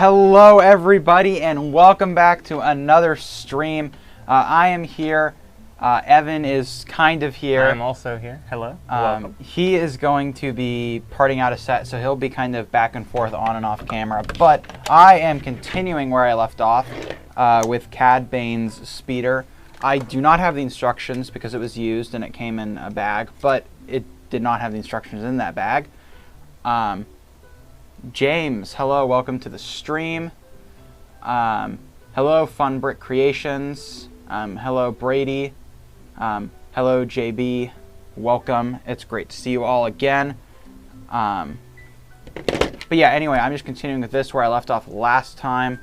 Hello everybody and welcome back to another stream. I am here. Evan is kind of here. I'm also here. Hello. Welcome. He is going to be parting out a set, so he'll be kind of back and forth on and off camera. But I am continuing where I left off with Bane's speeder. I do not have the instructions because it was used and it came in a bag, but it did not have the instructions in that bag. James, hello, welcome to the stream. Hello, Fun Brick Creations. Hello, Brady. Hello, JB. Welcome. It's great to see you all again. But yeah, anyway, I'm just continuing with this where I left off last time.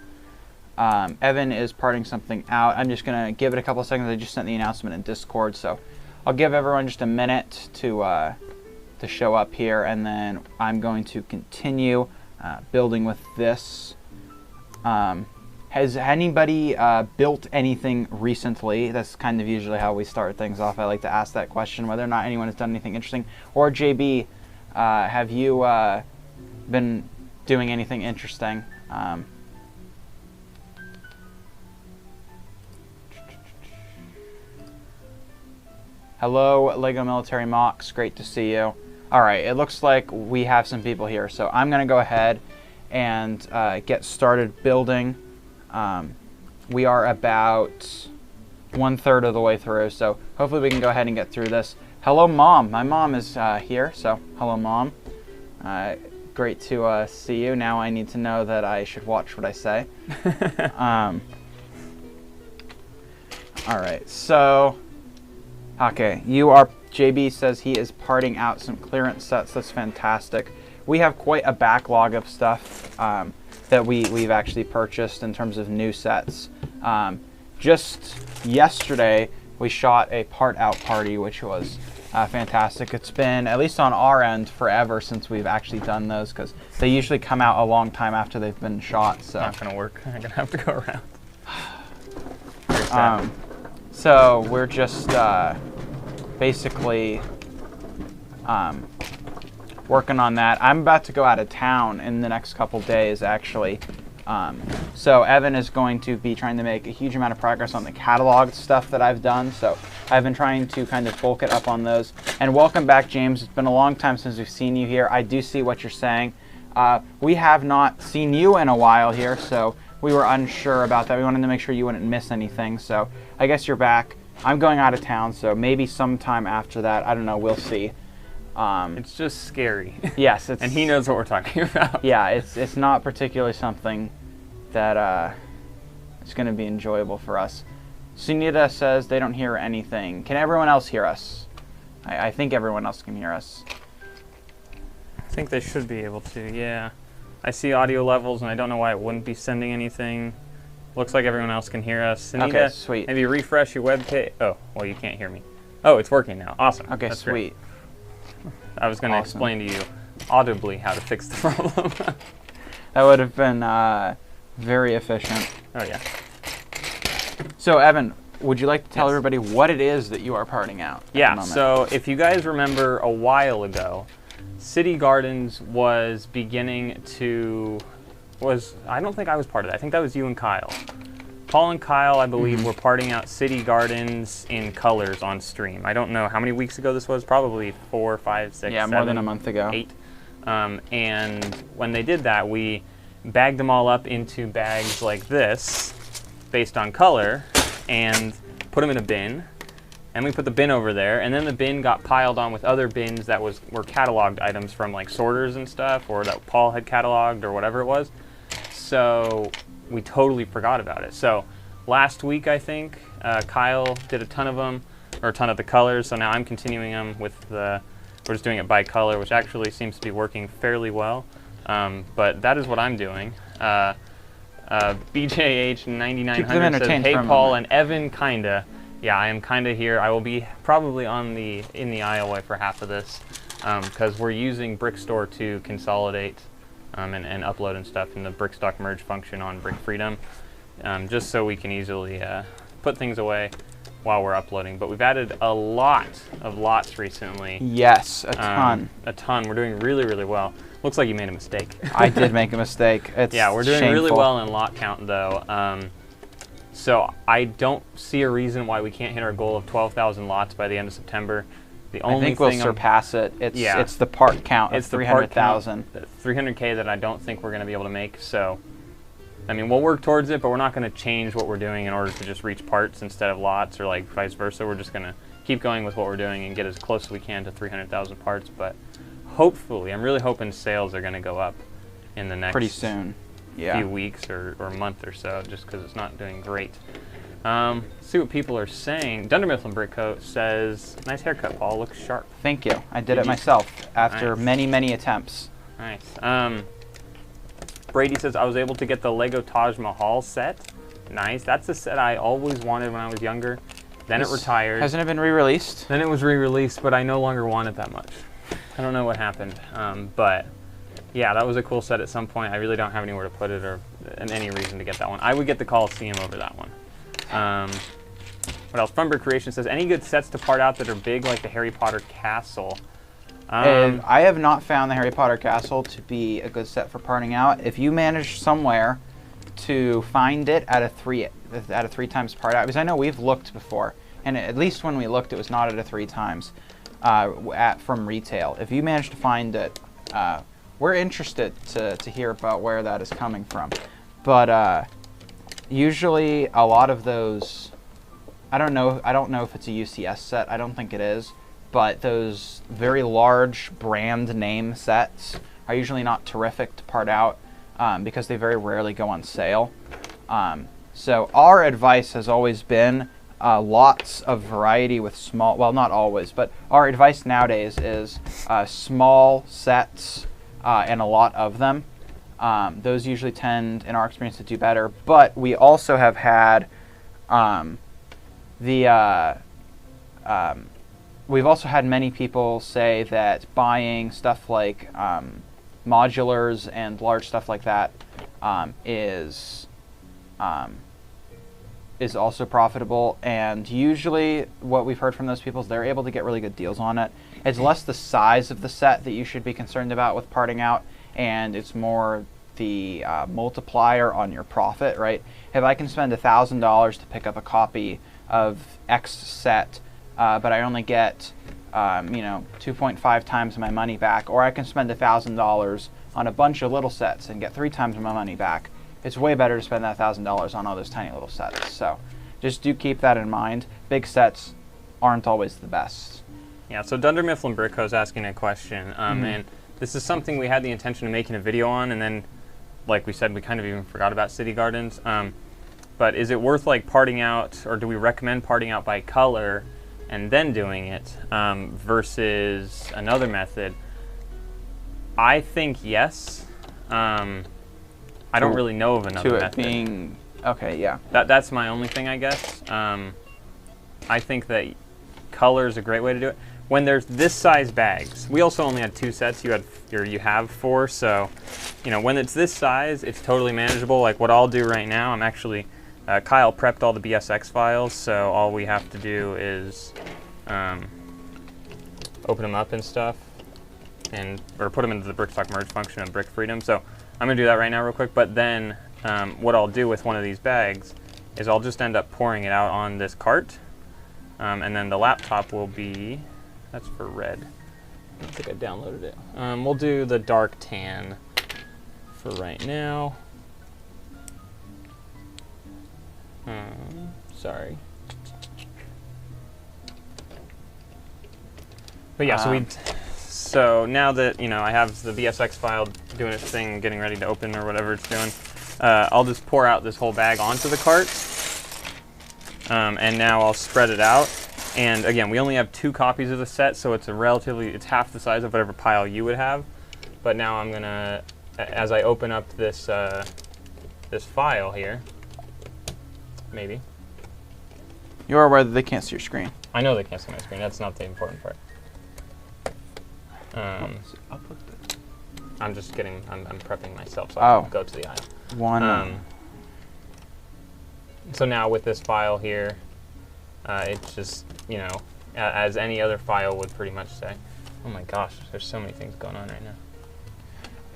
Evan is parting something out. I'm just going to give it a couple of seconds. I just sent the announcement in Discord, so I'll give everyone just a minute to show up here, and then I'm going to continue building with this. Has anybody built anything recently? That's kind of usually how we start things off. I like to ask that question, whether or not anyone has done anything interesting. Or JB, have you been doing anything interesting? Hello, Lego Military Mox. Great to see you. All right, it looks like we have some people here, so I'm going to go ahead and get started building. We are about 1/3 of the way through, so hopefully we can go ahead and get through this. Hello, Mom. My mom is here, so hello, Mom. Great to see you. Now I need to know that I should watch what I say. All right, so... Okay, JB says he is parting out some clearance sets. That's fantastic. We have quite a backlog of stuff that we've actually purchased in terms of new sets. Just yesterday, we shot a part out party, which was fantastic. It's been, at least on our end, forever since we've actually done those, because they usually come out a long time after they've been shot. So not gonna work. I'm gonna have to go around. So we're just basically working on that. I'm about to go out of town in the next couple days, actually. So Evan is going to be trying to make a huge amount of progress on the catalog stuff that I've done. So I've been trying to kind of bulk it up on those. And welcome back, James. It's been a long time since we've seen you here. I do see what you're saying. We have not seen you in a while here, so we were unsure about that. We wanted to make sure you wouldn't miss anything. So I guess you're back. I'm going out of town, so maybe sometime after that. I don't know. We'll see. It's just scary. Yes, and he knows what we're talking about. Yeah, it's not particularly something that is going to be enjoyable for us. Sunita says they don't hear anything. Can everyone else hear us? I think everyone else can hear us. I think they should be able to, yeah. I see audio levels, and I don't know why it wouldn't be sending anything. Looks like everyone else can hear us. Sunita, okay, sweet. Maybe refresh your web page. Oh, well, you can't hear me. Oh, it's working now. Awesome. Okay, that's sweet. Great. I was going to explain to you audibly how to fix the problem. That would have been very efficient. Oh, yeah. So, Evan, would you like to tell everybody what it is that you are parting out? Yeah, so if you guys remember a while ago, City Gardens was beginning to... I don't think I was part of that. I think that was you and Kyle. Paul and Kyle, I believe, were parting out City Gardens in colors on stream. I don't know how many weeks ago this was. Probably 4, 5, 6, yeah, 7, more than a month ago. 8. And when they did that, we bagged them all up into bags like this, based on color, and put them in a bin. And we put the bin over there, and then the bin got piled on with other bins that were cataloged items from like sorters and stuff, or that Paul had cataloged, or whatever it was. So we totally forgot about it. So last week, I think, Kyle did a ton of them, or a ton of the colors, so now I'm continuing them with we're just doing it by color, which actually seems to be working fairly well. But that is what I'm doing. BJH9900 says, hey Paul and Evan, kinda. Yeah, I am kinda here. I will be probably in the aisleway for half of this, because we're using Brickstore to consolidate and upload and stuff in the Brickstock merge function on Brick Freedom, just so we can easily put things away while we're uploading. But we've added a lot of lots recently. Yes, a ton. A ton. We're doing really, really well. Looks like you made a mistake. I did make a mistake. It's yeah, we're doing really shameful. well in lot count though. So I don't see a reason why we can't hit our goal of 12,000 lots by the end of September. The only I think thing we'll surpass it. It's the part count of 300,000. 300K that I don't think we're going to be able to make. So, I mean, we'll work towards it, but we're not going to change what we're doing in order to just reach parts instead of lots or like vice versa. We're just going to keep going with what we're doing and get as close as we can to 300,000 parts. But hopefully, I'm really hoping sales are going to go up in the next pretty soon. Yeah. few weeks or month or so, just because it's not doing great. See what people are saying. Dunder Mifflin Brickcoat says, "Nice haircut, Paul. Looks sharp." Thank you. I did it myself after many attempts. Nice. Brady says, "I was able to get the Lego Taj Mahal set." Nice. That's the set I always wanted when I was younger. Then it retired. Hasn't it been re-released? Then it was re-released, but I no longer want it that much. I don't know what happened, but yeah, that was a cool set at some point. I really don't have anywhere to put it or any reason to get that one. I would get the Coliseum over that one. What else? Funbird Creation says, "Any good sets to part out that are big like the Harry Potter Castle?" And I have not found the Harry Potter Castle to be a good set for parting out. If you manage somewhere to find it at a three times part out, because I know we've looked before, and at least when we looked, it was not at a 3 times from retail. If you manage to find it, we're interested to hear about where that is coming from. But usually, a lot of those, I don't know if it's a UCS set. I don't think it is. But those very large brand name sets are usually not terrific to part out because they very rarely go on sale. So our advice has always been lots of variety with small, well, not always, but our advice nowadays is small sets and a lot of them. Those usually tend, in our experience, to do better. But we also have had we've also had many people say that buying stuff like modulars and large stuff like that is also profitable. And usually what we've heard from those people is they're able to get really good deals on it. It's less the size of the set that you should be concerned about with parting out, and it's more the multiplier on your profit, right? If I can spend $1,000 to pick up a copy of X set, but I only get 2.5 times my money back, or I can spend $1,000 on a bunch of little sets and get 3 times my money back. It's way better to spend that $1,000 on all those tiny little sets. So just do keep that in mind. Big sets aren't always the best. Yeah, so Dunder Mifflin Brickco is asking a question, and this is something we had the intention of making a video on, and then, like we said, we kind of even forgot about City Gardens. But is it worth like parting out, or do we recommend parting out by color and then doing it versus another method? I think yes. I don't really know of another method. Being okay, yeah. That's my only thing, I guess. I think that color is a great way to do it. When there's this size bags, we also only had 2 sets. You have 4, so when it's this size, it's totally manageable. Like what I'll do right now, I'm actually Kyle prepped all the BSX files, so all we have to do is open them up and stuff, or put them into the BrickStock merge function of Brick Freedom. So I'm gonna do that right now real quick, but then what I'll do with one of these bags is I'll just end up pouring it out on this cart, and then the laptop will be, that's for red. I don't think I downloaded it. We'll do the dark tan for right now. Sorry. But yeah, so now that I have the BSX file doing its thing, getting ready to open or whatever it's doing, I'll just pour out this whole bag onto the cart, and now I'll spread it out. And again, we only have 2 copies of the set, so it's it's half the size of whatever pile you would have. But now I'm gonna, as I open up this this file here, maybe. You're aware that they can't see your screen. I know they can't see my screen. That's not the important part. I'm just getting, I'm prepping myself so I can go to the aisle. So now with this file here, it's just, as any other file would pretty much say. Oh my gosh, there's so many things going on right now.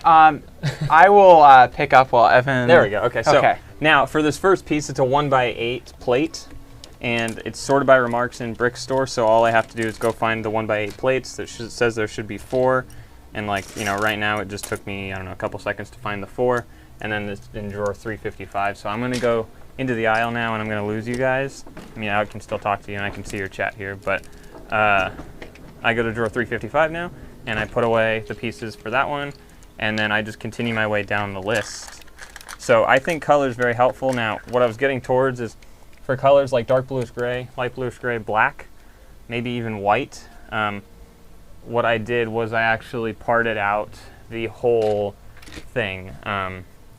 I will pick up while Evan... There we go. Okay, so Okay. now for this first piece, it's a 1x8 plate, and it's sorted by remarks in Brick Store, so all I have to do is go find the 1x8 plates. That says there should be 4, and like, you know, right now it just took me, I don't know, a couple seconds to find the 4, and then it's in drawer 355. So I'm going to go into the aisle now, and I'm going to lose you guys. I mean, I can still talk to you, and I can see your chat here, but I go to drawer 355 now, and I put away the pieces for that one, and then I just continue my way down the list. So I think color is very helpful. Now, what I was getting towards is for colors like dark bluish gray, light bluish gray, black, maybe even white. What I did was I actually parted out the whole thing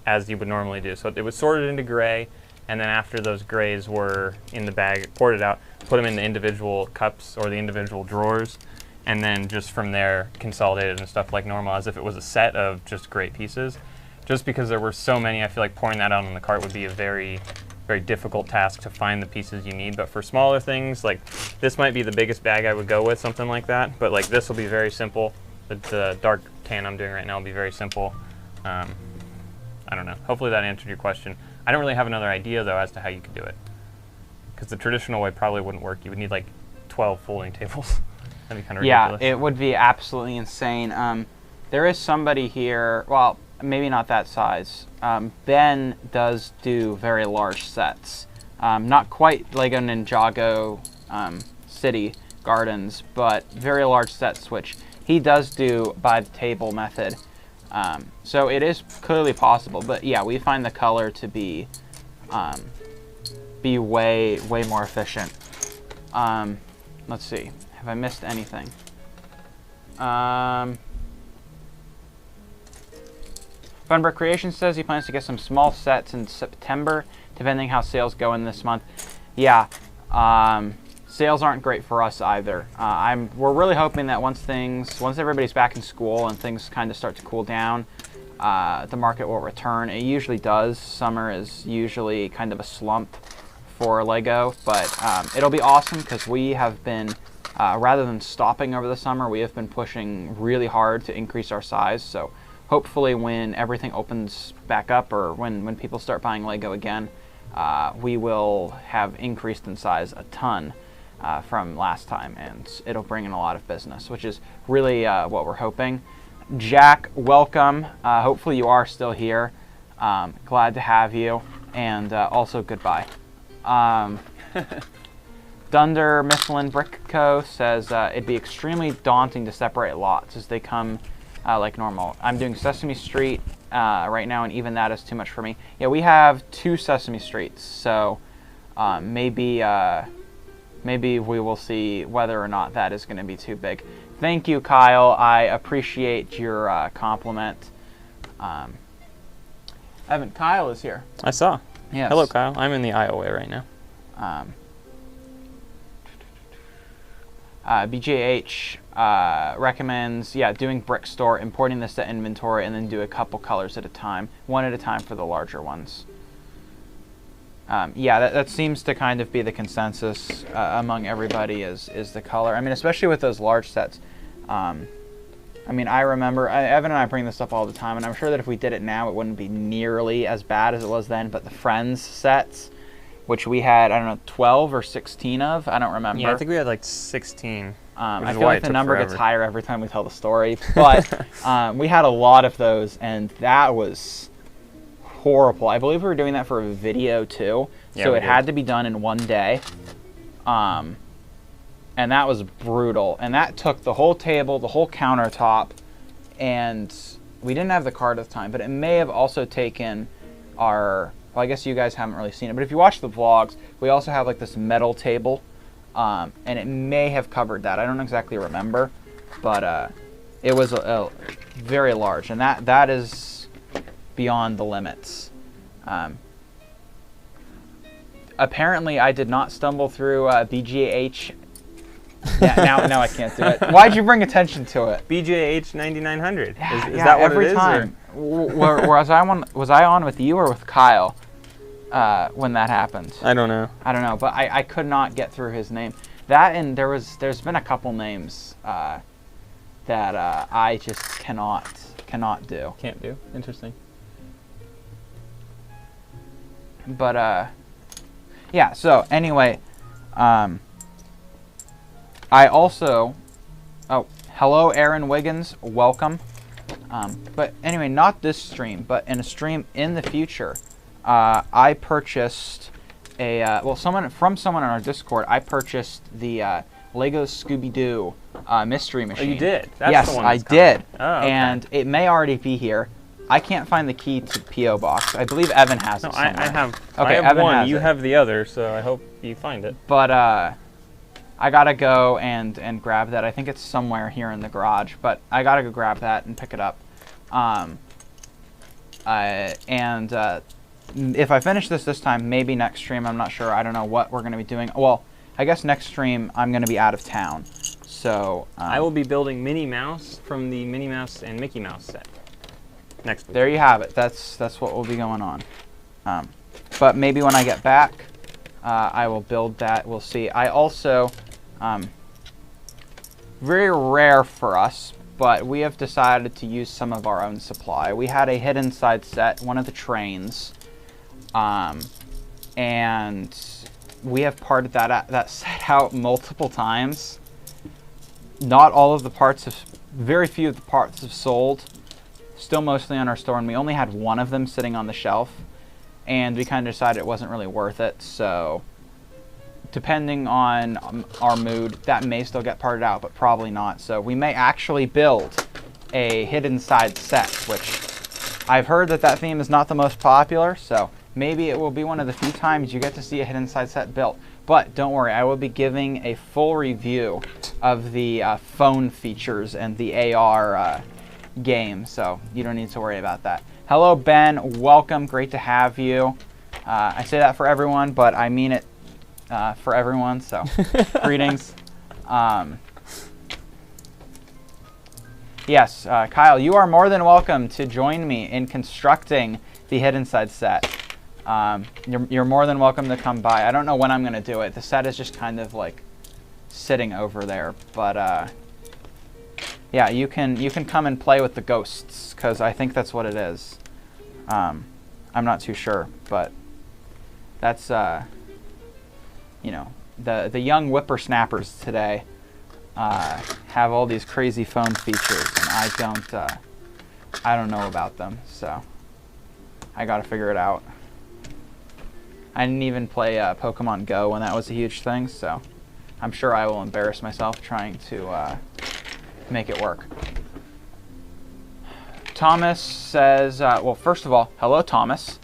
as you would normally do. So it was sorted into gray, and then after those grays were in the bag, poured it out, put them in the individual cups or the individual drawers, and then just from there consolidated and stuff like normal, as if it was a set of just great pieces. Just because there were so many, I feel like pouring that out on the cart would be a very, very difficult task to find the pieces you need. But for smaller things, like this might be the biggest bag I would go with, something like that. But like this will be very simple. The dark tan I'm doing right now will be very simple. I don't know. Hopefully that answered your question. I don't really have another idea though as to how you could do it, because the traditional way probably wouldn't work. You would need like 12 folding tables. That'd be kind of ridiculous. Yeah, it would be absolutely insane. There is somebody here, well, maybe not that size. Ben does do very large sets. Not quite Lego Ninjago City Gardens, but very large sets, which he does do by the table method. So it is clearly possible, but yeah, we find the color to be way more efficient. Let's see. Have I missed anything? Funbrick Creation says he plans to get some small sets in September, depending how sales go in this month. Yeah, sales aren't great for us either. We're really hoping that once everybody's back in school and things kind of start to cool down, the market will return. It usually does. Summer is usually kind of a slump for Lego, but it'll be awesome because we have been, rather than stopping over the summer, we have been pushing really hard to increase our size. So hopefully when everything opens back up, or when people start buying Lego again, we will have increased in size a ton from last time, and it'll bring in a lot of business, which is really what we're hoping. Jack, welcome. Hopefully you are still here. Glad to have you, and also goodbye. Dunder Mifflin Brick Co. says it'd be extremely daunting to separate lots as they come like normal. I'm doing Sesame Street right now, and even that is too much for me. Yeah, we have 2 Sesame Streets, so maybe we will see whether or not that is going to be too big. Thank you, Kyle. I appreciate your compliment. Evan, Kyle is here. I saw. Yes. Hello, Kyle. I'm in the aisleway right now. BJH recommends, doing Brick Store, importing the set inventory, and then do a couple colors at a time, one at a time for the larger ones. That seems to kind of be the consensus among everybody is the color. I mean, especially with those large sets. I mean, I remember, Evan and I bring this up all the time, and I'm sure that if we did it now, it wouldn't be nearly as bad as it was then, but the Friends sets, which we had, I don't know, 12 or 16 of, I don't remember. Yeah, I think we had like 16. I feel like the number gets higher every time we tell the story, but we had a lot of those, and that was horrible. I believe we were doing that for a video too, so it had to be done in one day. And that was brutal. And that took the whole table, the whole countertop, and we didn't have the card at the time, but it may have also taken our, well, I guess you guys haven't really seen it, but if you watch the vlogs, we also have like this metal table, and it may have covered that. I don't exactly remember, but it was very large, and that is beyond the limits. Apparently, I did not stumble through BGH. Yeah, now I can't do it. Why'd you bring attention to it? BJH 9900. Is that what every it is? Every time. Was I on with you or with Kyle when that happened? I don't know. I don't know, but I could not get through his name. That, and there's been a couple names that I just cannot cannot do. Can't do. Interesting. But yeah. So anyway, I also. Oh, hello, Aaron Wiggins. Welcome. But anyway, not this stream, but in a stream in the future, I purchased a from someone on our Discord. I purchased the Lego Scooby-Doo mystery machine. Oh, you did? That's yes, the one I that's coming. did. Oh, okay. And it may already be here. I can't find the key to PO box. I believe Evan has it somewhere. I have. Okay, I have Evan one. has You it. have the other, so I hope you find it. But I gotta go and grab that. I think it's somewhere here in the garage, but I gotta go grab that and pick it up. If I finish this time, maybe next stream, I'm not sure. I don't know what we're gonna be doing. Well, I guess next stream I'm gonna be out of town, so I will be building Minnie Mouse from the Minnie Mouse and Mickey Mouse set next week. There you have it. That's what will be going on. But maybe when I get back, I will build that. We'll see. I also, very rare for us, but we have decided to use some of our own supply. We had a hidden side set, one of the trains, and we have parted that set out multiple times. Not all of the parts have, very few of the parts have sold. Still mostly on our store, and we only had one of them sitting on the shelf, and we kind of decided it wasn't really worth it. So depending on our mood, that may still get parted out, but probably not. So we may actually build a hidden side set, which I've heard that theme is not the most popular, so maybe it will be one of the few times you get to see a hidden side set built. But don't worry, I will be giving a full review of the phone features and the AR game, so you don't need to worry about that. Hello, Ben. Welcome. Great to have you. I say that for everyone, but I mean it for everyone, so greetings. Yes, Kyle, you are more than welcome to join me in constructing the hidden side set. You're more than welcome to come by. I don't know when I'm going to do it. The set is just kind of like sitting over there, but yeah, you can come and play with the ghosts, because I think that's what it is. I'm not too sure, but that's you know, the young whippersnappers today have all these crazy phone features, and I don't know about them, so I gotta figure it out. I didn't even play Pokemon Go when that was a huge thing, so I'm sure I will embarrass myself trying to make it work. Thomas says, well, first of all, hello, Thomas.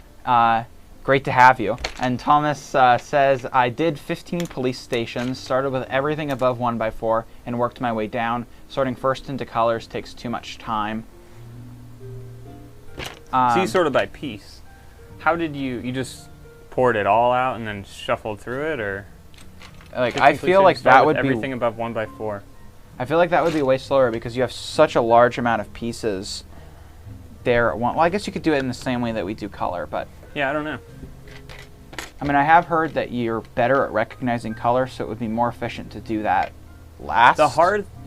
Great to have you. And Thomas says, I did 15 police stations, started with everything above 1x4, and worked my way down. Sorting first into colors takes too much time. So you sorted by piece. How did you just poured it all out and then shuffled through it, or? Like, I feel like that would be everything above 1x4. I feel like that would be way slower because you have such a large amount of pieces there at once. Well, I guess you could do it in the same way that we do color, but yeah, I don't know. I mean, I have heard that you're better at recognizing color, so it would be more efficient to do that last.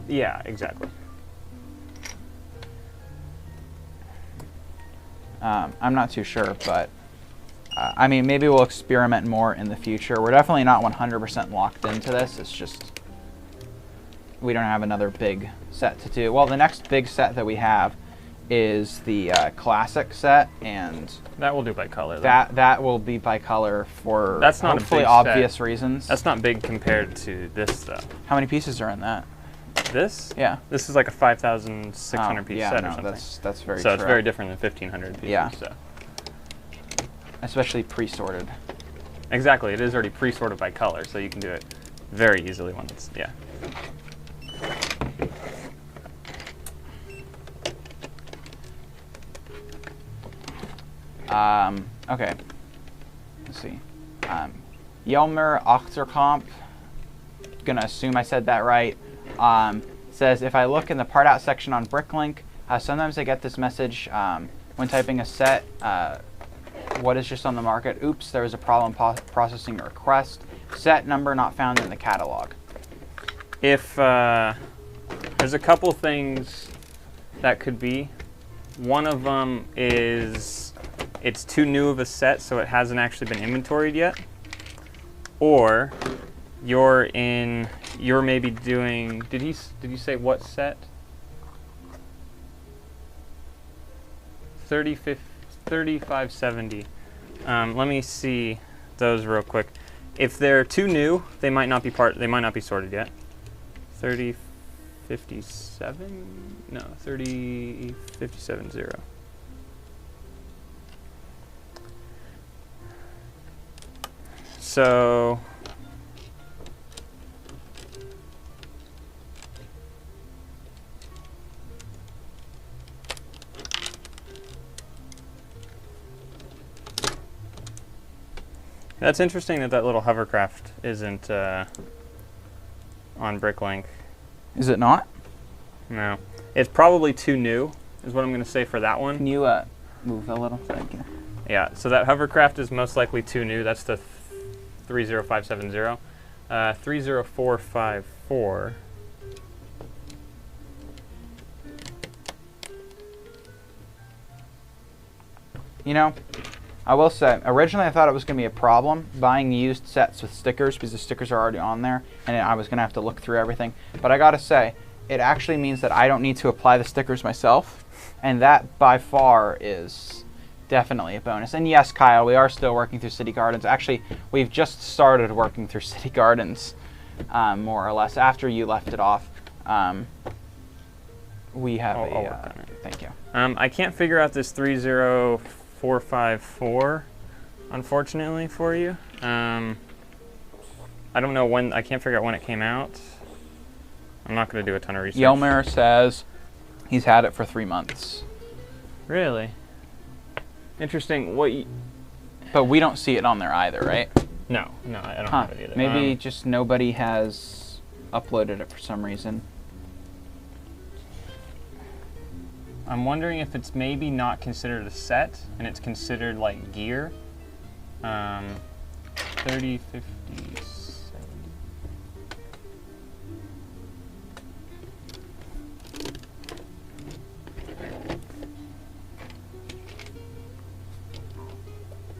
Yeah, exactly. I'm not too sure, but I mean, maybe we'll experiment more in the future. We're definitely not 100% locked into this. It's just we don't have another big set to do. Well, the next big set that we have is the classic set, and that will do by color. That will be by color for hopefully obvious reasons. That's not big compared to this, though. How many pieces are in that? This? Yeah. This is like a 5,600 piece set or something. That's very true. So it's very different than 1,500 pieces. Yeah. So. Especially pre-sorted. Exactly. It is already pre-sorted by color, so you can do it very easily when it's, yeah. Okay. Let's see. Yelmer Ochterkamp, gonna assume I said that right, says, if I look in the part out section on BrickLink, sometimes I get this message when typing a set, what is just on the market? Oops, there was a problem processing a request. Set number not found in the catalog. If there's a couple things that could be One of them is it's too new of a set, so it hasn't actually been inventoried yet. Or you're maybe doing, did you say what set? 3570. Let me see those real quick. If they're too new, they might not be sorted yet. 3057? No, 30570. So that's interesting that little hovercraft isn't on BrickLink. Is it not? No. It's probably too new, is what I'm going to say for that one. Can you move a little? Thank you. Yeah, so that hovercraft is most likely too new. That's the 30570. 30454. You know, I will say, originally I thought it was going to be a problem buying used sets with stickers because the stickers are already on there and I was going to have to look through everything. But I got to say, it actually means that I don't need to apply the stickers myself, and that by far is definitely a bonus. And yes, Kyle, we are still working through City Gardens. Actually, we've just started working through City Gardens, more or less, after you left it off. We have I'll work on it. Thank you. I can't figure out this 30454, unfortunately, for you. I don't know when, I can't figure out when it came out. I'm not going to do a ton of research. Yelmer says he's had it for 3 months. Really? Interesting. But we don't see it on there either, right? No, I don't have it either. Maybe just nobody has uploaded it for some reason. I'm wondering if it's maybe not considered a set and it's considered like gear. 30, 50, 70.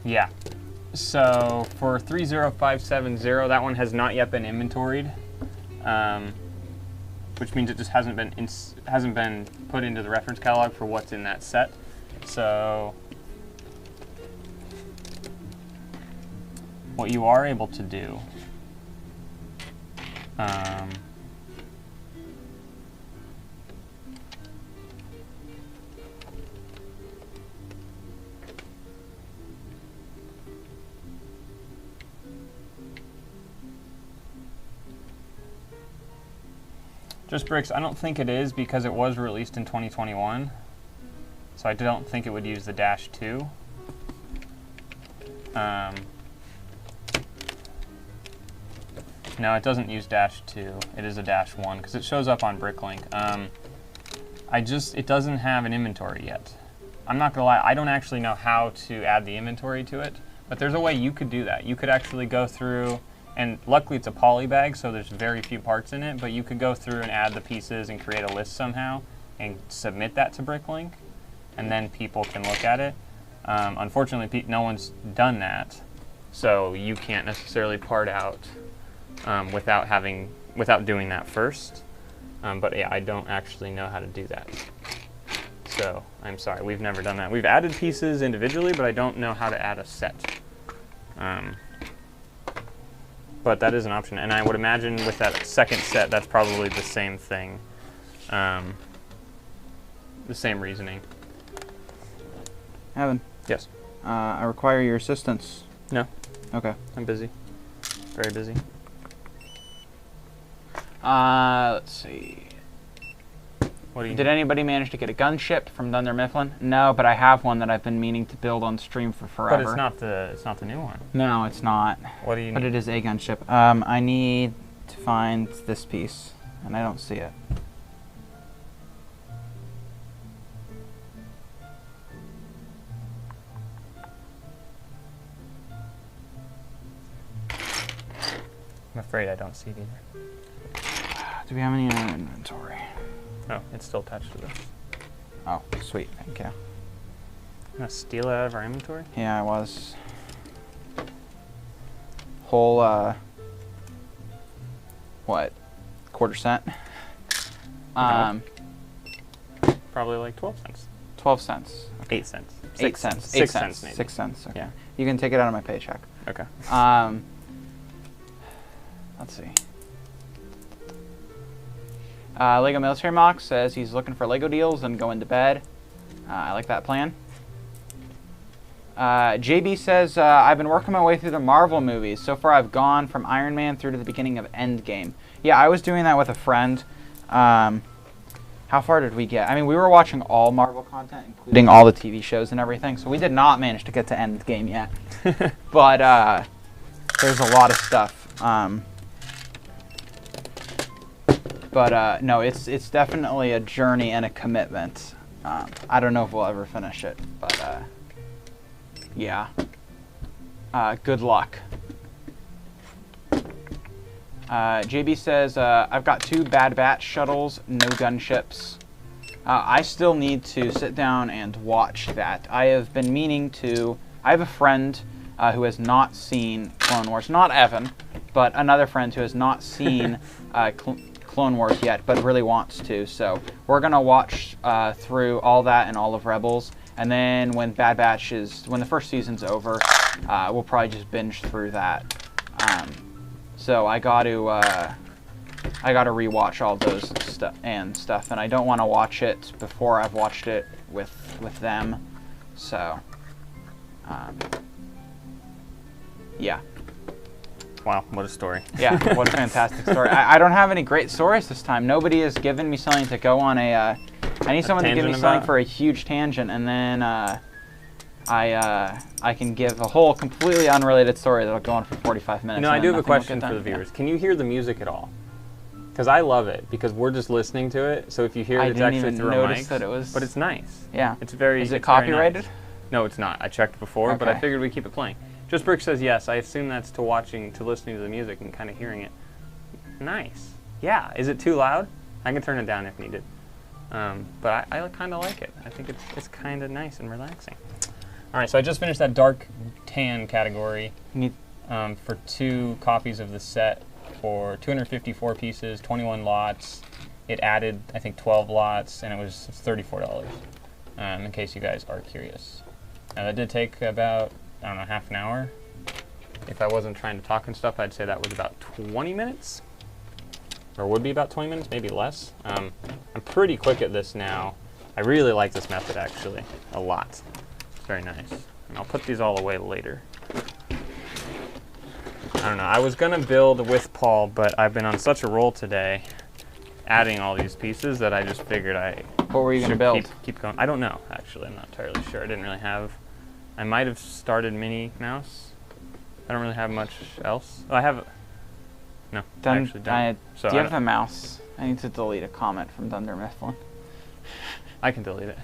Yeah. So for 30570, that one has not yet been inventoried, which means it just hasn't been put into the reference catalog for what's in that set. So what you are able to do Just Bricks, I don't think it is because it was released in 2021. So I don't think it would use the -2. No, it doesn't use -2. It is a -1 because it shows up on BrickLink. It doesn't have an inventory yet. I'm not gonna lie, I don't actually know how to add the inventory to it, but there's a way you could do that. You could actually go through, and luckily it's a poly bag, so there's very few parts in it, but you could go through and add the pieces and create a list somehow and submit that to BrickLink, and then people can look at it. Unfortunately, no one's done that, so you can't necessarily part out without doing that first. But yeah, I don't actually know how to do that. So I'm sorry, we've never done that. We've added pieces individually, but I don't know how to add a set. But that is an option, and I would imagine with that second set, that's probably the same thing, the same reasoning. Evan. Yes. I require your assistance. No. Okay. I'm busy. Very busy. Let's see. What do you? Did anybody manage to get a gunship from Dunder Mifflin? No, but I have one that I've been meaning to build on stream for forever. But it's not the new one. No, it's not. What do you need? But it is a gunship. I need to find this piece, and I don't see it. I'm afraid I don't see it either. Do we have any in our inventory? Oh, it's still attached to this. Oh, sweet. Thank you. I'm gonna steal it out of our inventory. Yeah, I was. Whole, what? Quarter cent? Probably like 12 cents. 12 cents. 8 cents. 6 cents. 6 cents maybe. 6 cents. Okay. Yeah. You can take it out of my paycheck. Okay. Let's see. Lego Military Mox says he's looking for Lego deals and going to bed. I like that plan. JB says, I've been working my way through the Marvel movies. So far I've gone from Iron Man through to the beginning of Endgame. Yeah, I was doing that with a friend. How far did we get? I mean, we were watching all Marvel content, including all the TV shows and everything, so we did not manage to get to Endgame yet. But there's a lot of stuff. No, it's definitely a journey and a commitment. I don't know if we'll ever finish it, but yeah. Good luck. JB says, I've got 2 Bad Batch shuttles, no gunships. I still need to sit down and watch that. I have been meaning to. I have a friend who has not seen Clone Wars. Not Evan, but another friend who has not seen Clone Wars yet, but really wants to. So we're going to watch through all that and all of Rebels. And then when Bad Batch when the first season's over, we'll probably just binge through that. So I got to rewatch all those stuff, and I don't want to watch it before I've watched it with them. So, yeah. Wow, what a story. Yeah, what a fantastic story. I don't have any great stories this time. Nobody has given me something to go on a. I need someone to give me something for a huge tangent, and then I can give a whole completely unrelated story that'll go on for 45 minutes. You know, I do have a question for the viewers. Can you hear the music at all? Because I love it, because we're just listening to it. So if you hear it, it's actually through a mic. But it's nice. Yeah. It's very. Is it copyrighted? Nice. No, it's not. I checked before, Okay. but I figured we'd keep it playing. Just Brick says yes. I assume that's to listening to the music and kind of hearing it. Nice. Yeah. Is it too loud? I can turn it down if needed. But I kind of like it. I think it's kind of nice and relaxing. All right, so I just finished that dark tan category for 2 copies of the set for 254 pieces, 21 lots. It added, I think, 12 lots, and it was $34, in case you guys are curious. That did take about, I don't know, half an hour. If I wasn't trying to talk and stuff, I'd say that was about 20 minutes. Or would be about 20 minutes, maybe less. I'm pretty quick at this now. I really like this method, actually, a lot. It's very nice. And I'll put these all away later. I don't know. I was going to build with Paul, but I've been on such a roll today, adding all these pieces, that I just figured What were you going to build? Keep going. I don't know, actually. I'm not entirely sure. I didn't really have... I might have started Minnie Mouse. I don't really have much else. Oh, I have... No, I actually don't. Do you have a mouse? I need to delete a comment from Dunder Mifflin. I can delete it.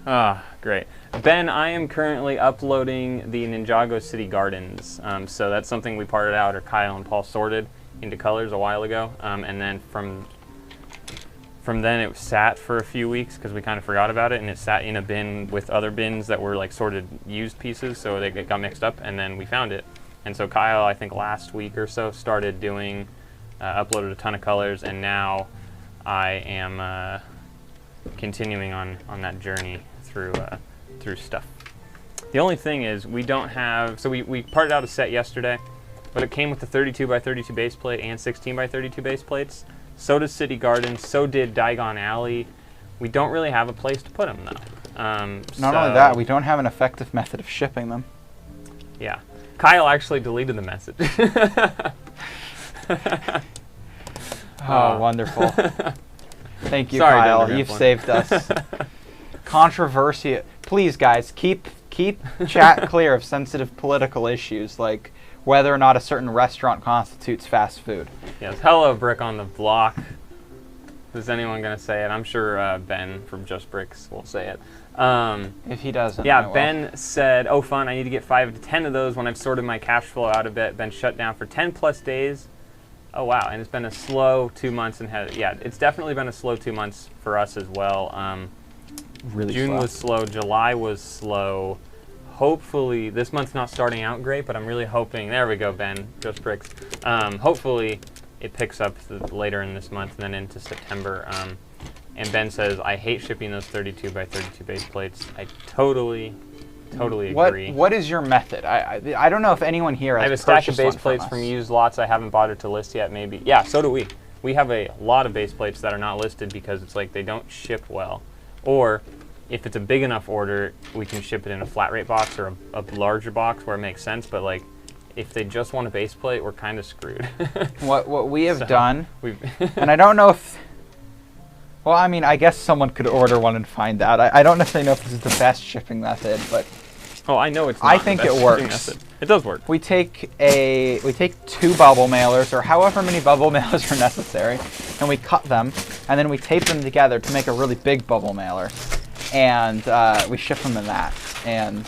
Ah, great. Ben, I am currently uploading the Ninjago City Gardens. So that's something we parted out, or Kyle and Paul sorted into colors a while ago. And then from then it sat for a few weeks because we kind of forgot about it, and it sat in a bin with other bins that were like sorted used pieces, so they got mixed up, and then we found it. And so Kyle, I think last week or so, started doing, uploaded a ton of colors, and now I am continuing on that journey through stuff. The only thing is we don't have, so we parted out a set yesterday, but it came with the 32 by 32 base plate and 16 by 32 base plates. So does City Gardens, so did Diagon Alley. We don't really have a place to put them though. Not only that, we don't have an effective method of shipping them. Yeah. Kyle actually deleted the message. Oh, wonderful. Thank you, Sorry, Kyle. You've saved us. Controversy. Please, guys, keep chat clear of sensitive political issues like whether or not a certain restaurant constitutes fast food. Yes. Hello, Brick on the block. Is anyone going to say it? I'm sure Ben from Just Bricks will say it. If he doesn't, yeah, Ben said, "Oh, fun! I need to get 5 to 10 of those when I've sorted my cash flow out a bit." Been shut down for 10 plus days. Oh wow, and it's been a slow 2 months, and yeah, it's definitely been a slow 2 months for us as well. Really June slow. was slow, July was slow. Hopefully, this month's not starting out great, but I'm really hoping, there we go, Ben, Ghost Bricks. Hopefully it picks up later in this month and then into September. And Ben says, I hate shipping those 32 by 32 base plates. I totally agree. What is your method? I don't know if anyone here has I have a stack of base purchased one plates from used lots I haven't bothered to list yet, maybe. Yeah, so do we. We have a lot of base plates that are not listed because it's like they don't ship well. Or if it's a big enough order, we can ship it in a flat rate box or a larger box where it makes sense. But like, if they just want a base plate, we're kind of screwed. What we have done, we've and I don't know if, well, I mean, I guess someone could order one and find out. I don't necessarily know if this is the best shipping method, but oh, I know it's not I think the best it shipping works. method. It does work. we take 2 bubble mailers, or however many bubble mailers are necessary, and we cut them, and then we tape them together to make a really big bubble mailer, and we ship them in that. And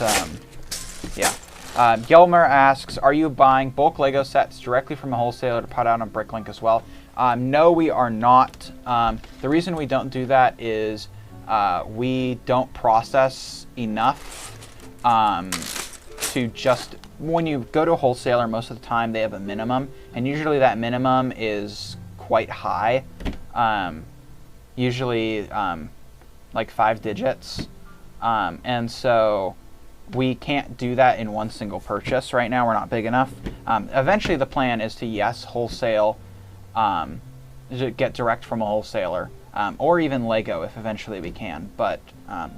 yeah. Gelmer asks, are you buying bulk Lego sets directly from a wholesaler to put out on BrickLink as well? No, we are not. The reason we don't do that is we don't process enough to just, when you go to a wholesaler, most of the time they have a minimum, and usually that minimum is quite high, usually like 5 digits, and so we can't do that in one single purchase. Right now we're not big enough. Eventually the plan is to, yes, wholesale, to get direct from a wholesaler, or even Lego if eventually we can. But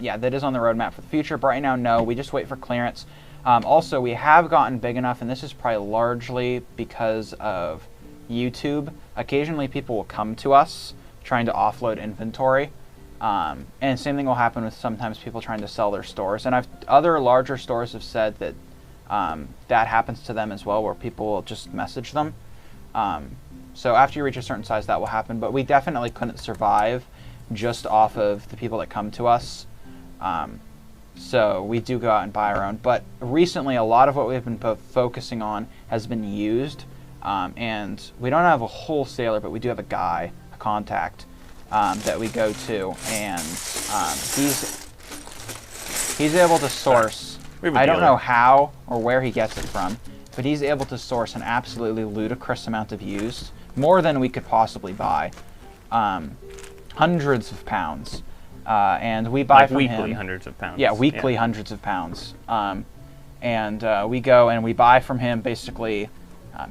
yeah, that is on the roadmap for the future. But right now, no, we just wait for clearance. Also, we have gotten big enough, and this is probably largely because of YouTube. Occasionally people will come to us trying to offload inventory. And same thing will happen with sometimes people trying to sell their stores. And other larger stores have said that that happens to them as well, where people will just message them. So after you reach a certain size, that will happen. But we definitely couldn't survive just off of the people that come to us. So we do go out and buy our own. But recently, a lot of what we've been focusing on has been used. And we don't have a wholesaler, but we do have a guy, a contact, that we go to. And he's able to source. I don't know how or where he gets it from, but he's able to source an absolutely ludicrous amount of used, more than we could possibly buy, hundreds of pounds, and we buy like from weekly him. Hundreds of pounds. Yeah, weekly hundreds of pounds, and we go and we buy from him basically.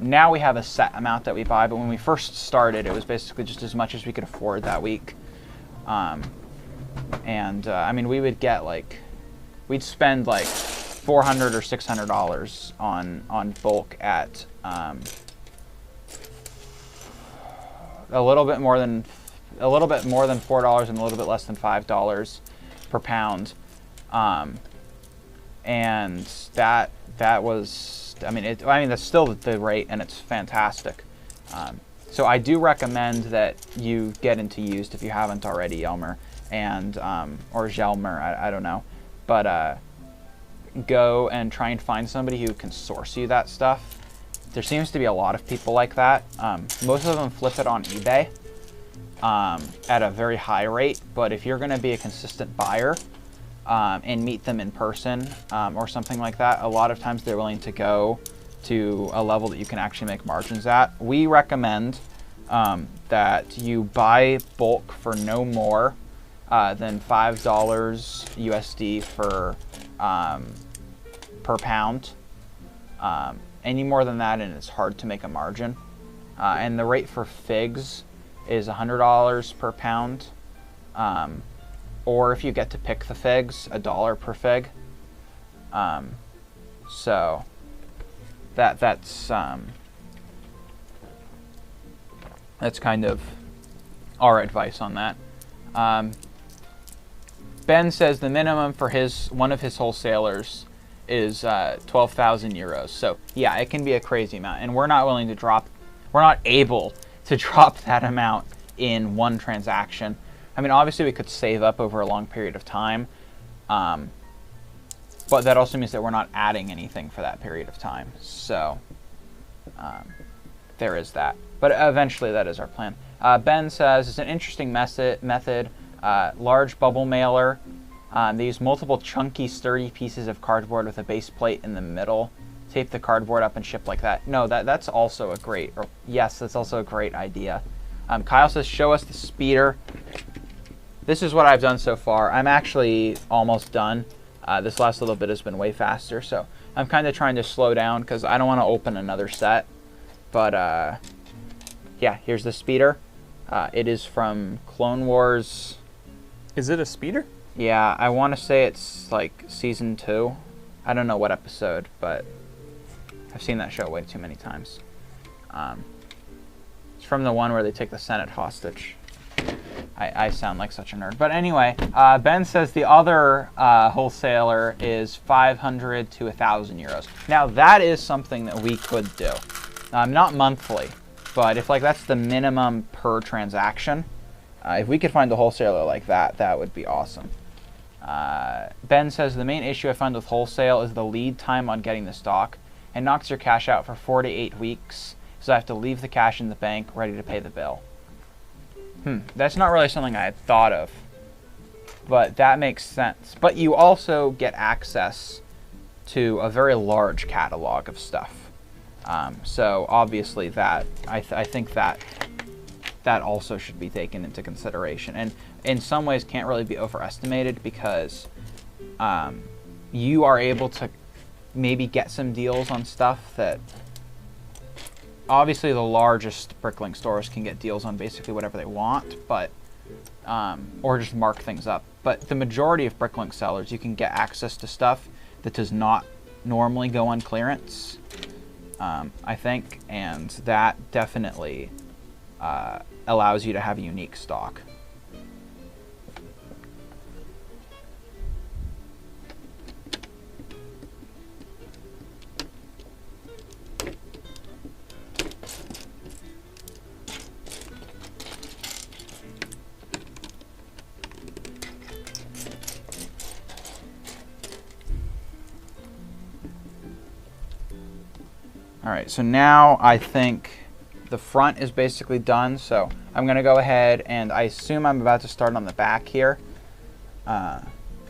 Now we have a set amount that we buy, but when we first started, it was basically just as much as we could afford that week. I mean, we would get like, we'd spend like $400 or $600 on bulk at a little bit more than $4 and a little bit less than $5 per pound, and that was. I mean, that's still the rate, and it's fantastic. So I do recommend that you get into used if you haven't already, Elmer, and or Gelmer, I don't know, but go and try and find somebody who can source you that stuff. There seems to be a lot of people like that. Most of them flip it on eBay at a very high rate, but if you're going to be a consistent buyer, and meet them in person or something like that, a lot of times they're willing to go to a level that you can actually make margins at. We recommend that you buy bulk for no more than $5 USD per pound. Any more than that, and it's hard to make a margin. And the rate for figs is $100 per pound. Or if you get to pick the figs, $1 per fig. So that's kind of our advice on that. Ben says the minimum for one of his wholesalers is 12,000 euros. So yeah, it can be a crazy amount, and we're not able to drop that amount in one transaction. I mean, obviously we could save up over a long period of time, but that also means that we're not adding anything for that period of time. So there is that. But eventually that is our plan. Ben says, it's an interesting method. Large bubble mailer. They use multiple chunky, sturdy pieces of cardboard with a base plate in the middle. Tape the cardboard up and ship like that. No, that's also a great, or yes, that's also a great idea. Kyle says, show us the speeder. This is what I've done so far. I'm actually almost done. This last little bit has been way faster, so I'm kind of trying to slow down because I don't want to open another set. But yeah, here's the speeder. It is from Clone Wars. Is it a speeder? Yeah, I want to say it's like season 2. I don't know what episode, but I've seen that show way too many times. It's from the one where they take the Senate hostage. I sound like such a nerd. But anyway, Ben says the other wholesaler is 500 to 1,000 euros. Now, that is something that we could do. Not monthly, but if like that's the minimum per transaction, if we could find a wholesaler like that, that would be awesome. Ben says the main issue I find with wholesale is the lead time on getting the stock. It knocks your cash out for 4 to 8 weeks, so I have to leave the cash in the bank ready to pay the bill. That's not really something I had thought of, but that makes sense. But you also get access to a very large catalog of stuff. So obviously that, I think that also should be taken into consideration. And in some ways can't really be overestimated because you are able to maybe get some deals on stuff that obviously the largest BrickLink stores can get deals on basically whatever they want, but or just mark things up. But the majority of BrickLink sellers, you can get access to stuff that does not normally go on clearance, I think, and that definitely allows you to have unique stock. Alright, so now I think the front is basically done, so I'm going to go ahead and I assume I'm about to start on the back here,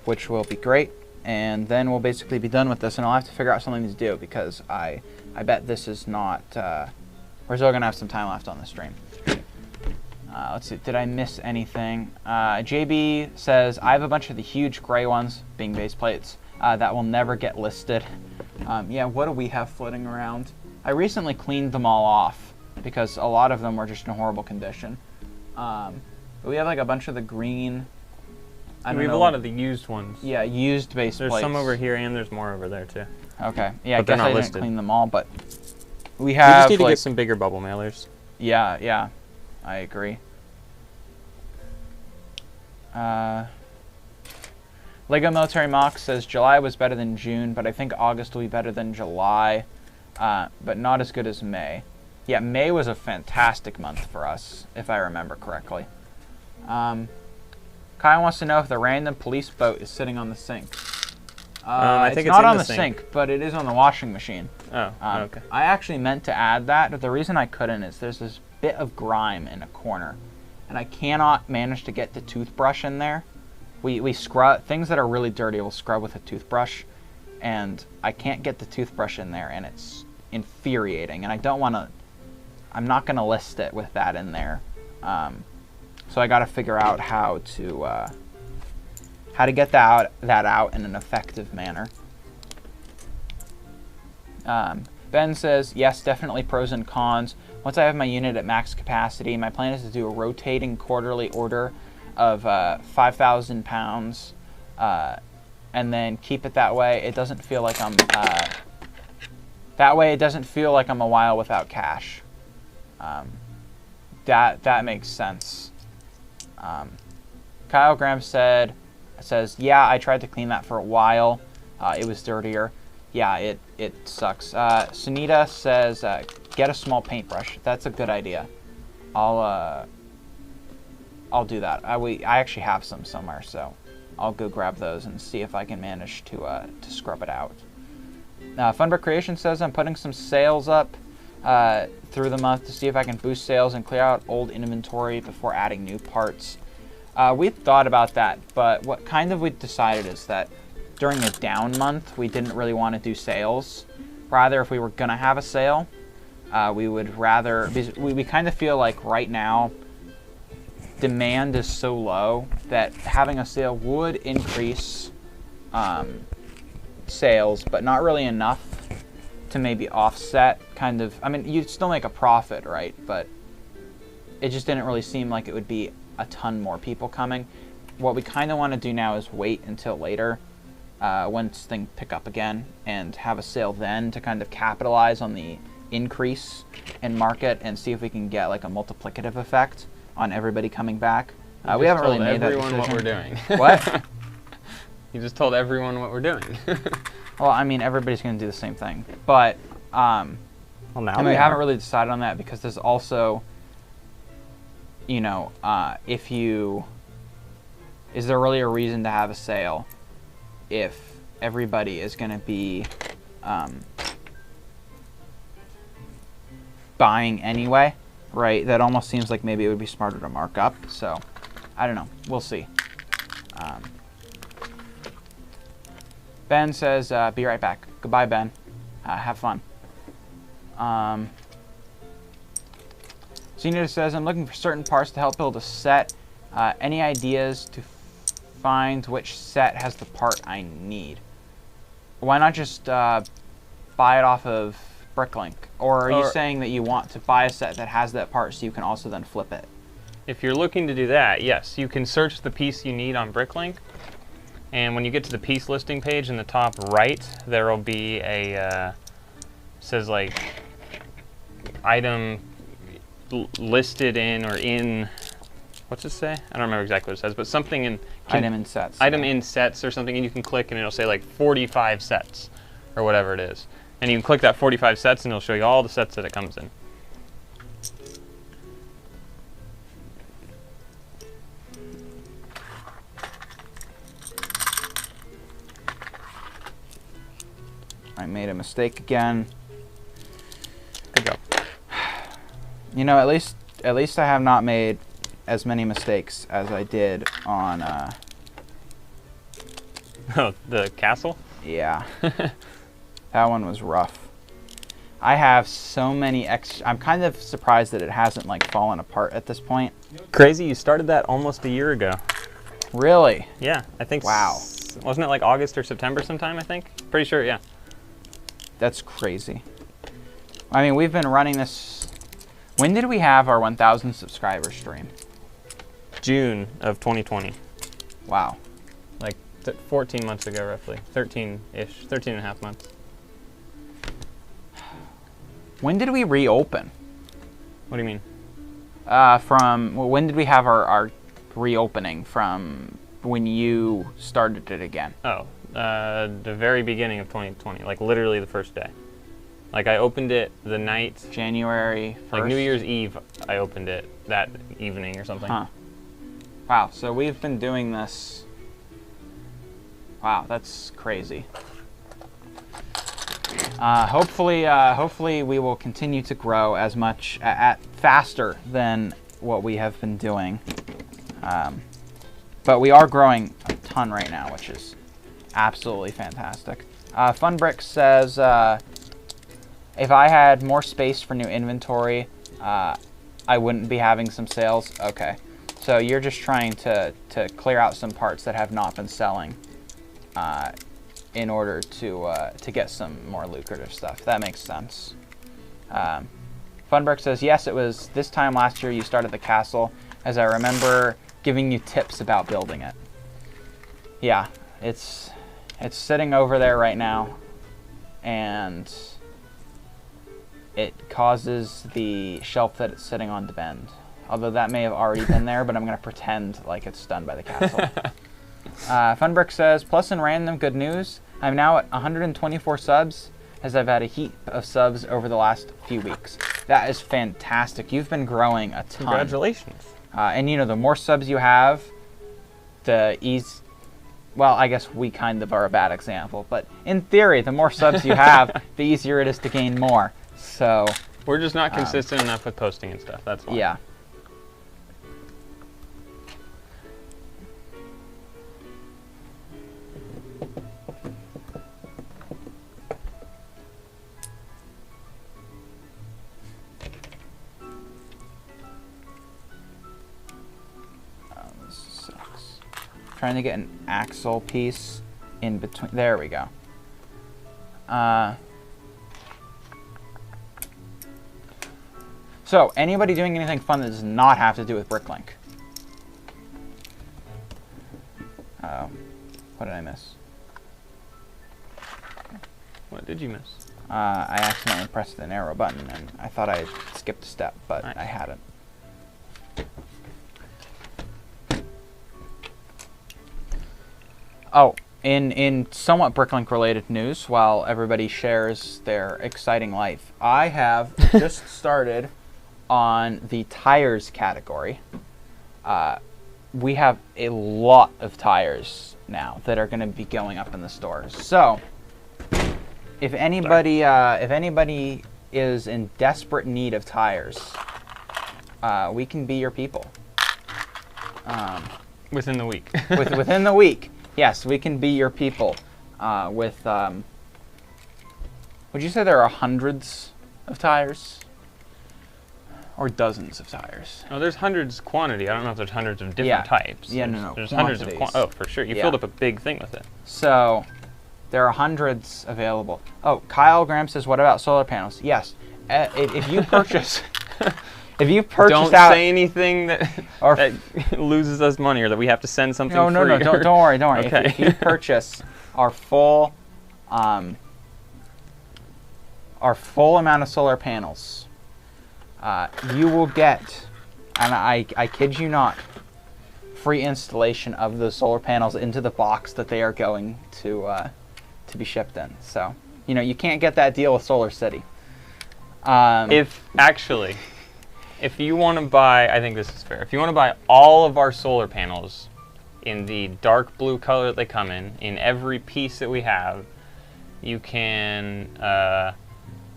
which will be great, and then we'll basically be done with this, and I'll have to figure out something to do because I bet this is not, we're still going to have some time left on the stream. Let's see, did I miss anything? JB says, I have a bunch of the huge gray ones, being base plates, that will never get listed. Yeah, what do we have floating around? I recently cleaned them all off because a lot of them were just in horrible condition. But we have like a bunch of the green. We have a lot of the used ones. Yeah, used base plates. There's some over here and there's more over there too. Okay. Yeah, but I guess I listed. didn't clean them all, but we have. We just need like, to get some bigger bubble mailers. Yeah, yeah, I agree. Lego Military Mox says July was better than June, but I think August will be better than July, but not as good as May. Yeah, May was a fantastic month for us, if I remember correctly. Kyle wants to know if the random police boat is sitting on the sink. I think it's not on the sink, but it is on the washing machine. Oh, okay. I actually meant to add that, but the reason I couldn't is there's this bit of grime in a corner, and I cannot manage to get the toothbrush in there. We scrub things that are really dirty. We'll scrub with a toothbrush, and I can't get the toothbrush in there, and it's infuriating. And I don't want to. I'm not going to list it with that in there. So I got to figure out how to get that out in an effective manner. Ben says yes, definitely pros and cons. Once I have my unit at max capacity, my plan is to do a rotating quarterly order of 5,000 pounds, and then keep it that way. It doesn't feel like I'm that way. It doesn't feel like I'm a while without cash. That makes sense. Kyle Graham says yeah, I tried to clean that for a while. It was dirtier. Yeah, it sucks. Sunita says get a small paintbrush. That's a good idea. I'll do that. I actually have some somewhere, so I'll go grab those and see if I can manage to scrub it out. Funbrick Creation says I'm putting some sails up. through the month to see if I can boost sales and clear out old inventory before adding new parts. We thought about that, but what kind of we decided is that during a down month, we didn't really want to do sales. Rather, if we were going to have a sale, we would rather, we kind of feel like right now, demand is so low that having a sale would increase sales, but not really enough to maybe offset kind of, I mean, you'd still make a profit, right? But it just didn't really seem like it would be a ton more people coming. What we kind of want to do now is wait until later, once things pick up again, and have a sale then to kind of capitalize on the increase in market and see if we can get like a multiplicative effect on everybody coming back. We haven't really made that decision. What we're doing. What? You just told everyone what we're doing. Well, I mean, everybody's going to do the same thing, but well, now and we haven't really decided on that because there's also, you know, is there really a reason to have a sale if everybody is going to be buying anyway, right? That almost seems like maybe it would be smarter to mark up. So, I don't know. We'll see. Ben says, be right back. Goodbye, Ben. Have fun. Zenita says, I'm looking for certain parts to help build a set. Any ideas to find which set has the part I need? Why not just buy it off of BrickLink? Or are you saying that you want to buy a set that has that part so you can also then flip it? If you're looking to do that, yes, you can search the piece you need on BrickLink. And when you get to the piece listing page in the top right, there will be a, says like, item listed in or in, what's it say? I don't remember exactly what it says, but something in... Item in sets. Item in sets or something, and you can click and it'll say like 45 sets or whatever it is. And you can click that 45 sets and it'll show you all the sets that it comes in. I made a mistake again. Good job. You know, at least I have not made as many mistakes as I did on Oh, the castle? Yeah. That one was rough. I have so many I'm kind of surprised that it hasn't like fallen apart at this point. Crazy, you started that almost a year ago. Really? Yeah, I think. Wow. Wasn't it like August or September sometime, I think? Pretty sure, yeah. That's crazy. I mean, we've been running this. When did we have our 1,000 subscriber stream? June of 2020. Wow. Like 14 months ago, roughly. 13-ish, 13 and a half months. When did we reopen? What do you mean? When did we have our reopening from when you started it again? Oh, the very beginning of 2020, like literally the first day. Like I opened it the night... January 1st? Like New Year's Eve, I opened it that evening or something. Huh. Wow, so we've been doing this... Wow, that's crazy. Hopefully we will continue to grow as much, faster than what we have been doing. But we are growing a ton right now, which is absolutely fantastic. Funbrick says, if I had more space for new inventory, I wouldn't be having some sales. Okay, so you're just trying to clear out some parts that have not been selling in order to get some more lucrative stuff. That makes sense. Funbrick says, yes, it was this time last year you started the castle, as I remember giving you tips about building it. Yeah, it's sitting over there right now, and it causes the shelf that it's sitting on to bend. Although that may have already been there, but I'm going to pretend like it's done by the castle. Funbrick says, plus in random good news, I'm now at 124 subs, as I've had a heap of subs over the last few weeks. That is fantastic. You've been growing a ton. Congratulations. And you know, the more subs you have, the ease... Well, I guess we kind of are a bad example, but in theory, the more subs you have, the easier it is to gain more. So, We're just not consistent enough with posting and stuff. That's why. Yeah. This sucks. Trying to get an axle piece in between. There we go. So, anybody doing anything fun that does not have to do with BrickLink? What did I miss? What did you miss? I accidentally pressed an arrow button, and I thought I had skipped a step, but nice. I hadn't. Oh, in somewhat BrickLink related news, while everybody shares their exciting life, I have just started on the tires category. We have a lot of tires now that are going to be going up in the stores. So, if anybody is in desperate need of tires, we can be your people. Within the week. Within the week. Yes, we can be your people. Would you say there are hundreds of tires? Or dozens of tires? Oh, there's hundreds quantity. I don't know if there's hundreds of different types. Yeah, no. There's hundreds of oh, for sure. You filled up a big thing with it. So, there are hundreds available. Oh, Kyle Graham says, what about solar panels? Yes. If you purchase... If you purchase don't say anything that loses us money or that we have to send something free. No, don't worry. Okay. If you purchase our full amount of solar panels, you will get, and I kid you not, free installation of the solar panels into the box that they are going to be shipped in. So, you can't get that deal with Solar City. If you want to buy, I think this is fair. If you want to buy all of our solar panels in the dark blue color that they come in every piece that we have, you can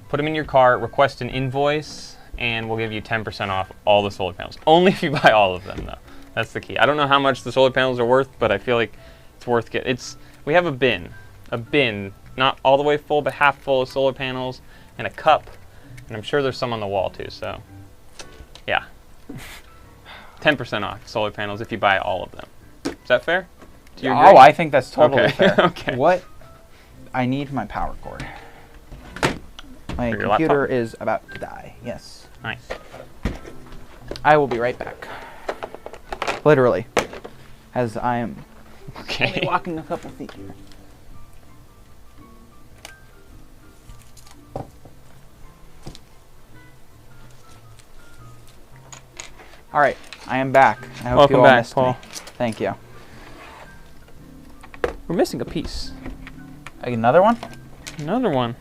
put them in your cart, request an invoice, and we'll give you 10% off all the solar panels. Only if you buy all of them, though. That's the key. I don't know how much the solar panels are worth, but I feel like it's worth getting. We have a bin, not all the way full, but half full of solar panels, and a cup, and I'm sure there's some on the wall too. So. Yeah. 10% off solar panels if you buy all of them. Is that fair? Do you agree? Oh, I think that's totally fair. Okay. What? I need my power cord. My computer laptop? is about to die. Yes. Nice. I will be right back. Literally. As I am only walking a couple feet here. All right, I am back. I hope Welcome you all back, missed Paul. me. Thank you. We're missing a piece. Another one? Another one.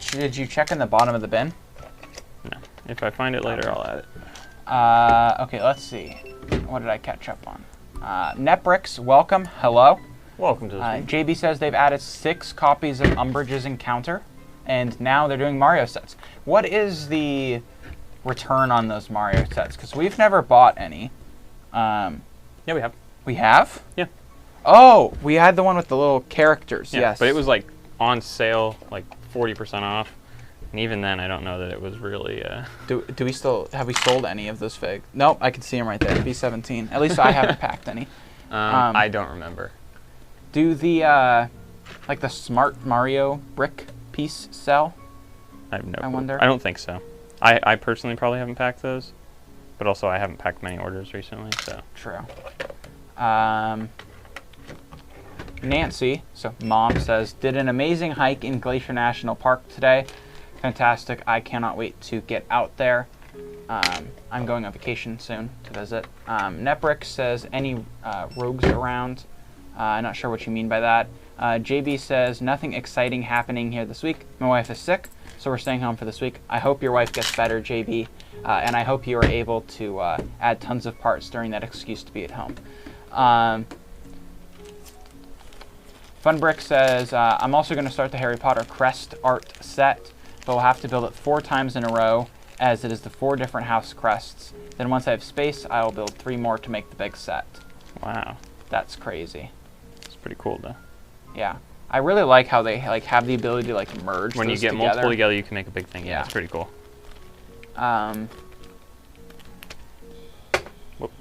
Did you check in the bottom of the bin? No. If I find it later, I'll add it. Okay, let's see. What did I catch up on? NetBricks, welcome. Hello. Welcome to the JB says they've added 6 copies of Umbridge's Encounter, and now they're doing Mario sets. What is the return on those Mario sets? Because we've never bought any. Yeah, we have. We have? Yeah. Oh, we had the one with the little characters. Yeah, yes. but it was like on sale, like 40% off. And even then, I don't know that it was really. Do we still have we sold any of those figs? Nope, I can see them right there. B17. At least I haven't packed any. I don't remember. Do the like the Smart Mario brick piece sell? I have no clue. wonder. I don't think so. I personally probably haven't packed those, but also I haven't packed many orders recently, so. True. Nancy, so mom says, did an amazing hike in Glacier National Park today. Fantastic. I cannot wait to get out there. I'm going on vacation soon to visit. Netrick says, any rogues around? I'm not sure what you mean by that. JB says, nothing exciting happening here this week. My wife is sick, so we're staying home for this week. I hope your wife gets better, JB, and I hope you are able to add tons of parts during that excuse to be at home. Funbrick says, I'm also going to start the Harry Potter crest art set, but we'll have to build it 4 times in a row, as it is the 4 different house crests. Then once I have space, I will build 3 more to make the big set. Wow. That's crazy. It's pretty cool, though. Yeah. I really like how they have the ability to merge when those you get together. multiple together, you can make a big thing. Yeah, it's pretty cool. Whoop.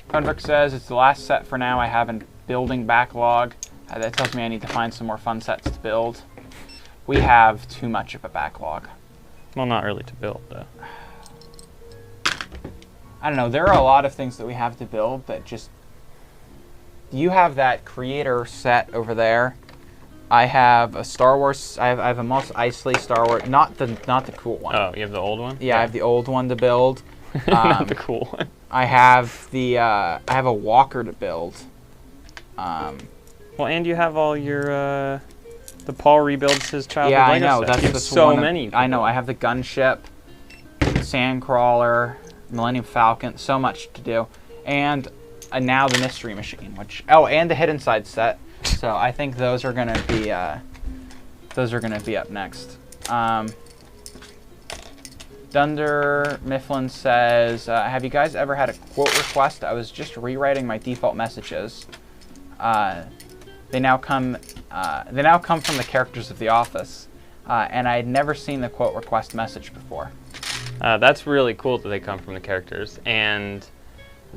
Funbrick says, it's the last set for now. I have a building backlog. That tells me I need to find some more fun sets to build. We have too much of a backlog. Well, not really to build, though. I don't know. There are a lot of things that we have to build that just... You have that creator set over there. I have a Star Wars... I have a Mos Eisley Star Wars... Not the cool one. Oh, you have the old one? Yeah, I have the old one to build. Not the cool one. I have the... I have a walker to build. Well, and you have all your... the Paul rebuilds his childhood yeah, Lego I know. set. That's so one many. I know. I have the gunship, Sandcrawler, Millennium Falcon. So much to do, and now the Mystery Machine, which and the Hidden Side set. So I think those are gonna be up next. Dunder Mifflin says, "Have you guys ever had a quote request? I was just rewriting my default messages. They now come from the characters of The Office, and I had never seen the quote request message before." That's really cool that they come from the characters, and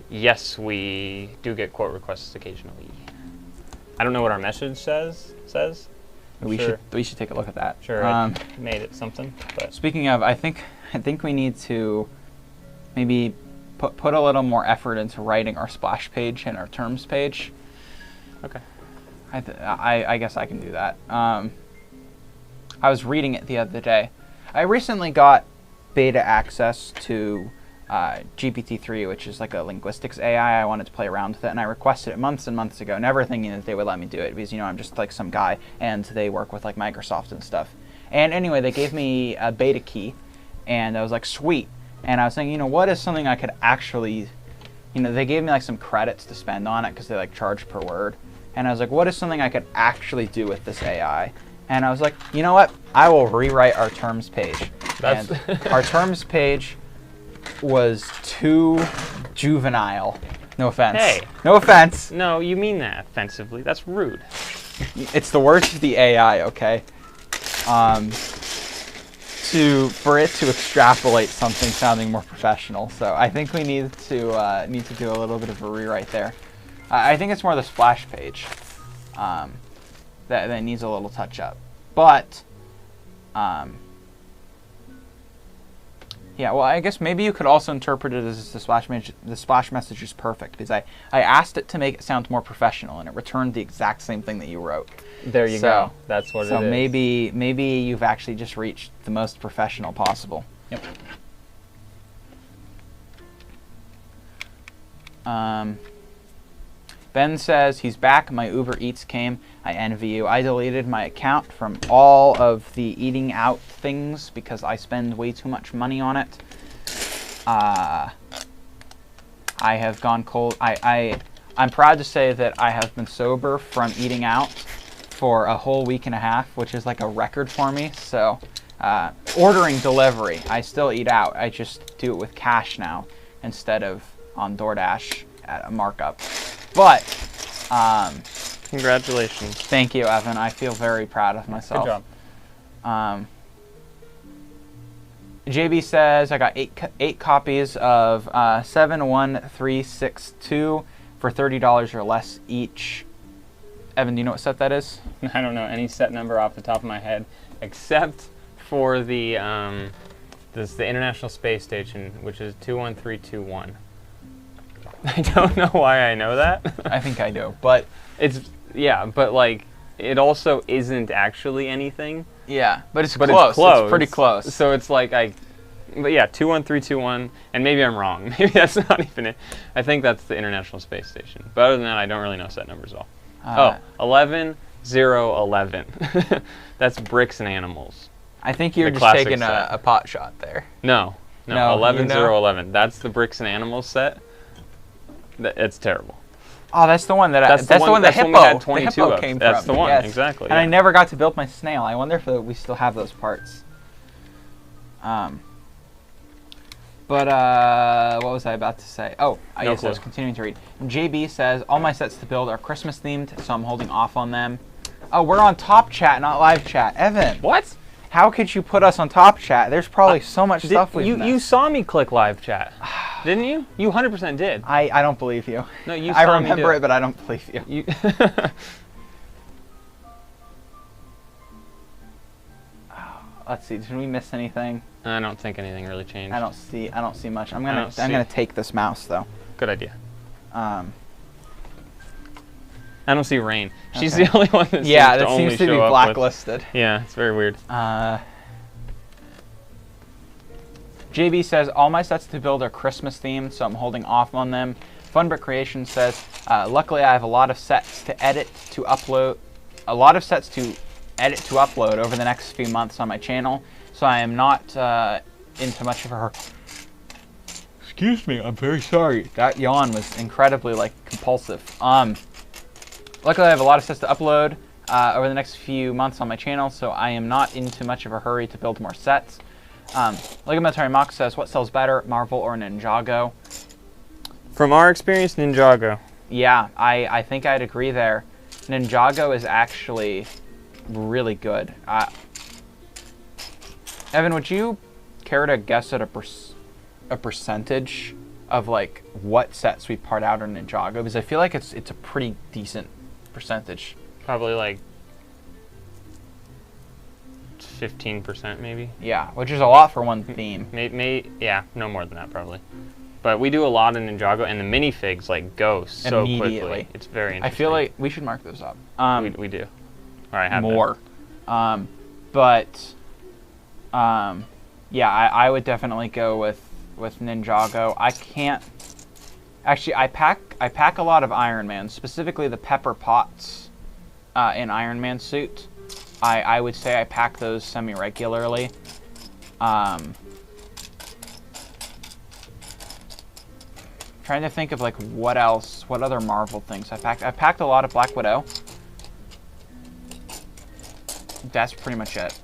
yes, we do get quote requests occasionally. I don't know what our message says. We should take a look at that. Sure, I made it something. But speaking of, I think we need to maybe put a little more effort into writing our splash page and our terms page. Okay. I guess I can do that. I was reading it the other day. I recently got beta access to GPT-3, which is like a linguistics AI. I wanted to play around with it, and I requested it months and months ago, never thinking that they would let me do it because, I'm just like some guy, and they work with Microsoft and stuff. And anyway, they gave me a beta key, and I was like, sweet. And I was thinking, what is something I could actually, they gave me some credits to spend on it because they charge per word. And I was like, what is something I could actually do with this AI? And I was like, you know what? I will rewrite our terms page. And our terms page was too juvenile. No offense. Hey. No offense. No, you mean that offensively. That's rude. It's the words of the AI, okay? For it to extrapolate something sounding more professional. So I think we need to do a little bit of a rewrite there. I think it's more the splash page that needs a little touch up. But, yeah, well, I guess maybe you could also interpret it as the splash message is perfect, because I asked it to make it sound more professional, and it returned the exact same thing that you wrote. There you go. That's what it is. So maybe you've actually just reached the most professional possible. Yep. Ben says he's back. My Uber Eats came. I envy you. I deleted my account from all of the eating out things because I spend way too much money on it. I have gone cold. I'm proud to say that I have been sober from eating out for a whole week and a half, which is like a record for me. So ordering delivery, I still eat out. I just do it with cash now instead of on DoorDash at a markup. But congratulations. Thank you, Evan. I feel very proud of myself. Good job. JB says I got eight copies of 71362 for $30 or less each. Evan, do you know what set that is? I don't know any set number off the top of my head, except for the International Space Station, which is 21321. I don't know why I know that. I think I do, but but like it also isn't actually anything. Yeah, but it's close. It's pretty close. So it's like but yeah, 21321, and maybe I'm wrong. Maybe that's not even it. I think that's the International Space Station. But other than that, I don't really know set numbers at all. 11011. That's Bricks and Animals. I think you're just taking a pot shot there. No, 11011. That's the Bricks and Animals set. It's terrible. Oh, that's the one that That's the one we had 22 of. came That's from. the one, Yes. exactly. And I never got to build my snail. I wonder if we still have those parts. But what was I about to say? Oh, yes, I was continuing to read. JB says, all my sets to build are Christmas themed, so I'm holding off on them. Oh, we're on Top Chat, not Live Chat. Evan. What? How could you put us on Top Chat? There's probably so much stuff we've missed. You saw me click Live Chat, didn't you? You 100% did. I don't believe you. No, you I saw me do remember it, but I don't believe you. Let's see. Did we miss anything? I don't think anything really changed. I don't see much. I'm gonna take this mouse though. Good idea. I don't see Rain. She's the only one that seems to be blacklisted. Yeah, it's very weird. JB says, all my sets to build are Christmas themed, so I'm holding off on them. Funbrick Creation says, luckily I have a lot of sets to edit to upload over the next few months on my channel, so I am not into much of her. Excuse me, I'm very sorry. That yawn was incredibly compulsive. Luckily I have a lot of sets to upload over the next few months on my channel, so I am not into much of a hurry to build more sets. Lego Military Mock says, what sells better, Marvel or Ninjago? From our experience, Ninjago. Yeah, I think I'd agree there. Ninjago is actually really good. Evan, would you care to guess at a percentage of what sets we part out on Ninjago? Because I feel like it's a pretty decent percentage. Probably 15% maybe. Yeah, which is a lot for one theme. Yeah, no more than that probably. But we do a lot in Ninjago, and the minifigs go so quickly. It's very interesting. I feel like we should mark those up. We do. All right, have more. Yeah, I would definitely go with Ninjago. I can't. Actually, I pack a lot of Iron Man, specifically the Pepper Potts in Iron Man suit. I would say I pack those semi-regularly. Trying to think of what other Marvel things I packed. I packed a lot of Black Widow. That's pretty much it.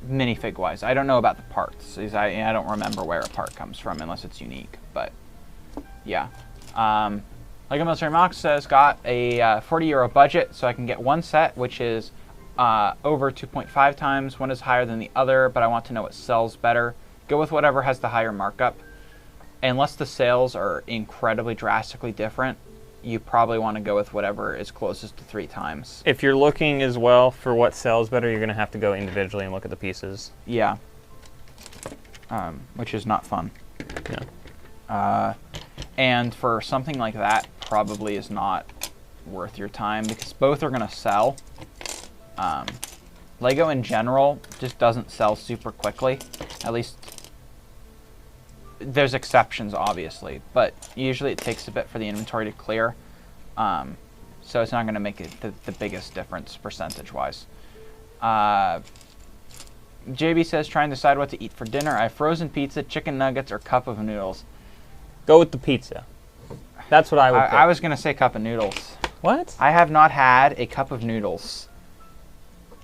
Minifig wise, I don't know about the parts. I don't remember where a part comes from unless it's unique. But yeah. Lego Military Mock says, got a €40 budget, so I can get one set, which is over 2.5 times. One is higher than the other, but I want to know what sells better. Go with whatever has the higher markup. Unless the sales are incredibly drastically different, you probably want to go with whatever is closest to 3 times. If you're looking as well for what sells better, you're going to have to go individually and look at the pieces. Yeah. Which is not fun. Yeah. And for something like that, probably is not worth your time because both are going to sell. Lego in general just doesn't sell super quickly. At least there's exceptions, obviously, but usually it takes a bit for the inventory to clear. So it's not going to make it the biggest difference percentage-wise. JB says, trying to decide what to eat for dinner. I have frozen pizza, chicken nuggets, or cup of noodles. Go with the pizza. That's what I would pick. I was going to say cup of noodles. What? I have not had a cup of noodles.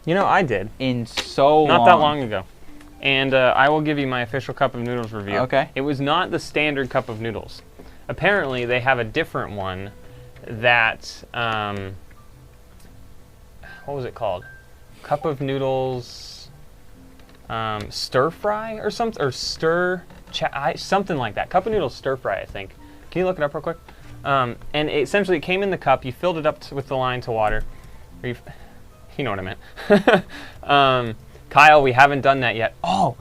You know, I did. In so long. Not that long ago. And I will give you my official cup of noodles review. Okay. It was not the standard cup of noodles. Apparently, they have a different one that, what was it called? Cup of noodles, stir fry or something, or something like that. Cup of noodles stir fry, I think. Can you look it up real quick? And essentially, it came in the cup. You filled it up with the line to water. You know what I meant. Kyle, we haven't done that yet. Oh,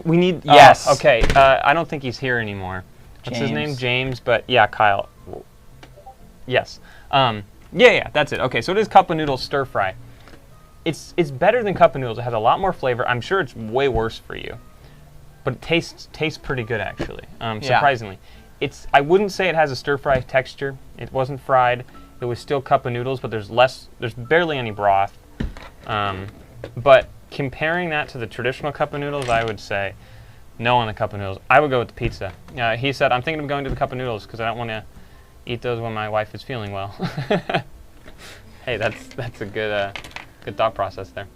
we need. Yes. Oh, okay. I don't think he's here anymore. What's his name? James. But yeah, Kyle. Yes. Yeah. That's it. Okay, so it is cup of noodles stir fry. It's better than cup of noodles. It has a lot more flavor. I'm sure it's way worse for you, but it tastes pretty good actually. Surprisingly, I wouldn't say it has a stir fry texture. It wasn't fried. It was still cup of noodles, but there's barely any broth. But comparing that to the traditional cup of noodles, I would say No on the cup of noodles. I would go with the pizza. He said, I'm thinking of going to the cup of noodles because I don't want to eat those when my wife is feeling well. Hey, that's a good thought process there.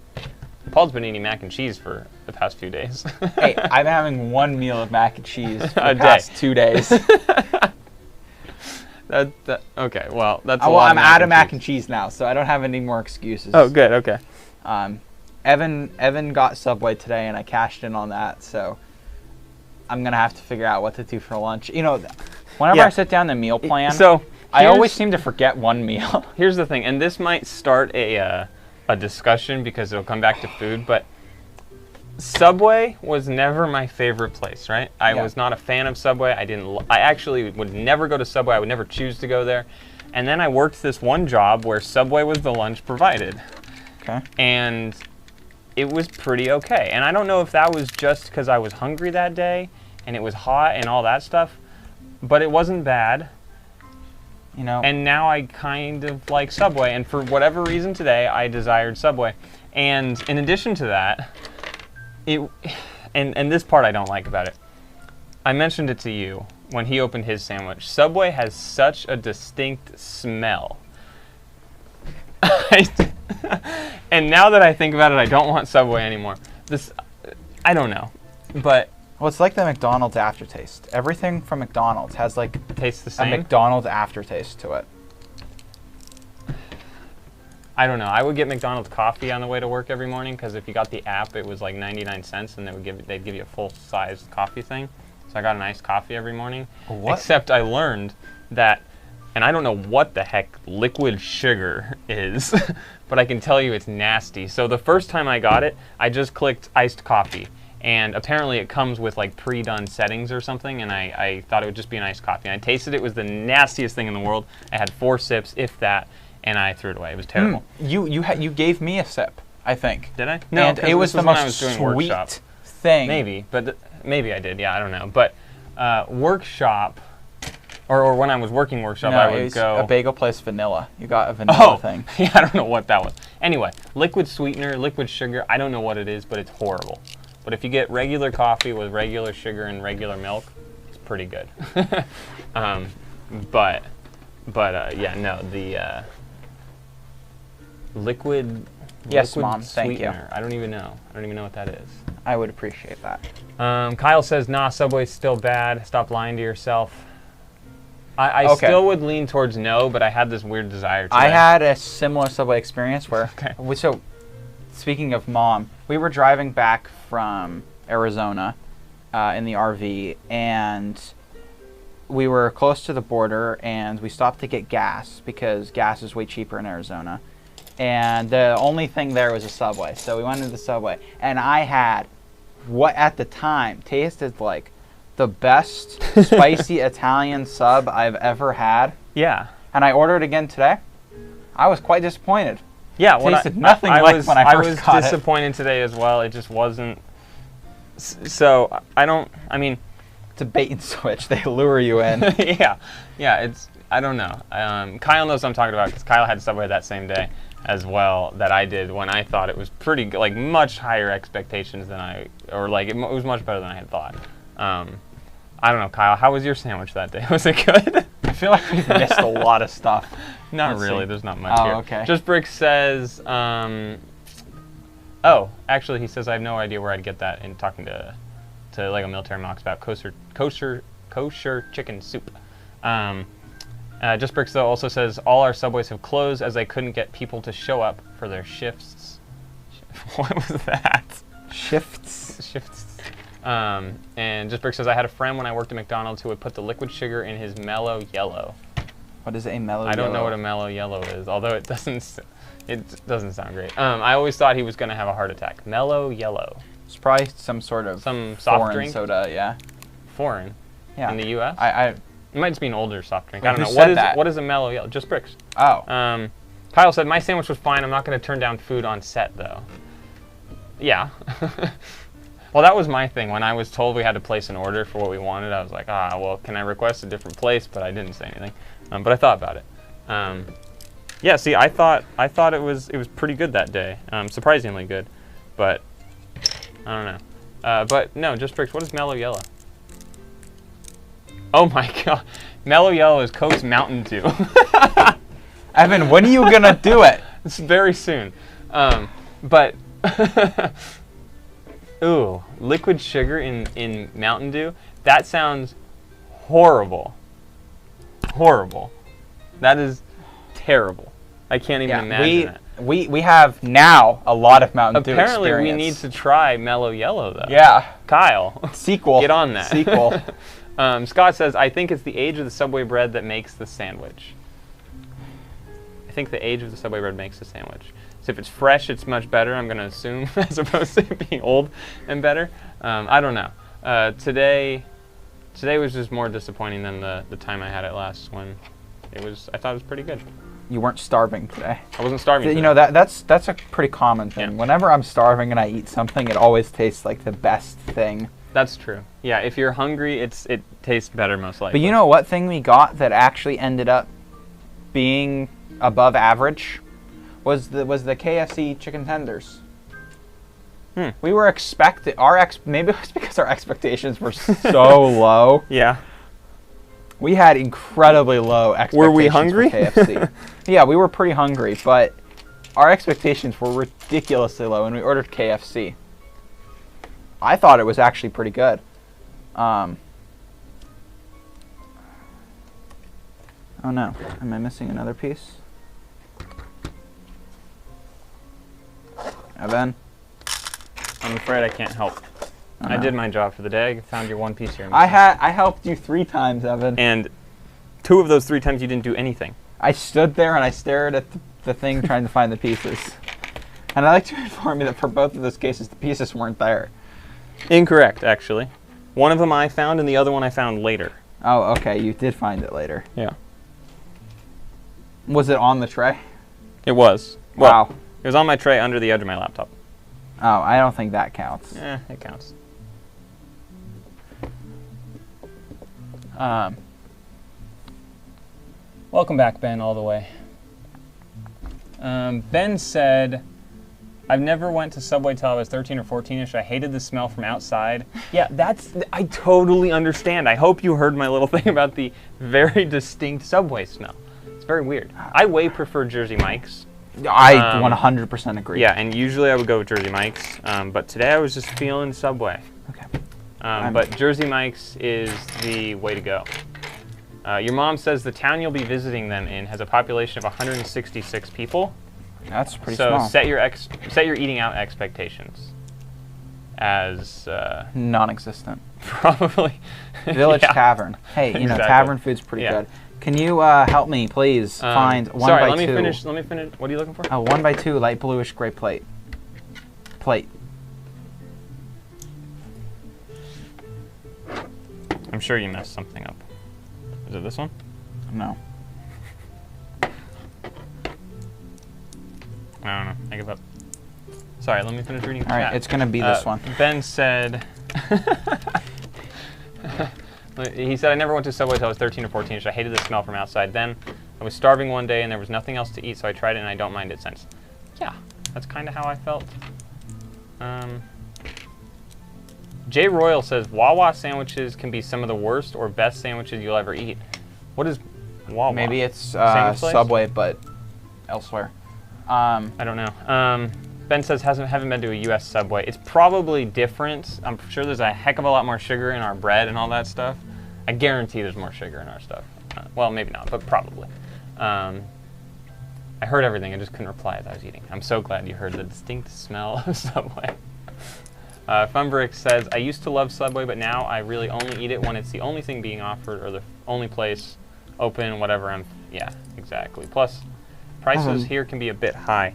Paul's been eating mac and cheese for the past few days. Hey, I'm having one meal of mac and cheese for the A past day. 2 days. Okay, well, that's Well, I'm out of mac and cheese now, so I don't have any more excuses. Oh, good, okay. Evan got Subway today, and I cashed in on that, so I'm going to have to figure out what to do for lunch. You know, whenever I sit down the meal plan, so I always seem to forget one meal. Here's the thing, and this might start a discussion because it'll come back to food, but Subway was never my favorite place, right? I was not a fan of Subway. I actually would never go to Subway. I would never choose to go there. And then I worked this one job where Subway was the lunch provided. Okay. And it was pretty okay. And I don't know if that was just because I was hungry that day and it was hot and all that stuff, but it wasn't bad. You know. And now I kind of like Subway, and for whatever reason today, I desired Subway. And in addition to that, and this part I don't like about it, I mentioned it to you when he opened his sandwich. Subway has such a distinct smell. And now that I think about it, I don't want Subway anymore. I don't know, but... Well, it's like the McDonald's aftertaste. Everything from McDonald's has like tastes the same. A McDonald's aftertaste to it. I don't know. I would get McDonald's coffee on the way to work every morning because if you got the app, it was like 99 cents, and they'd give you a full-size coffee thing. So I got a nice coffee every morning. What? Except I learned that, and I don't know what the heck liquid sugar is, but I can tell you it's nasty. So the first time I got it, I just clicked iced coffee. And apparently it comes with like pre-done settings or something, and I thought it would just be an iced coffee. And I tasted it. It was the nastiest thing in the world. I had 4 sips, if that, and I threw it away. It was terrible. You gave me a sip, I think. Did I? No, and it was the most sweet workshop thing. Maybe, but maybe I did. Yeah, I don't know. But workshop, or when I was working workshop, No, I would it was go a bagel place vanilla. You got a vanilla thing. Yeah, I don't know what that was. Anyway, liquid sweetener, liquid sugar. I don't know what it is, but it's horrible. But if you get regular coffee with regular sugar and regular milk, it's pretty good. Yeah, no, the liquid. Yes, liquid Mom. Thank you. sweetener. I don't even know. I don't even know what that is. I would appreciate that. Kyle says, nah, Subway's still bad. Stop lying to yourself. I still would lean towards no, but I had this weird desire today. I had a similar Subway experience where, so speaking of Mom, we were driving back from Arizona in the RV, and we were close to the border, and we stopped to get gas because gas is way cheaper in Arizona. And the only thing there was a Subway, so we went to the Subway, and I had what at the time tasted like the best spicy Italian sub I've ever had. Yeah. And I ordered again today. I was quite disappointed. Yeah, It tasted nothing like when I first got it. I was disappointed today as well. It just wasn't. So I mean, it's a bait and switch. They lure you in. yeah. I don't know. Kyle knows what I'm talking about because Kyle had Subway that same day as well that I did when I thought it was pretty good, like much higher expectations than it was much better than I had thought. I don't know, Kyle, how was your sandwich that day? Was it good? I feel like we've missed a lot of stuff. Not really. There's not much here. Okay. Just Brick says, actually he says I have no idea where I'd get that in talking to Lego Military Mox about kosher chicken soup. Just Bricks though also says all our Subways have closed as they couldn't get people to show up for their shifts. What was that? Shifts. And Just Brick says I had a friend when I worked at McDonald's who would put the liquid sugar in his mellow yellow. What is a mellow yellow? I don't know what a mellow yellow is, although it doesn't sound great. I always thought he was going to have a heart attack. Mellow yellow. It's probably some sort of soft drink soda, yeah. Foreign? Yeah. In the U.S.? It might just be an older soft drink. Wait, I don't know. What is a mellow yellow? Just Bricks. Oh. Kyle said, my sandwich was fine. I'm not going to turn down food on set, though. Yeah. Well, that was my thing. When I was told we had to place an order for what we wanted, I was like, well, can I request a different place? But I didn't say anything. But I thought about it. Yeah, see, I thought it was pretty good that day. Surprisingly good. But I don't know. But no, just bricks. What is mellow yellow? Oh my god. Mellow yellow is Coke's Mountain Dew. Evan, when are you going to do it? It's very soon. But, ooh, liquid sugar in Mountain Dew? That sounds horrible. Horrible. That is terrible. I can't even imagine that. We have now a lot of Mountain Dew experience. Apparently we need to try mellow yellow, though. Yeah. Kyle. Sequel. Get on that. Sequel. Scott says, I think it's the age of the Subway bread that makes the sandwich. I think the age of the Subway bread makes the sandwich. So if it's fresh, it's much better, I'm going to assume, as opposed to being old and better. I don't know. Today was just more disappointing than the time I had it last, when I thought it was pretty good. You weren't starving today. I wasn't starving today. You know, that's a pretty common thing. Yeah. Whenever I'm starving and I eat something, it always tastes like the best thing. That's true. Yeah, if you're hungry, it tastes better most likely. But you know what thing we got that actually ended up being above average was the KFC chicken tenders. We were expecting maybe it was because our expectations were so low. Yeah. We had incredibly low expectations. Were we hungry? For KFC. Yeah, we were pretty hungry, but our expectations were ridiculously low, and we ordered KFC. I thought it was actually pretty good. Oh no, am I missing another piece? Evan? I'm afraid I can't help. I did my job for the day. I found your one piece here. I helped you 3 times, Evan. And 2 of those 3 times you didn't do anything. I stood there and I stared at the thing trying to find the pieces. And I'd like to inform you that for both of those cases, the pieces weren't there. Incorrect, actually. One of them I found and the other one I found later. Oh, okay. You did find it later. Yeah. Was it on the tray? It was. Well, Wow. It was on my tray under the edge of my laptop. Oh, I don't think that counts. It counts. Welcome back, Ben, all the way. Ben said, I've never went to Subway till I was 13 or 14-ish. I hated the smell from outside. Yeah, I totally understand. I hope you heard my little thing about the very distinct Subway smell. It's very weird. I way prefer Jersey Mike's. I 100% agree. Yeah, and usually I would go with Jersey Mike's, but today I was just feeling Subway. Okay. But Jersey Mike's is the way to go. Your mom says the town you'll be visiting them in has a population of 166 people. That's pretty small. So set your eating out expectations as non-existent. Probably. Village Yeah. Tavern. Hey, you know, Exactly. tavern food's pretty good. Can you help me, please, find 1 sorry, by let 2? me finish. What are you looking for? A 1 by 2 light bluish gray plate. I'm sure you messed something up. Is it this one? No. I don't know. I give up. Sorry, let me finish reading the All right, chat. it's going to be this one. Ben said... He said, I never went to Subway until I was 13 or 14, so I hated the smell from outside then. I was starving one day and there was nothing else to eat, so I tried it and I don't mind it since. Yeah, that's kind of how I felt. Jay Royal says, Wawa sandwiches can be some of the worst or best sandwiches you'll ever eat. What is Wawa? Maybe it's Sandwich place? Subway, but elsewhere. I don't know. Ben says haven't been to a U.S. Subway. It's probably different. I'm sure there's a heck of a lot more sugar in our bread and all that stuff. I guarantee there's more sugar in our stuff. Well, maybe not, but probably. I heard everything. I just couldn't reply as I was eating. I'm so glad you heard the distinct smell of Subway. Funbrick says, I used to love Subway, but now I really only eat it when it's the only thing being offered or the only place open, whatever. Yeah, exactly. Plus, prices here can be a bit high.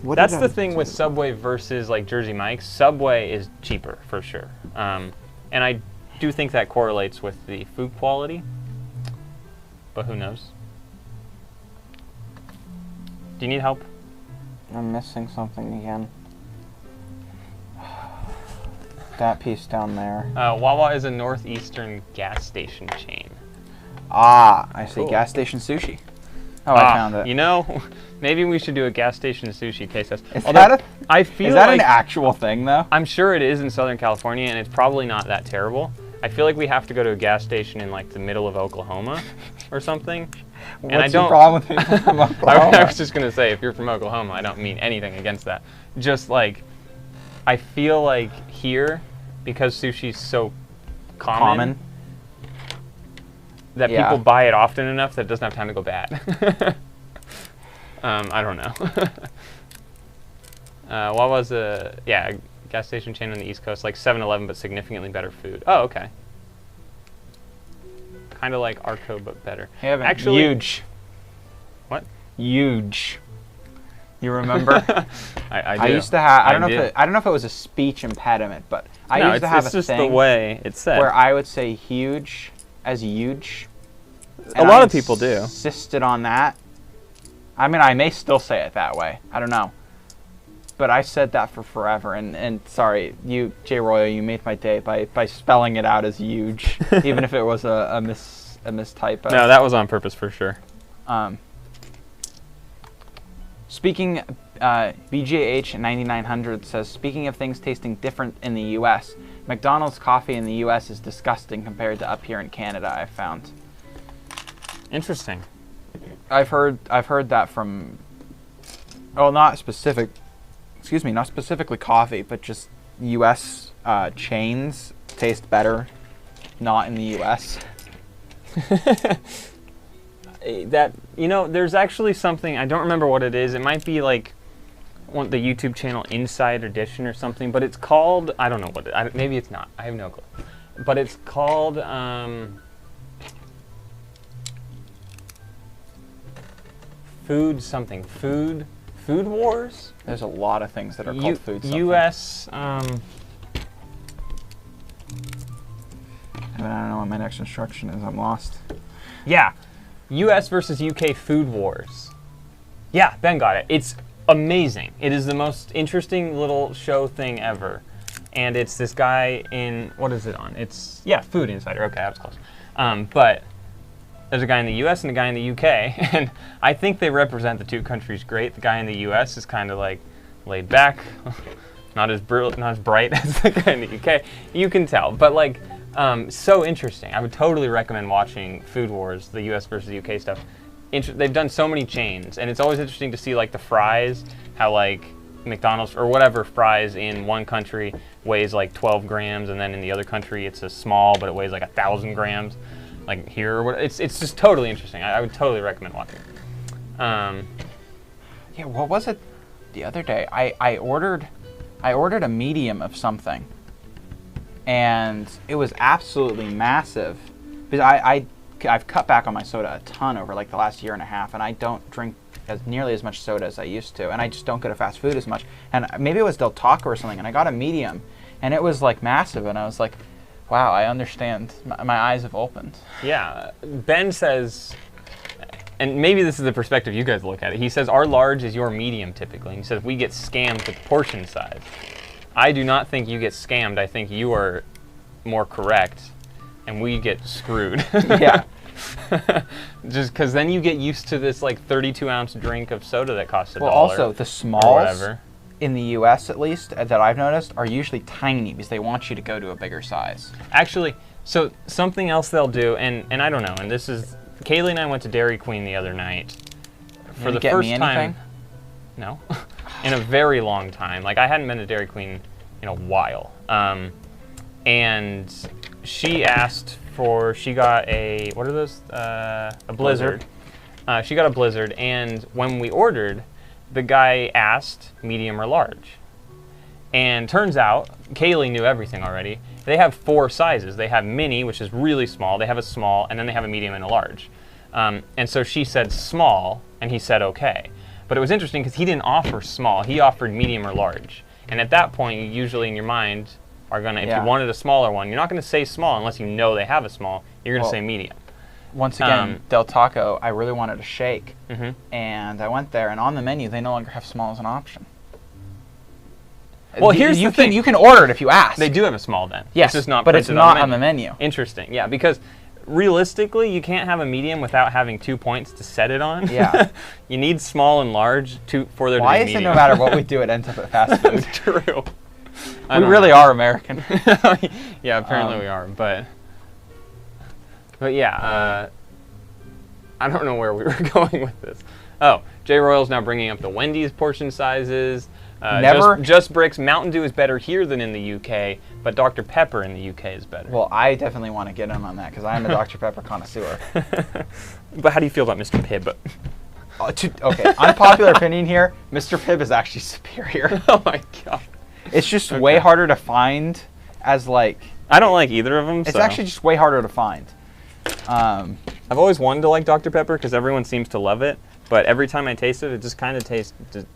That's the thing with Subway versus like Jersey Mike's. Subway is cheaper for sure, and I do think that correlates with the food quality. But who knows? Do you need help? I'm missing something again. That piece down there. Wawa is a northeastern gas station chain. Ah, I see. Cool. Gas station sushi. Oh, I found it. You know, maybe we should do a gas station sushi taste test. Is that like an actual thing, though? I'm sure it is in Southern California, and it's probably not that terrible. I feel like we have to go to a gas station in like the middle of Oklahoma or something. What's the problem with people from Oklahoma? I was just going to say, if you're from Oklahoma, I don't mean anything against that. Just like, I feel like here, because sushi's so common. That people buy it often enough that it doesn't have time to go bad. I don't know. What was a gas station chain on the East Coast, like 7-Eleven, but significantly better food. Oh, okay. Kind of like Arco, but better. Actually, huge. What? Huge. You remember? I used to have. I don't know if it was a speech impediment, but I used to have a thing. It's just the way it's said. Where I would say huge as huge. A lot of people do. Insisted on that. I mean, I may still say it that way. I don't know. But I said that for forever. And sorry, you, Jay Royal, you made my day by spelling it out as huge, even if it was a mistypo. No, that was on purpose for sure. Speaking, BJH 9900 says, speaking of things tasting different in the U.S., McDonald's coffee in the U.S. is disgusting compared to up here in Canada, I've found. Interesting. I've heard that from, not specifically coffee, but just U.S. Chains taste better not in the U.S. There's actually something, I don't remember what it is. It might be like the YouTube channel Inside Edition or something, but it's called, I don't know what it, maybe it's not. I have no clue. But it's called Food Wars? There's a lot of things that are called food something. U.S. I don't know what my next instruction is. I'm lost. Yeah. U.S. versus U.K. Food Wars. Yeah, Ben got it. It's amazing. It is the most interesting little show thing ever. And it's this guy in, what is it on? It's, Food Insider. Okay, I was close. But there's a guy in the U.S. and a guy in the U.K. And I think they represent the two countries great. The guy in the U.S. is kind of like laid back, not as bright as the guy in the U.K. You can tell. But like, so interesting. I would totally recommend watching Food Wars, the U.S. versus U.K. stuff. They've done so many chains, and it's always interesting to see like the fries, how like McDonald's or whatever fries in one country weighs like 12 grams, and then in the other country it's a small, but it weighs like 1,000 grams. Like here, it's just totally interesting. I would totally recommend watching. What was it the other day? I ordered a medium of something, and it was absolutely massive. Because I've cut back on my soda a ton over like the last year and a half, and I don't drink nearly as much soda as I used to, and I just don't go to fast food as much. And maybe it was Del Taco or something, and I got a medium, and it was like massive, and I was like, wow, I understand. My eyes have opened. Yeah, Ben says, and maybe this is the perspective you guys look at it, he says our large is your medium typically, and he says we get scammed with portion size. I do not think you get scammed. I think you are more correct, and we get screwed. Yeah. Just because then you get used to this like 32-ounce drink of soda that costs $1. Well, also the smalls in the U.S. at least that I've noticed are usually tiny because they want you to go to a bigger size. Actually, so something else they'll do, and I don't know, and this is, Kaylee and I went to Dairy Queen the other night for the first time. No, in a very long time. Like I hadn't been to Dairy Queen in a while, and she asked for, she got a, what are those? A Blizzard. She got a Blizzard, and when we ordered, the guy asked medium or large. And turns out, Kaylee knew everything already. They have 4 sizes. They have mini, which is really small. They have a small, and then they have a medium and a large. And so she said small, and he said okay. But it was interesting because he didn't offer small. He offered medium or large. And at that point, you usually in your mind are going to, if you wanted a smaller one, you're not going to say small unless you know they have a small. You're going to say medium. Once again, Del Taco, I really wanted a shake. And I went there, and on the menu, they no longer have small as an option. Well, here's the thing. You can order it if you ask. They do have a small then. Yes, it's just not but it's printed not on the menu. Interesting, yeah, because realistically, you can't have a medium without having 2 points to set it on. Yeah. You need small and large for there Why to is be it medium. no matter what we do, it ends up at fast food? True. We really are American. Yeah, apparently we are. But yeah, I don't know where we were going with this. Oh, Jay Royal's now bringing up the Wendy's portion sizes. Just Bricks. Mountain Dew is better here than in the UK, but Dr. Pepper in the UK is better. Well, I definitely want to get in on that because I am a Dr. Pepper connoisseur. But how do you feel about Mr. Pibb? Okay, unpopular opinion here. Mr. Pibb is actually superior. Oh my god. It's just way harder to find as like... I don't like either of them. It's actually just way harder to find. I've always wanted to like Dr. Pepper because everyone seems to love it. But every time I taste it, it just kind of tastes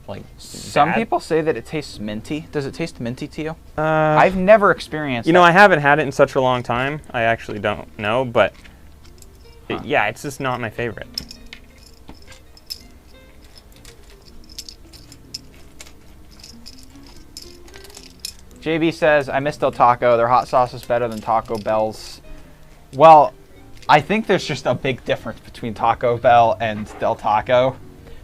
like Some bad. people say that it tastes minty. Does it taste minty to you? I've never experienced You know, I haven't had it in such a long time. I actually don't know, but yeah, it's just not my favorite. JB says, I miss Del Taco. Their hot sauce is better than Taco Bell's. Well, I think there's just a big difference between Taco Bell and Del Taco.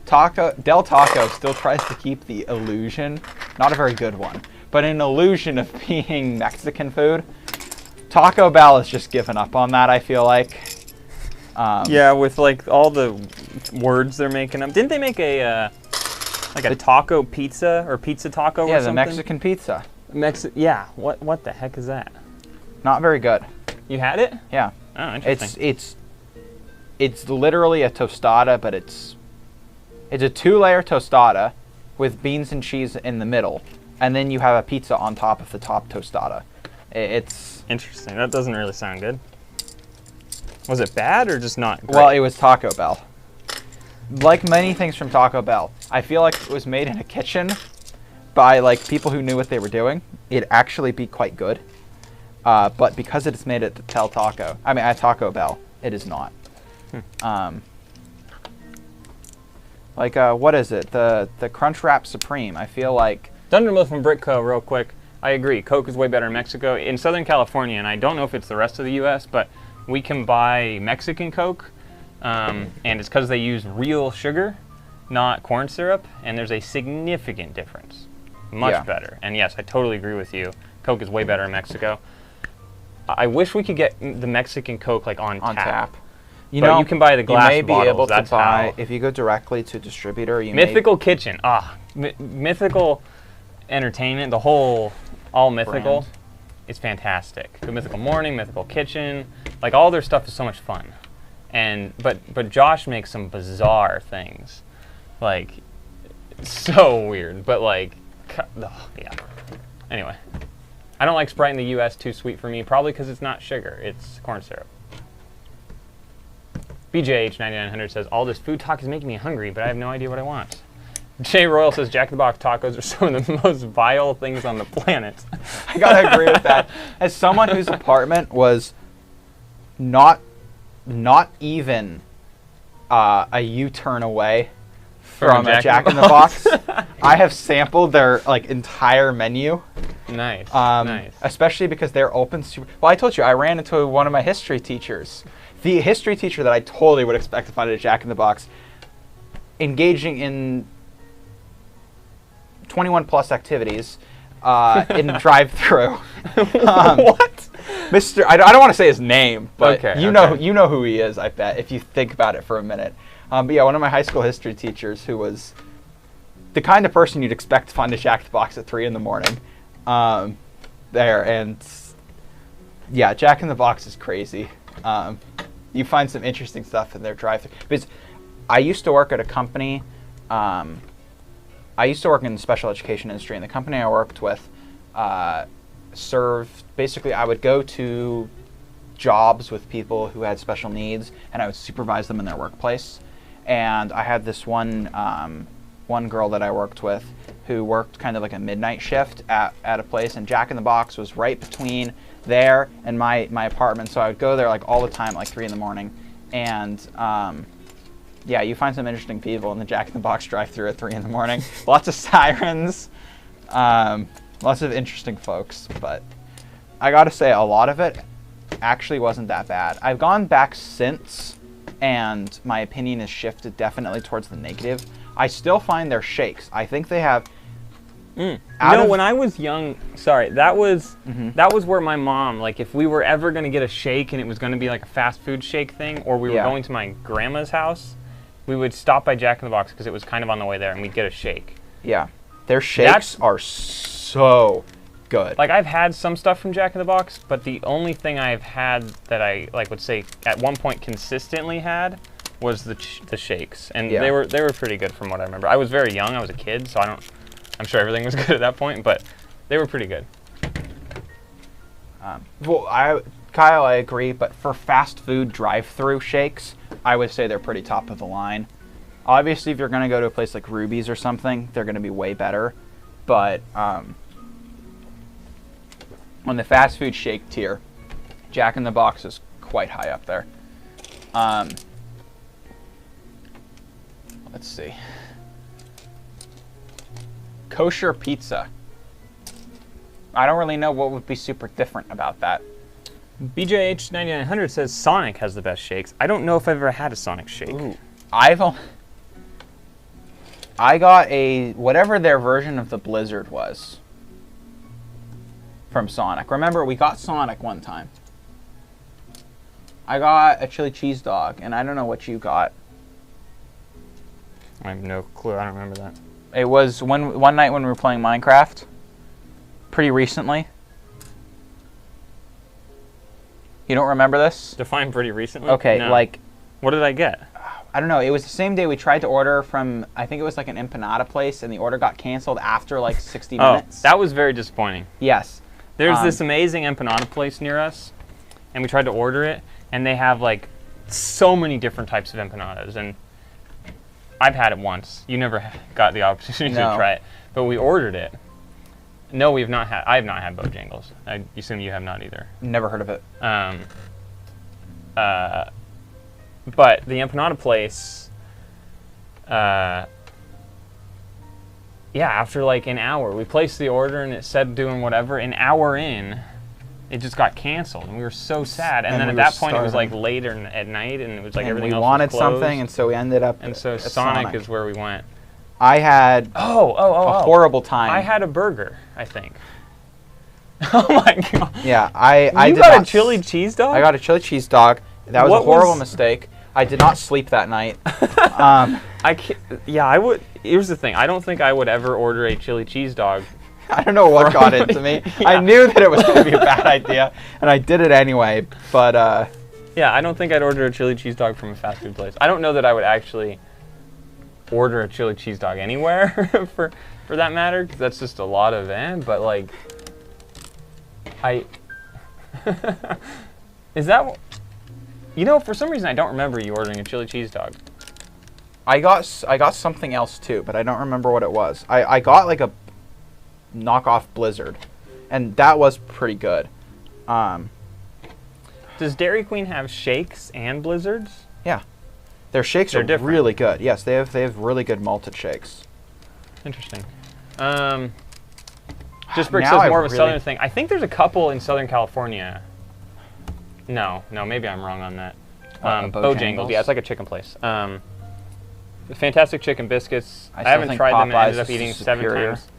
Del Taco still tries to keep the illusion, not a very good one, but an illusion of being Mexican food. Taco Bell has just given up on that, I feel like. Yeah, with like all the words they're making up. Didn't they make a taco pizza or pizza taco or something? Yeah, the Mexican pizza. Yeah, what the heck is that? Not very good. You had it? Yeah. Oh, interesting. It's literally a tostada, but it's a 2-layer tostada with beans and cheese in the middle, and then you have a pizza on top of the top tostada. It's interesting. That doesn't really sound good. Was it bad or just not great? Well, it was Taco Bell. Like many things from Taco Bell, I feel like it was made in a kitchen by like people who knew what they were doing. It'd actually be quite good. But because it's made at at Taco Bell, it is not. What is it? The Crunchwrap Supreme. I feel like... Thundermill from Brickco, real quick. I agree. Coke is way better in Mexico. In Southern California, and I don't know if it's the rest of the U.S., but we can buy Mexican Coke, and it's because they use real sugar, not corn syrup, and there's a significant difference. Much better. And yes, I totally agree with you. Coke is way better in Mexico. I wish we could get the Mexican Coke like on tap. You know, you can buy the glass you may be bottles. able That's to buy, how. if you go directly to distributor, Mythical Kitchen. Mythical Entertainment, all Mythical. Brand. It's fantastic. The Mythical Morning, Mythical Kitchen, like all their stuff is so much fun. But Josh makes some bizarre things, like so weird. But like, yeah. Anyway, I don't like Sprite in the U.S. Too sweet for me. Probably because it's not sugar; it's corn syrup. BJH9900 says, all this food talk is making me hungry, but I have no idea what I want. Jay Royal says, Jack in the Box tacos are some of the most vile things on the planet. I gotta agree with that. As someone whose apartment was not even a U-turn away from a Jack in the Box, I have sampled their like entire menu. Nice. Nice. Especially because they're open super. Well, I told you I ran into one of my history teachers. The history teacher that I totally would expect to find at Jack in the Box, engaging in 21+ activities in the drive-thru. What? Mr. I don't want to say his name, but you okay. know who he is, I bet, if you think about it for a minute. But yeah, one of my high school history teachers who was the kind of person you'd expect to find at Jack in the Box at 3 in the morning. There, and yeah, Jack in the Box is crazy. You find some interesting stuff in their drive-thru. Because I used to work at a company. I used to work in the special education industry, and the company I worked with served. Basically, I would go to jobs with people who had special needs, and I would supervise them in their workplace. And I had this one girl that I worked with who worked kind of like a midnight shift at a place, and Jack in the Box was right between there and my apartment, so I would go there like all the time, like 3 in the morning, and yeah, you find some interesting people in the Jack in the Box drive-thru at 3 in the morning. Lots of sirens, lots of interesting folks, but I gotta say a lot of it actually wasn't that bad. I've gone back since, and my opinion has shifted definitely towards the negative. I still find their shakes. I think they have... When I was young, sorry, that was where my mom, like, if we were ever going to get a shake and it was going to be like a fast food shake thing, or we were going to my grandma's house, we would stop by Jack in the Box because it was kind of on the way there, and we'd get a shake. Yeah. Their shakes are so good. Like, I've had some stuff from Jack in the Box, but the only thing I've had that I, like, would say at one point consistently had was the shakes. And they were pretty good from what I remember. I was very young. I was a kid, so I'm sure everything was good at that point, but they were pretty good. Kyle, I agree, but for fast food drive-through shakes, I would say they're pretty top of the line. Obviously, if you're going to go to a place like Ruby's or something, they're going to be way better. But on the fast food shake tier, Jack in the Box is quite high up there. Let's see. Kosher pizza. I don't really know what would be super different about that. BJH9900 says Sonic has the best shakes. I don't know if I've ever had a Sonic shake. Ooh. I got whatever their version of the Blizzard was from Sonic. Remember, we got Sonic one time. I got a chili cheese dog, and I don't know what you got. I have no clue. I don't remember that. It was one night when we were playing Minecraft, pretty recently. You don't remember this? Define pretty recently? Okay, no. like... What did I get? I don't know. It was the same day we tried to order from, I think it was like an empanada place, and the order got canceled after like 60 minutes. That was very disappointing. Yes. There's this amazing empanada place near us, and we tried to order it, and they have like so many different types of empanadas, and I've had it once. You never got the opportunity to try it, but we ordered it. No, we have not had. I have not had Bojangles. I assume you have not either. Never heard of it. But the empanada place, after like an hour, we placed the order and it said doing whatever. An hour in, it just got canceled, and we were so sad. And then at that point, it was like later at night, and it was like everything else was closed. We wanted something, and so we ended up. And so Sonic is where we went. I had a horrible time. I had a burger, I think. Oh my god. Yeah, I You got a chili cheese dog? I got a chili cheese dog. That was a horrible mistake. I did not sleep that night. I would. Here's the thing. I don't think I would ever order a chili cheese dog. I don't know what got into me. Yeah. I knew that it was going to be a bad idea, and I did it anyway. But yeah, I don't think I'd order a chili cheese dog from a fast food place. I don't know that I would actually order a chili cheese dog anywhere for that matter, because that's just a lot of but like is that, for some reason I don't remember you ordering a chili cheese dog. I got something else too, but I don't remember what it was. I got like a knockoff Blizzard, and that was pretty good. Does Dairy Queen have shakes and Blizzards? Yeah. Their shakes are really good. Yes, they have really good malted shakes. Interesting. Just Brick says more of a southern thing. I think there's a couple in Southern California. No, maybe I'm wrong on that. Bojangles. Yeah, it's like a chicken place. Fantastic chicken biscuits. I haven't tried them and ended up eating 7 times.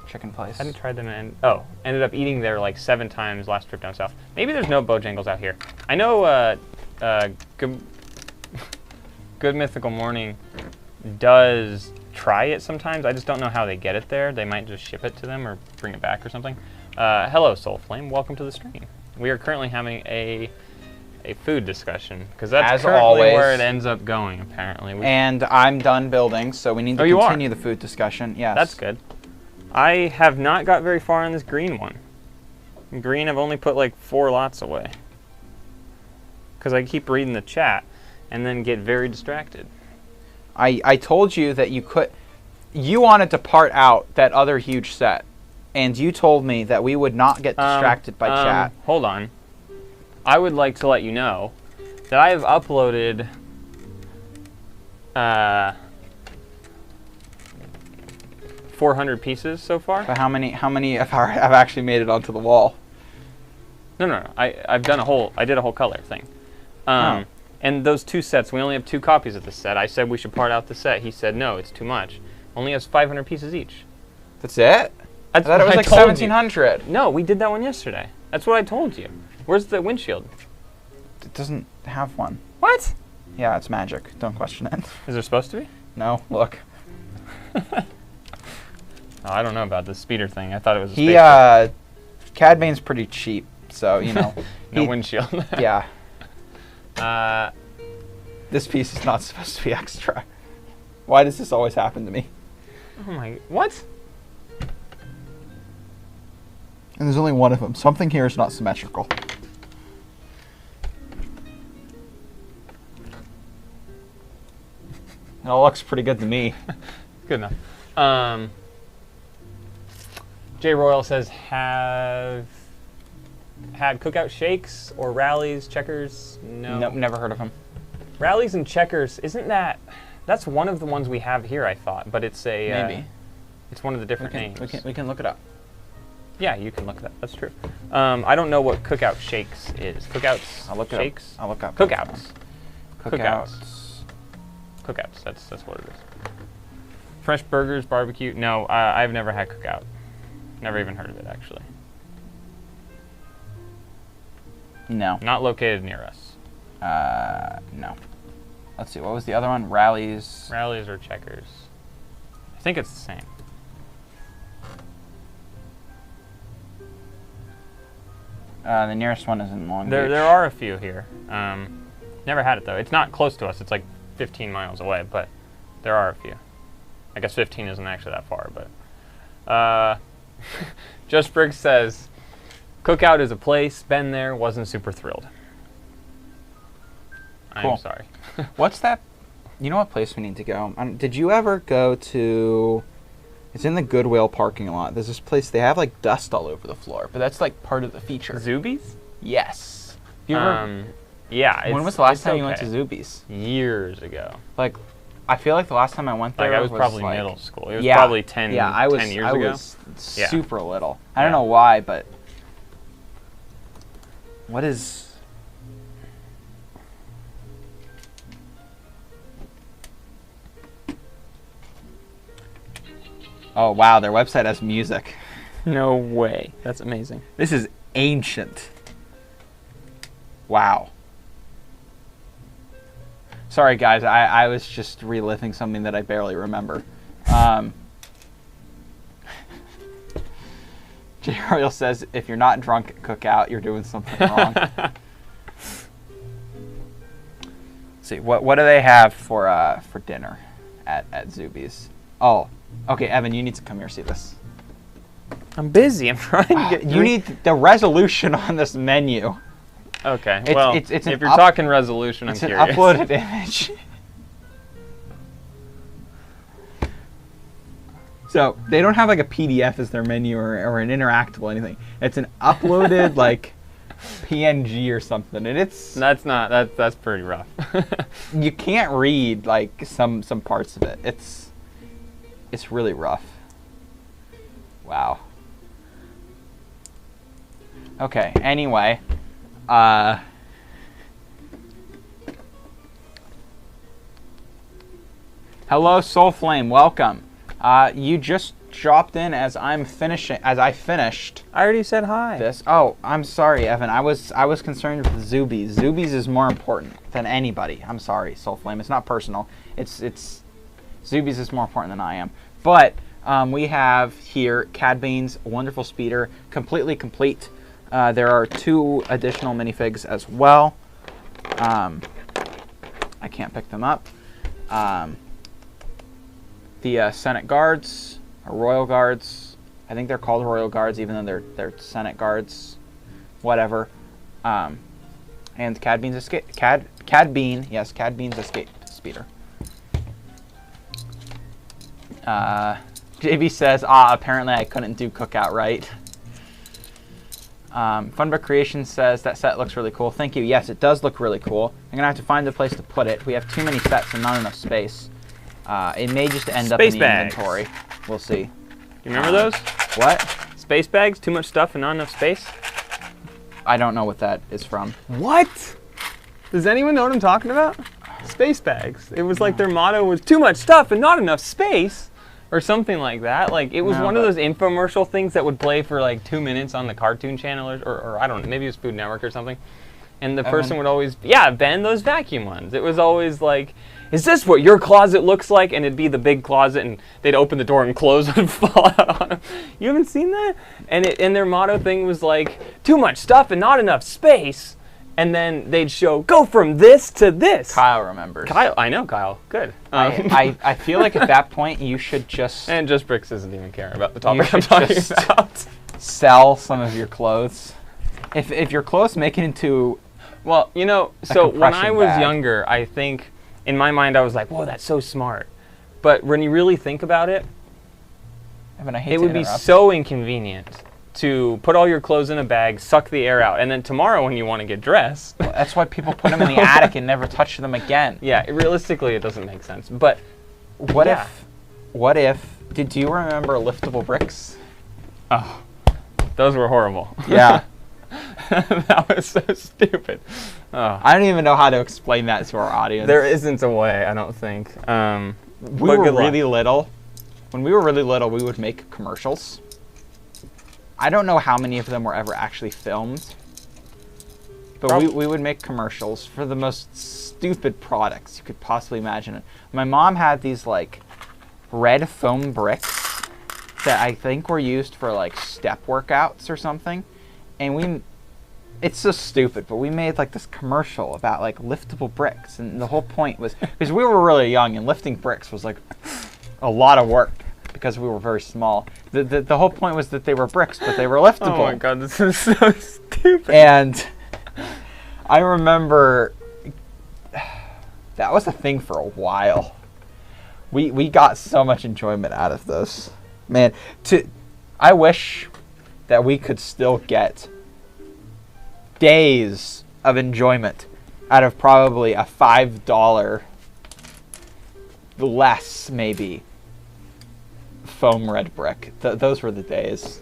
Chicken place. I hadn't tried them and ended up eating there like 7 times last trip down south. Maybe there's no Bojangles out here. I know Good Mythical Morning does try it sometimes. I just don't know how they get it there. They might just ship it to them or bring it back or something. Hello, Soul Flame. Welcome to the stream. We are currently having a food discussion, because that's currently where it ends up going, apparently. And I'm done building, so we need to continue the food discussion. Yes. That's good. I have not got very far on this green one. Green, I've only put like 4 lots away, because I keep reading the chat and then get very distracted. I told you that you wanted to part out that other huge set, and you told me that we would not get distracted by chat. Hold on. I would like to let you know that I have uploaded 400 pieces so far. But how many have actually made it onto the wall? No. I did a whole color thing. And those 2 sets, we only have 2 copies of the set. I said we should part out the set. He said no, it's too much. Only has 500 pieces each. That's it? I thought it was like 1,700. No, we did that one yesterday. That's what I told you. Where's the windshield? It doesn't have one. What? Yeah, it's magic. Don't question it. Is there supposed to be? No, look. Oh, I don't know about the speeder thing. I thought it was a spaceship. Cad Bane's pretty cheap, so, you know. No windshield. Yeah. This piece is not supposed to be extra. Why does this always happen to me? Oh my, what? And there's only one of them. Something here is not symmetrical. It all looks pretty good to me. Good enough. Jay Royal says, have had cookout shakes or rallies, checkers? No. Nope, never heard of them. Rallies and checkers, isn't that... That's one of the ones we have here, I thought, but it's a... Maybe. It's one of the different names. We can look it up. Yeah, you can look it up. That's true. I don't know what cookout shakes is. Cookouts? I'll look it shakes? up. I'll look up. Cookouts. Cookouts. Cookouts. That's what it is. Fresh burgers, barbecue. No, I've never had cookout. Never even heard of it, actually. No. Not located near us. No. Let's see. What was the other one? Rallies. Rallies or checkers. I think it's the same. The nearest one is in Long Beach. There are a few here. Never had it though. It's not close to us. It's like 15 miles away, but there are a few. I guess 15 isn't actually that far, but Just Brick says, Cookout is a place. Been there. Wasn't super thrilled. Cool. I'm sorry. What's that? You know what place we need to go? Did you ever go to... It's in the Goodwill parking lot. There's this place, they have like dust all over the floor, but that's like part of the feature. Zuby's? Yes. You ever, yeah. when was the last time you went to Zuby's? Years ago. Like, I feel like the last time I went there I was probably like, middle school. It was probably 10 years ago. I was super little. I don't know why, but... What is... Oh, wow, their website has music. No way. That's amazing. This is ancient. Wow. Sorry, guys, I was just reliving something that I barely remember. J. Ariel says, if you're not drunk at Cookout, you're doing something wrong. Let's see, what do they have for dinner at Zuby's? Oh. Okay, Evan, you need to come here see this. I'm busy. I'm trying to get... You need the resolution on this menu. Okay, it's if you're talking resolution, I'm curious. It's an uploaded image. So, they don't have like a PDF as their menu or an interactable anything. It's an uploaded like PNG or something, and it's... That's pretty rough. You can't read like some parts of it. It's really rough. Wow. Okay, anyway. Hello, Soul Flame, welcome. You just dropped in as I finished. I already said hi. This. Oh, I'm sorry, Evan. I was concerned with Zuby's. Zuby's is more important than anybody. I'm sorry, Soul Flame. It's not personal. It's Zuby's is more important than I am. But we have here Cad Bane's wonderful speeder, completely complete. There are 2 additional minifigs as well. I can't pick them up. The Senate Guards, or Royal Guards. I think they're called Royal Guards, even though they're Senate Guards. Whatever. And Cad Bane's escape. Cad Bane's escape speeder. JB says, apparently I couldn't do Cookout right. Funbook Creation says, that set looks really cool. Thank you. Yes, it does look really cool. I'm going to have to find a place to put it. We have too many sets and not enough space. It may just end up in the inventory. We'll see. You remember those? What? Space bags? Too much stuff and not enough space? I don't know what that is from. What? Does anyone know what I'm talking about? Space bags. It was like their motto was too much stuff and not enough space, or something like that. Like it was one of those infomercial things that would play for like 2 minutes on the Cartoon Channel, or I don't know, maybe it was Food Network or something. And the person would always, Ben, those vacuum ones. It was always like, is this what your closet looks like? And it'd be the big closet, and they'd open the door and clothes would fall out on them. You haven't seen that? And their motto thing was like, too much stuff and not enough space. And then they'd show, go from this to this. Kyle remembers. I know Kyle. Good. I feel like at that point you should just... And Just Bricks doesn't even care about the topic I'm talking about. Sell some of your clothes. If your clothes make it into... Well, you know, so when I was younger, I think, in my mind, I was like, whoa, that's so smart. But when you really think about it, Evan, I hate it would be so inconvenient to put all your clothes in a bag, suck the air out, and then tomorrow when you want to get dressed... Well, that's why people put them in the attic and never touch them again. Yeah, realistically, it doesn't make sense. But what if... Did you remember liftable bricks? Oh, those were horrible. Yeah. That was so stupid. Oh. I don't even know how to explain that to our audience. There isn't a way, I don't think. We were really little. When we were really little, we would make commercials. I don't know how many of them were ever actually filmed. But we would make commercials for the most stupid products you could possibly imagine. My mom had these like red foam bricks that I think were used for like step workouts or something. And it's so stupid, but we made like this commercial about like liftable bricks, and the whole point was, because we were really young and lifting bricks was like a lot of work because we were very small. The whole point was that they were bricks, but they were liftable. Oh my god, this is so stupid. And I remember that was a thing for a while. We got so much enjoyment out of those. Man, I wish that we could still get days of enjoyment out of probably a $5 less, maybe, foam red brick. Those were the days.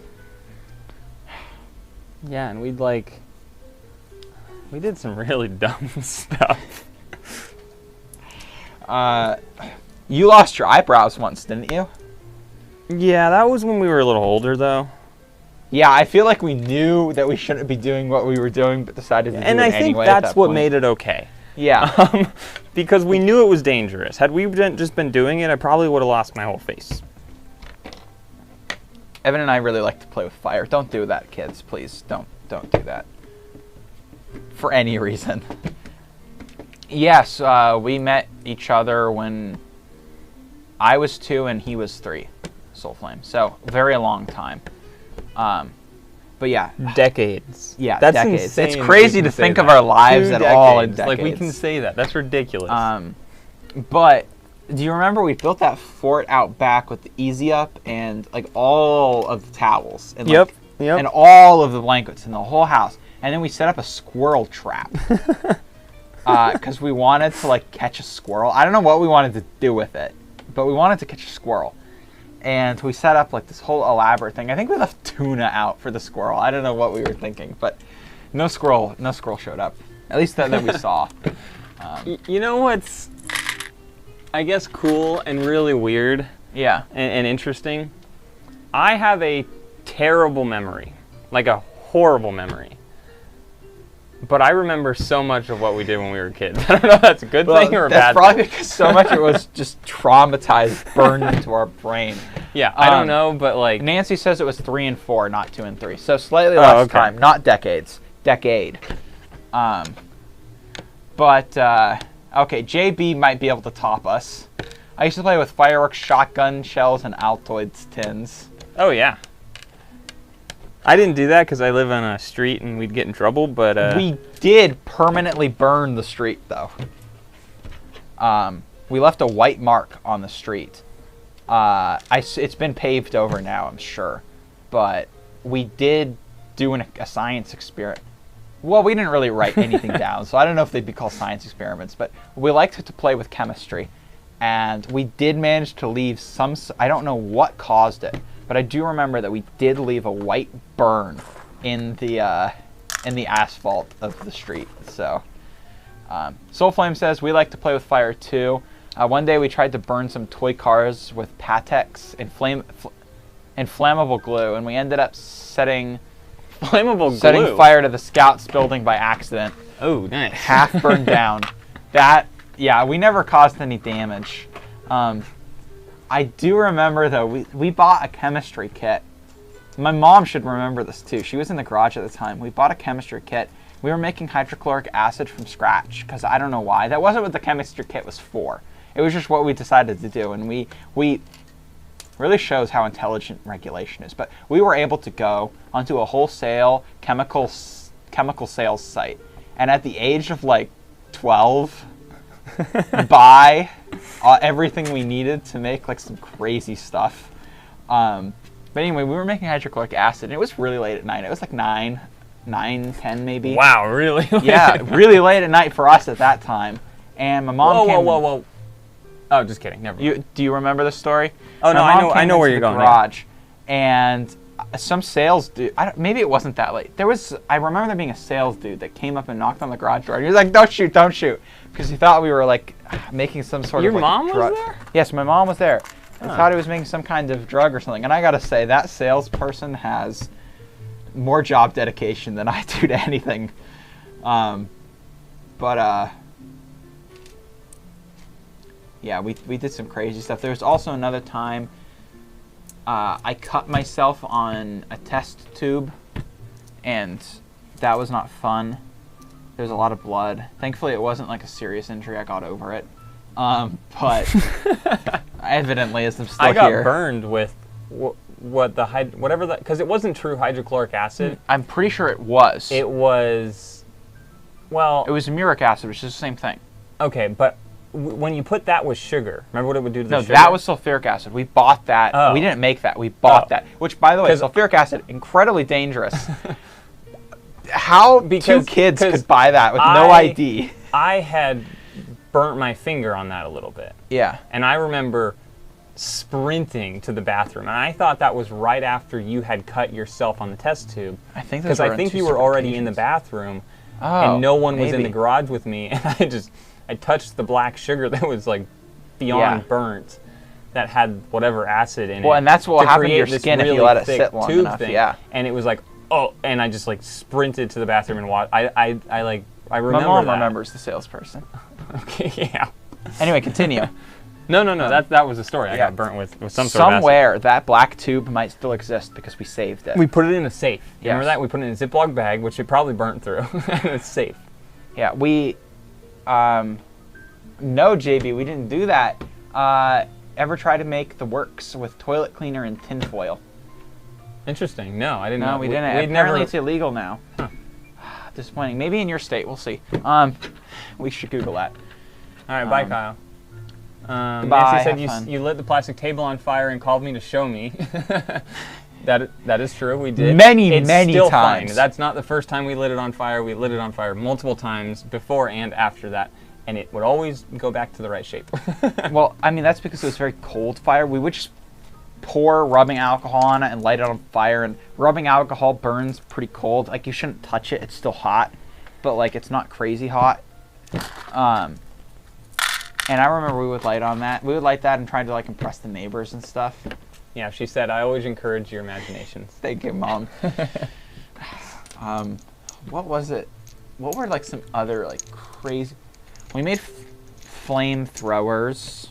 Yeah, and we did some really dumb stuff. You lost your eyebrows once, didn't you? Yeah, that was when we were a little older, though. Yeah, I feel like we knew that we shouldn't be doing what we were doing, but decided to do it anyway. And I think that's what made it okay. Yeah. Because we knew it was dangerous. Had we just been doing it, I probably would have lost my whole face. Evan and I really like to play with fire. Don't do that, kids. Please, don't do that. For any reason. Yes, we met each other when I was 2 and he was 3, Soul Flame. So, very long time. But yeah. Decades. Yeah, that's decades. Insane. It's crazy to think of our lives at all in decades. Like, we can say that. That's ridiculous. But do you remember we built that fort out back with the Easy Up and like all of the towels and yep. And all of the blankets in the whole house, and then we set up a squirrel trap because we wanted to like catch a squirrel. I don't know what we wanted to do with it, but we wanted to catch a squirrel. And we set up like this whole elaborate thing. I think we left tuna out for the squirrel. I don't know what we were thinking, but no squirrel showed up. At least that we saw. You know what's, I guess, cool and really weird? Yeah. And interesting? I have a terrible memory. Like a horrible memory. But I remember so much of what we did when we were kids. I don't know if that's a good thing or a bad thing. That's probably because so much of it was just traumatized, burned into our brain. Yeah, I don't know, but like... Nancy says it was 3 and 4, not 2 and 3. So slightly less time, not decades. Decade. But, okay, JB might be able to top us. I used to play with fireworks, shotgun shells, and Altoids tins. Oh, yeah. I didn't do that because I live on a street and we'd get in trouble, but... We did permanently burn the street, though. We left a white mark on the street. It's been paved over now, I'm sure. But we did do a science experiment. Well, we didn't really write anything down, so I don't know if they'd be called science experiments, but we liked to play with chemistry. And we did manage to leave some... I don't know what caused it. But I do remember that we did leave a white burn in the in the asphalt of the street. So, Soulflame says, we like to play with fire too. One day we tried to burn some toy cars with Patex and flammable glue, and we ended up setting fire to the Scouts building by accident. Oh, nice. Half burned down. Yeah, we never caused any damage. I do remember, though, we bought a chemistry kit. My mom should remember this, too. She was in the garage at the time. We bought a chemistry kit. We were making hydrochloric acid from scratch, because I don't know why. That wasn't what the chemistry kit was for. It was just what we decided to do, and we really shows how intelligent regulation is. But we were able to go onto a wholesale chemical sales site, and at the age of, like, 12, buy everything we needed to make, like, some crazy stuff. But anyway, we were making hydrochloric acid, and it was really late at night. It was like 9, 10 maybe. Wow, really? Yeah, really late at night for us at that time. And my mom came... Whoa. Oh, just kidding. Never mind. Do you remember this story? Oh, no, I know where you're going. Garage, and some sales dude, maybe it wasn't that late. I remember there being a sales dude that came up and knocked on the garage door. And he was like, don't shoot. Because he thought we were, like, making some sort of, Your like, mom drug. was there? Yes, my mom was there. I thought he was making some kind of drug or something. And I got to say, that salesperson has more job dedication than I do to anything. Yeah, we did some crazy stuff. There was also another time I cut myself on a test tube, and that was not fun. There was a lot of blood. Thankfully, it wasn't like a serious injury. I got over it. But evidently, as I'm still here. I got burned with because it wasn't true hydrochloric acid. I'm pretty sure it was. It was, well... It was muric acid, which is the same thing. Okay, but when you put that with sugar, remember what it would do to the sugar? No, that was sulfuric acid. We bought that. Oh. We didn't make that. We bought that. Which, by the way, sulfuric acid, incredibly dangerous. How two kids could buy that with no ID? I had burnt my finger on that a little bit. Yeah. And I remember sprinting to the bathroom, and I thought that was right after you had cut yourself on the test tube. Because I think you were already in the bathroom, and no one was in the garage with me, and I touched the black sugar that was like beyond burnt, that had whatever acid in it. Well, and that's what will happen to your skin if you let it sit long enough. Yeah. And it was like, oh, and I just like sprinted to the bathroom and watched. I remember My mom that. remembers the salesperson. Okay, yeah. Anyway, continue. No. That was the story. I got burnt with some sort of acid. Somewhere that black tube might still exist because we saved it. We put it in a safe. Yes. Remember that? We put it in a Ziploc bag, which it probably burnt through. And it's safe. Yeah, we... no, JB, we didn't do that. Ever try to make the works with toilet cleaner and tinfoil? Interesting. No, I didn't know. No, we didn't. Apparently it's illegal now. Huh. Disappointing. Maybe in your state. We'll see. We should Google that. All right, bye, Kyle. Goodbye, Nancy said you lit the plastic table on fire and called me to show me. That is true. We did. Many it's still times. Fine. That's not the first time we lit it on fire. We lit it on fire multiple times before and after that, and it would always go back to the right shape. Well, I mean, that's because it was very cold fire. We would just pour rubbing alcohol on it and light it on fire, and rubbing alcohol burns pretty cold. Like, you shouldn't touch it. It's still hot, but, like, it's not crazy hot. And I remember we would light on that. We would light that and try to, like, impress the neighbors and stuff. Yeah, she said, I always encourage your imaginations. Thank you, Mom. What was it? What were, like, some other, like, crazy... We made flamethrowers.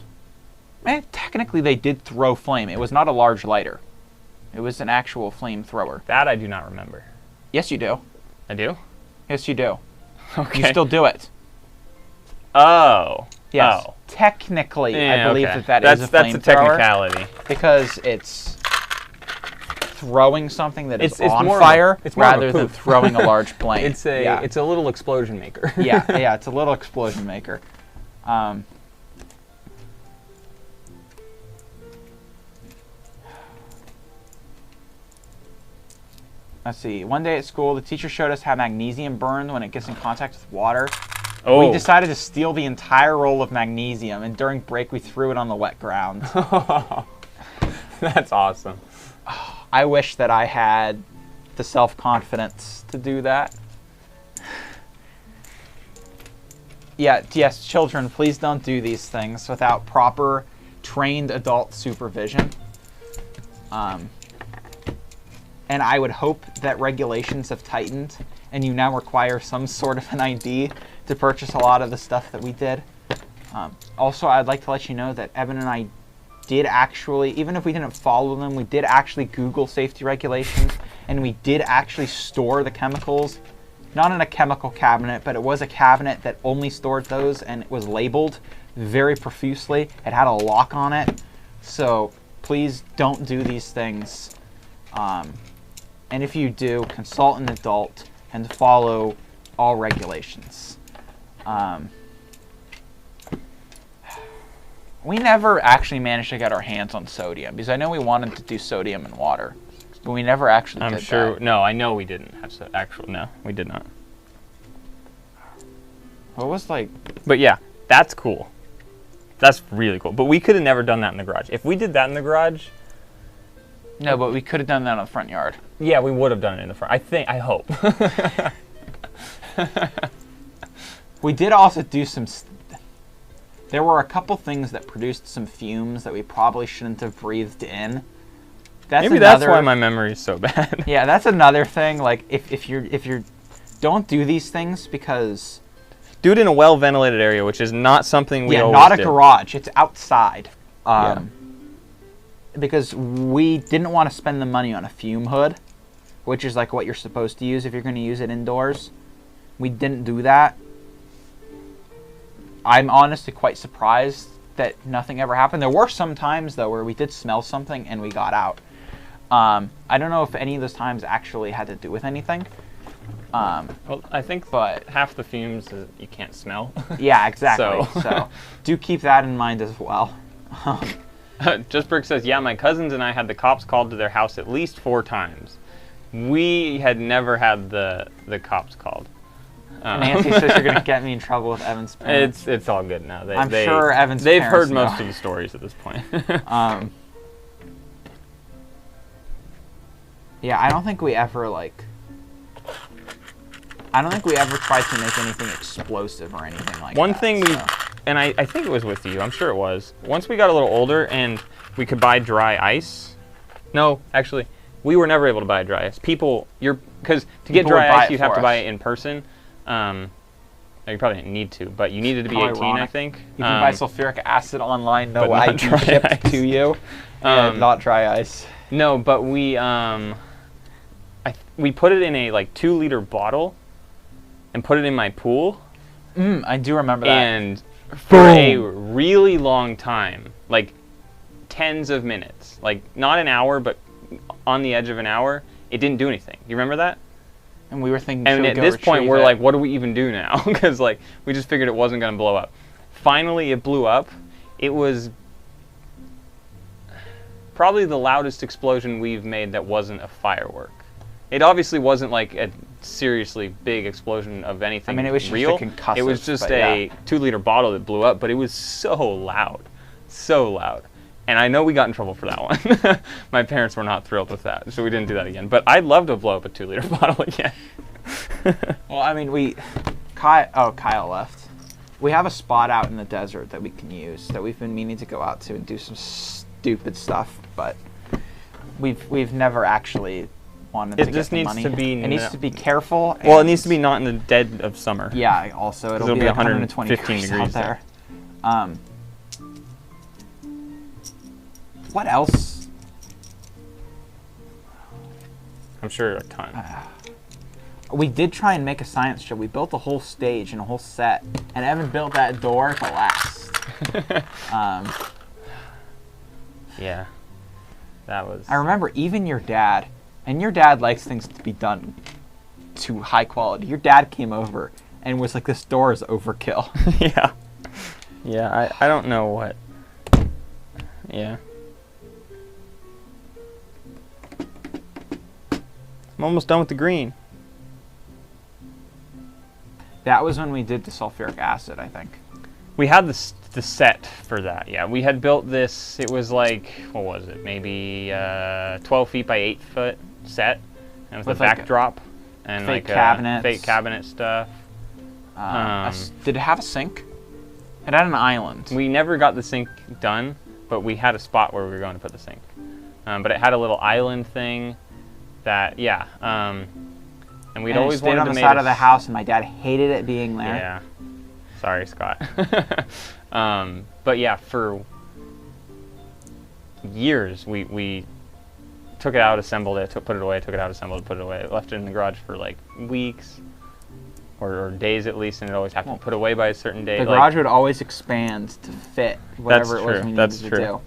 Technically, they did throw flame. It was not a large lighter. It was an actual flamethrower. That I do not remember. Yes, you do. I do? Yes, you do. Okay. You still do it. Oh. Yes. Oh. Technically, I believe okay. that is a flamethrower. That's a technicality. Because it's throwing something that is on more fire it's rather than throwing a large plane. It's a little explosion maker. yeah, it's a little explosion maker. Let's see. One day at school, the teacher showed us how magnesium burns when it gets in contact with water. Oh. We decided to steal the entire roll of magnesium, and during break, we threw it on the wet ground. That's awesome. I wish that I had the self-confidence to do that. yes, children, please don't do these things without proper trained adult supervision. And I would hope that regulations have tightened and you now require some sort of an ID to purchase a lot of the stuff that we did. Also, I'd like to let you know that Evan and I did actually, even if we didn't follow them, we did actually Google safety regulations, and we did actually store the chemicals, not in a chemical cabinet, but it was a cabinet that only stored those, and it was labeled very profusely. It had a lock on it, so please don't do these things. And if you do, consult an adult and follow all regulations. We never actually managed to get our hands on sodium, because I know we wanted to do sodium and water, but we never actually did that. No, I know we didn't have no, we did not. What was like... But yeah, that's cool. That's really cool. But we could have never done that in the garage. If we did that in the garage... No, but we could have done that in the front yard. Yeah, we would have done it in the front. I hope. We did also do some... There were a couple things that produced some fumes that we probably shouldn't have breathed in. Maybe that's why my memory is so bad. Yeah, that's another thing. Like, if you're... Don't do these things because... Do it in a well-ventilated area, which is not something we always not a did. garage. It's outside. Because we didn't want to spend the money on a fume hood, which is like what you're supposed to use if you're going to use it indoors. We didn't do that. I'm honestly quite surprised that nothing ever happened. There were some times, though, where we did smell something and we got out. I don't know if any of those times actually had to do with anything. Well, I think half the fumes you can't smell. Yeah, exactly. So do keep that in mind as well. Just Brick says, yeah, my cousins and I had the cops called to their house at least 4 times. We had never had the cops called. Nancy says you're going to get me in trouble with Evan's parents. It's all good now. I'm sure Evan's they've parents heard most of the stories at this point. Yeah, I don't think we ever tried to make anything explosive or anything like that. One thing and I think it was with you, I'm sure it was. Once we got a little older and we could buy dry ice. No, actually, we were never able to buy dry ice. Because to get dry ice, you'd have to buy it in person. You probably didn't need to, but you needed to be 18, I think. You can buy sulfuric acid online, no ID shipped to you, and not dry ice. No, but we put it in a 2-liter bottle and put it in my pool. I do remember that. And for a really long time, like tens of minutes, like not an hour, but on the edge of an hour, it didn't do anything. You remember that? And we were thinking, and at this point, we're like, what do we even do now? Because we just figured it wasn't going to blow up. Finally, it blew up. It was probably the loudest explosion we've made that wasn't a firework. It obviously wasn't like a seriously big explosion of anything real. I mean, it was just a concussive. It was just a 2-liter bottle that blew up, but it was so loud. So loud. And I know we got in trouble for that one. My parents were not thrilled with that, so we didn't do that again. But I'd love to blow up a 2-liter bottle again. Well, I mean, Kyle left. We have a spot out in the desert that we can use that we've been meaning to go out to and do some stupid stuff, but we've never actually wanted to get the money. It needs to be careful. Well, it needs to be not in the dead of summer. Yeah, also it'll be 120 degrees out there. What else? I'm sure a ton. We did try and make a science show. We built a whole stage and a whole set, and Evan built that door to last. Yeah, that was... I remember even your dad, and your dad likes things to be done to high quality. Your dad came over and was like, this door is overkill. Yeah. Yeah, I don't know what... Yeah. I'm almost done with the green. That was when we did the sulfuric acid, I think. We had the set for that, yeah. We had built this, it was like, what was it, maybe 12 feet by 8 foot set. And with a backdrop and fake like cabinets. fake cabinet stuff. Did it have a sink? It had an island. We never got the sink done, but we had a spot where we were going to put the sink. But it had a little island thing that, yeah. And we'd always stayed wanted on to the make side of the house, and my dad hated it being there. Yeah. Sorry, Scott. But yeah, for years we took it out, assembled it, put it away, took it out, assembled it, put it away. Left it in the garage for like weeks or days at least, and it always had to be put away by a certain date. The garage would always expand to fit whatever it was we needed to do.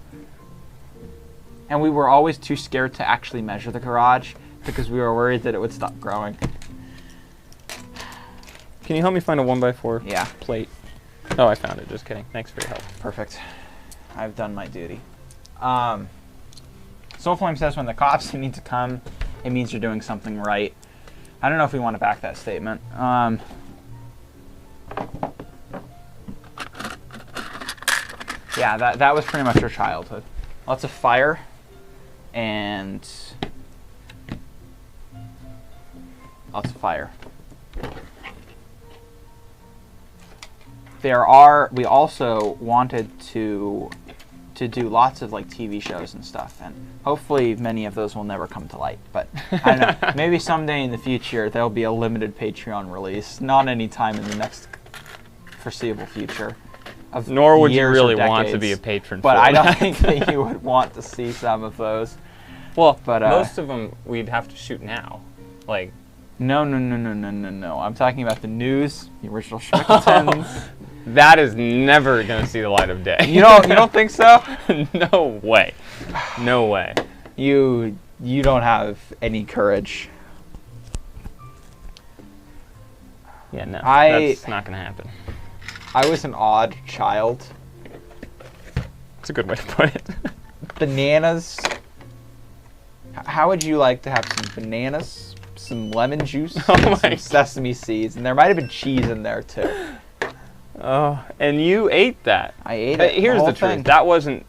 And we were always too scared to actually measure the garage because we were worried that it would stop growing. Can you help me find a 1x4 plate? Oh, I found it. Just kidding. Thanks for your help. Perfect. I've done my duty. Soulflame says when the cops need to come, it means you're doing something right. I don't know if we want to back that statement. Yeah, that was pretty much our childhood. Lots of fire and lots of fire. We also wanted to do lots of like TV shows and stuff, and hopefully many of those will never come to light, but I don't know. Maybe someday in the future there'll be a limited Patreon release, not any time in the next foreseeable future. Nor would you really want to be a patron but for I don't that. think that you would want to see some of those. Well, but most of them we'd have to shoot now. Like, No. I'm talking about the news, the original Schmickletons. that is never going to see the light of day. You don't think so? No way. No way. You don't have any courage. Yeah, no. That's not going to happen. I was an odd child. That's a good way to put it. Bananas. How would you like to have some bananas, some lemon juice, and some sesame seeds? And there might have been cheese in there too. Oh, and you ate that. I ate it. Here's the truth. Thing. That wasn't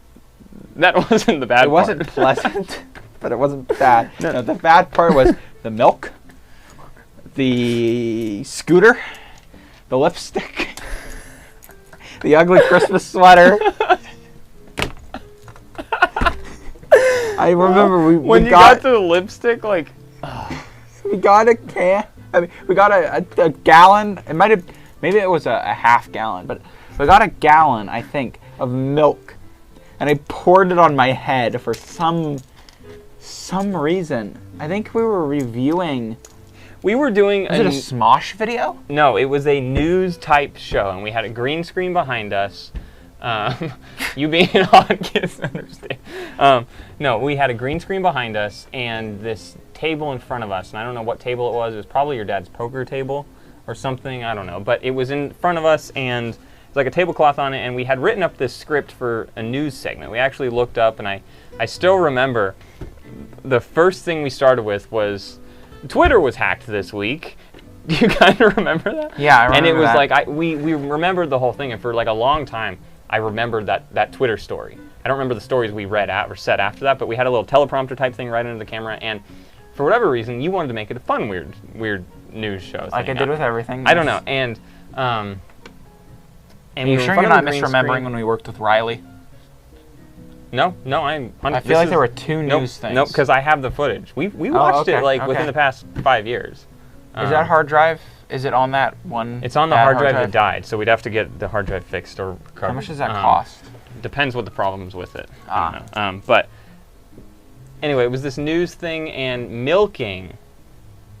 the bad part. It wasn't pleasant, but it wasn't bad. No, the bad part was the milk, the scooter, the lipstick, the ugly Christmas sweater. I remember when you got to the lipstick, like we got a can. I mean, we got a gallon. It might have, maybe it was a half gallon, but we got a gallon, I think, of milk, and I poured it on my head for some reason. I think we were reviewing. We were doing. Was it a Smosh video? No, it was a news type show, and we had a green screen behind us. You being an odd kid, understand. No, we had a green screen behind us and this table in front of us, and I don't know what table it was. It was probably your dad's poker table or something. I don't know, but it was in front of us, and it's like a tablecloth on it, and we had written up this script for a news segment. We actually looked up, and I still remember the first thing we started with was Twitter was hacked this week. Do you kind of remember that? Yeah, I remember. And it was that. like we remembered the whole thing, and for like a long time, I remembered that Twitter story. I don't remember the stories we read or said after that, but we had a little teleprompter type thing right into the camera, and for whatever reason, you wanted to make it a fun, weird news show. Like I did with everything. I don't know, and Are you sure you're not misremembering when we worked with Riley? No, I feel like there were two news things. Nope, because I have the footage. We watched it like within the past 5 years. Is that hard drive? Is it on that one? It's on the hard drive that died, so we'd have to get the hard drive fixed or recovered. How much does that cost? Depends what the problem's with it. I don't know. But anyway, it was this news thing, and milking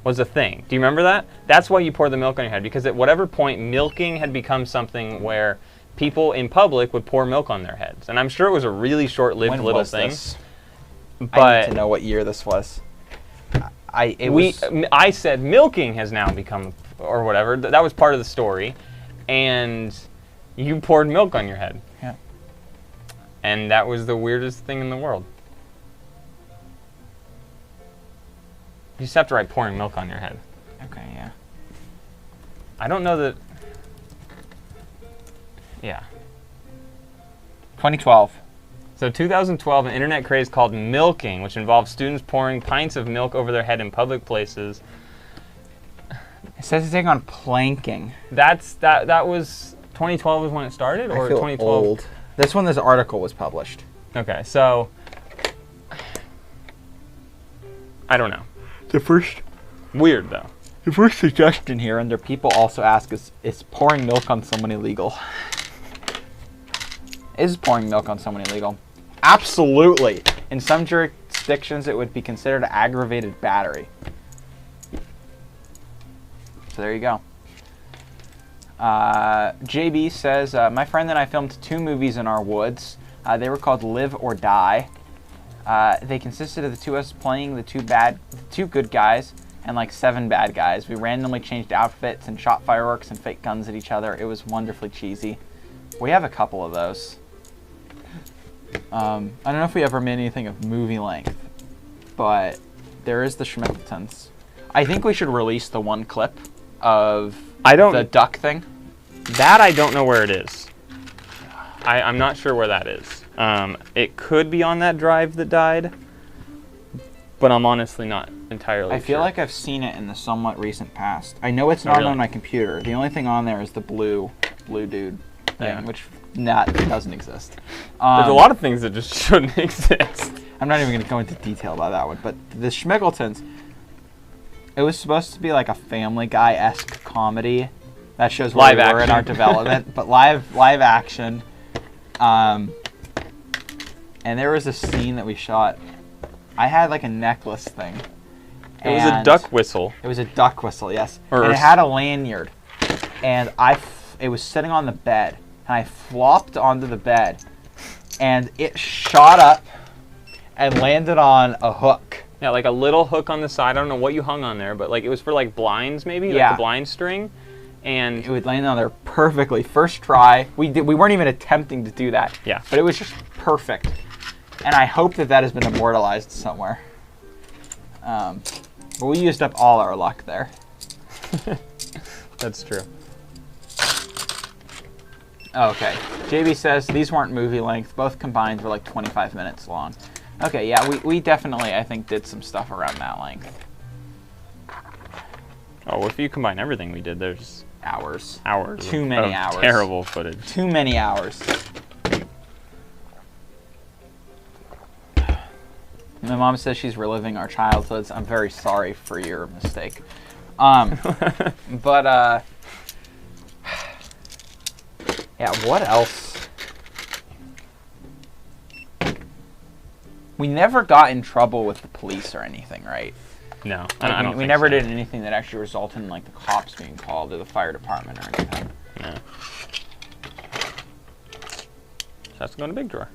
was a thing. Do you remember that? That's why you pour the milk on your head, because at whatever point, milking had become something where people in public would pour milk on their heads. And I'm sure it was a really short-lived little thing. This? But I need to know what year this was. I said milking has now become, or whatever. That was part of the story, and you poured milk on your head. Yeah. And that was the weirdest thing in the world. You just have to write pouring milk on your head. Okay, yeah. I don't know that. Yeah. 2012. So 2012, an internet craze called milking, which involves students pouring pints of milk over their head in public places. It says it's taking on planking. That was 2012 is when it started, or I feel 2012? old. That's when this article was published. Okay, so I don't know. The first Weird though. The first suggestion here under people also ask is pouring milk on someone illegal? Is pouring milk on someone illegal? Absolutely. In some jurisdictions, it would be considered aggravated battery. So there you go. JB says, my friend and I filmed 2 movies in our woods. They were called Live or Die. They consisted of the 2 of us playing the 2 good guys and like 7 bad guys. We randomly changed outfits and shot fireworks and fake guns at each other. It was wonderfully cheesy. We have a couple of those. I don't know if we ever made anything of movie length, but there is the Schmickletons. I think we should release the one clip of the duck thing. That I don't know where it is. I'm not sure where that is. It could be on that drive that died, but I'm honestly not entirely sure. I feel like I've seen it in the somewhat recent past. I know it's not on my computer. The only thing on there is the blue dude thing, which doesn't exist. There's a lot of things that just shouldn't exist. I'm not even going to go into detail about that one, but the Schmickletons, it was supposed to be like a Family Guy-esque comedy. That shows where we were in our development, but live action. And there was a scene that we shot. I had like a necklace thing. It was a duck whistle. It was a duck whistle, yes. And it had a lanyard. And it was sitting on the bed. And I flopped onto the bed. And it shot up and landed on a hook. Yeah, like a little hook on the side. I don't know what you hung on there, but like it was for like blinds maybe, like the blind string. And it would land on there perfectly. First try. We weren't even attempting to do that. Yeah. But it was just perfect. And I hope that has been immortalized somewhere. But we used up all our luck there. That's true. Okay. JB says these weren't movie length. Both combined were like 25 minutes long. Okay, yeah, we definitely, I think, did some stuff around that length. Oh, if you combine everything we did, there's hours. Too many hours. Terrible footage. Too many hours. My mom says she's reliving our childhoods. I'm very sorry for your mistake. But, yeah, what else? We never got in trouble with the police or anything, right? No, I don't. We never did anything that actually resulted in like the cops being called or the fire department or anything. No. So that's to go in a big drawer.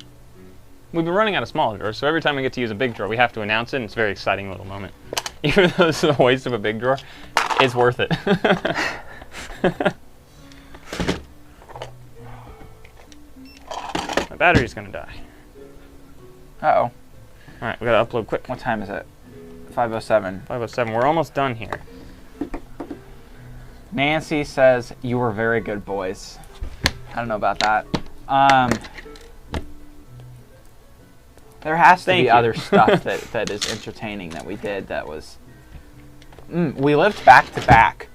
We've been running out of small drawers, so every time we get to use a big drawer, we have to announce it, and it's a very exciting little moment. Even though this is a waste of a big drawer, it's worth it. My battery's gonna die. Uh-oh. Alright, we gotta upload quick. What time is it? 5:07. 5:07. We're almost done here. Nancy says, you were very good boys. I don't know about that. There has to be other stuff that is entertaining that we did that was... we lived back to back.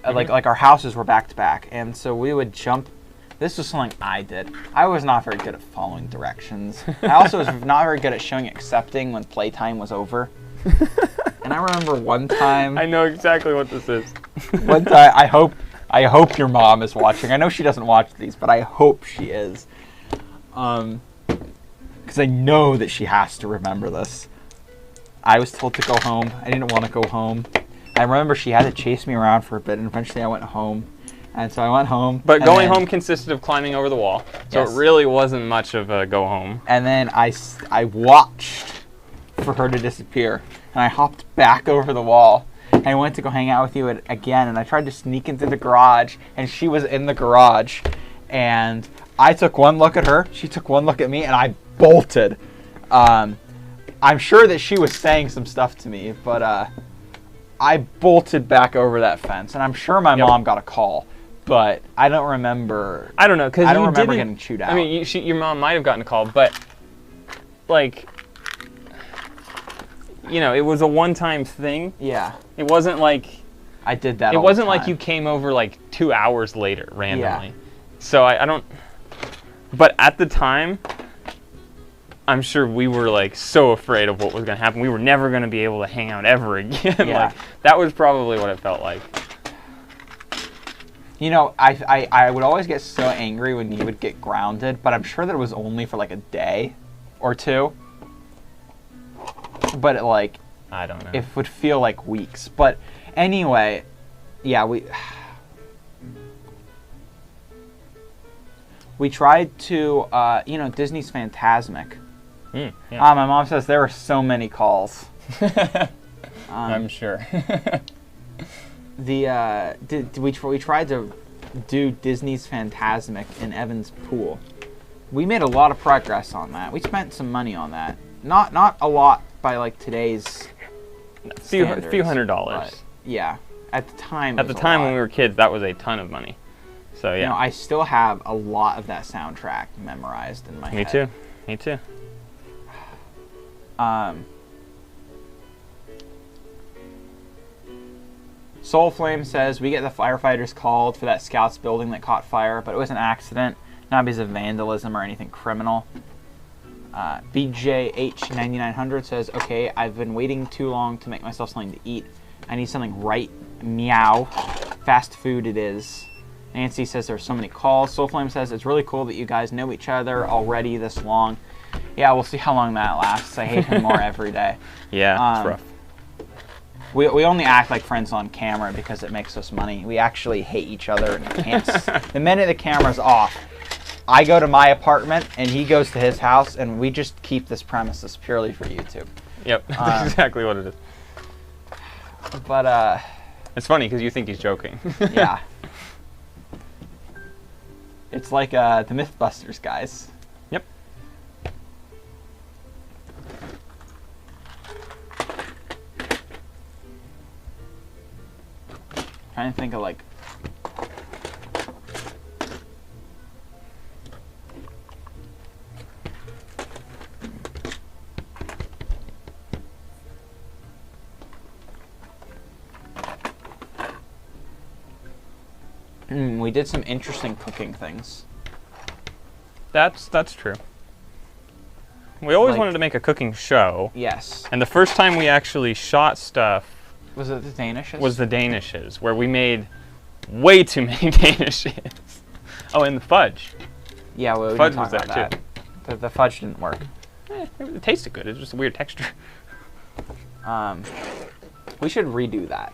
Like our houses were back to back. And so we would jump... This was something I did. I was not very good at following directions. I also was not very good at showing accepting when playtime was over. And I remember one time... I know exactly what this is. One time, I hope your mom is watching. I know she doesn't watch these, but I hope she is. Because I know that she has to remember this. I was told to go home. I didn't want to go home. I remember she had to chase me around for a bit, and eventually I went home. And so I went home. But going home consisted of climbing over the wall. So it really wasn't much of a go home. And then I watched for her to disappear. And I hopped back over the wall. And I went to go hang out with you again. And I tried to sneak into the garage. And she was in the garage. And I took one look at her. She took one look at me. And I bolted. I'm sure that she was saying some stuff to me. But I bolted back over that fence. And I'm sure my mom got a call. But I don't remember. I don't know, because I don't remember getting chewed out. I mean, your mom might have gotten a call, but like, you know, it was a one-time thing. Yeah. It wasn't like I did that. It all wasn't the time. like you came over like 2 hours later randomly. Yeah. So I don't. But at the time, I'm sure we were like so afraid of what was going to happen. We were never going to be able to hang out ever again. Yeah. Like that was probably what it felt like. You know, I would always get so angry when you would get grounded, but I'm sure that it was only for like a day or two. But it, like, I don't know. it would feel like weeks. But anyway, yeah, we tried to, you know, Disney's Fantasmic. Yeah. My mom says there were so many calls. I'm sure. We tried to do Disney's Fantasmic in Evan's pool. We made a lot of progress on that. We spent some money on that. Not a lot by like today's few standards, $100. but yeah, at the time. At the time when we were kids, that was a ton of money. So yeah. You know, I still have a lot of that soundtrack memorized in my head. Me too. Soul Flame says, we get the firefighters called for that Scouts building that caught fire, but it was an accident, not because of vandalism or anything criminal. BJH9900 says, okay, I've been waiting too long to make myself something to eat. I need something right meow. Fast food it is. Nancy says there's so many calls. Soul Flame says, it's really cool that you guys know each other already this long. Yeah, we'll see how long that lasts. I hate him more every day. Yeah, it's rough. We only act like friends on camera because it makes us money. We actually hate each other and can't. The minute the camera's off, I go to my apartment and he goes to his house, and we just keep this premises purely for YouTube. Yep, that's exactly what it is. But it's funny because you think he's joking. yeah, it's like the MythBusters guys. Yep. Trying to think of like. We did some interesting cooking things. That's true. We always Like- wanted to make a cooking show, Yes. and the first time we actually shot stuff Was it the Danishes? was the Danishes, where we made way too many Danishes. Oh, and the fudge. Yeah, we Fudge didn't was talk about there, that. The fudge didn't work. It tasted good. It was just a weird texture. We should redo that.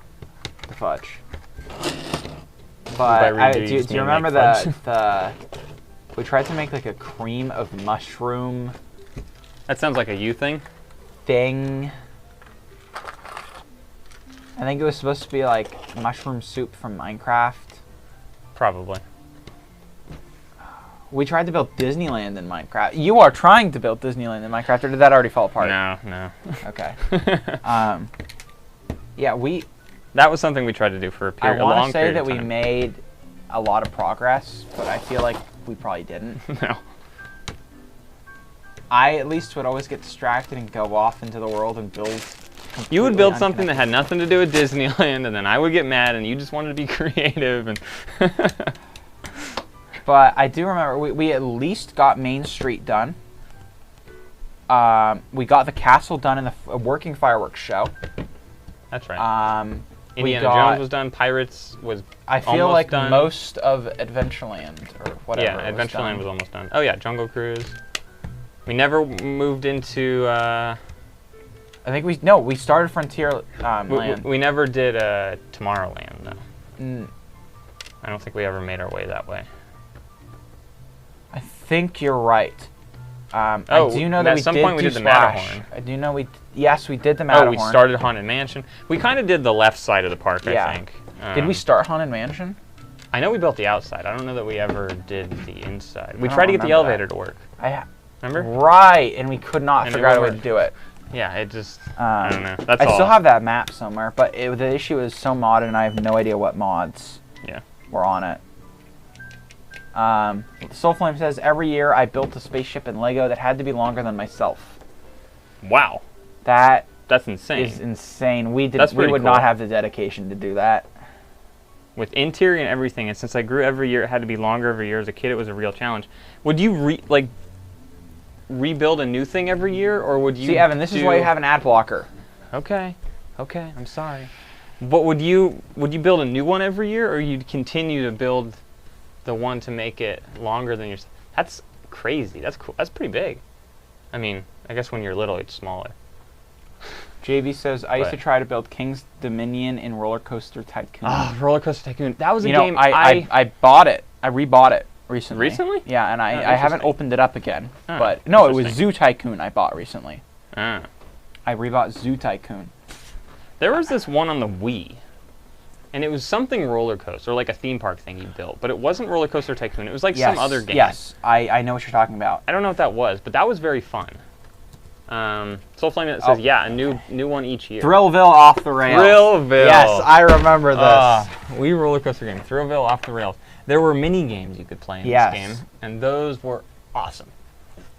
The fudge. By But redo, do you you just mean remember make the we tried to make like a cream of mushroom That sounds like a you thing. thing. I think it was supposed to be like mushroom soup from Minecraft. Probably. We tried to build Disneyland in Minecraft. You are trying to build Disneyland in Minecraft, or did that already fall apart? No. Okay. Yeah, That was something we tried to do for a I long want to say period that of we time. made a lot of progress, but I feel like we probably didn't. No. I at least would always get distracted and go off into the world and build. You would completely build something that unconnected- had nothing to do with Disneyland, and then I would get mad, and you just wanted to be creative. And But I do remember we at least got Main Street done. We got the castle done in the working fireworks show. that's right. We Indiana got, Jones was done. Pirates was I feel almost like done. most of Adventureland or whatever. Yeah, was Adventureland done. was almost done. Oh yeah, Jungle Cruise. We never moved into. I think we started Frontier Land. We never did Tomorrowland though. Mm, I don't think we ever made our way that way. I think you're right. I do know at that we some did point we do did the Splash. Matterhorn. I do know we did the Matterhorn. Oh, we started Haunted Mansion. We kind of did the left side of the park, Yeah. I think. Did we start Haunted Mansion? I know we built the outside. I don't know that we ever did the inside. We I tried to don't get the remember elevator to work. Remember? Remember? Right, and we could not And figure it out a way wouldn't to do it. Yeah, it just. I don't know. That's I all. still have that map somewhere, but the issue is so modded, and I have no idea what mods Yeah. were on it. Soulflame says, every year I built a spaceship in Lego that had to be longer than myself. Wow. That That's insane. is insane. We That's we pretty would cool. not have the dedication to do that. with interior and everything. And since I grew every year, it had to be longer every year. As a kid, it was a real challenge. Would you rebuild a new thing every year, or would you? See, Evan, this is why you have an ad blocker. Okay, I'm sorry. But would you build a new one every year, or you'd continue to build the one to make it longer than yours? That's crazy. That's cool. That's pretty big. I mean, I guess when you're little, it's smaller. JV says, I used to try to build King's Dominion in Roller Coaster Tycoon. Ah, Roller Coaster Tycoon. That was a game I bought it. I rebought it recently. Recently? Yeah, and I haven't opened it up again. Oh, but no, it was Zoo Tycoon I bought recently. Ah. I rebought Zoo Tycoon. There was this one on the Wii, and it was something roller coaster, like a theme park thing you built, but it wasn't Roller Coaster Tycoon. It was like some other game. Yes, I know what you're talking about. I don't know what that was, but that was very fun. Soul Flame says, yeah, a new one each year. Thrillville off the rails. Thrillville. Yes, I remember this. Wii roller coaster game. Thrillville off the rails. There were mini games you could play in this game, and those were awesome.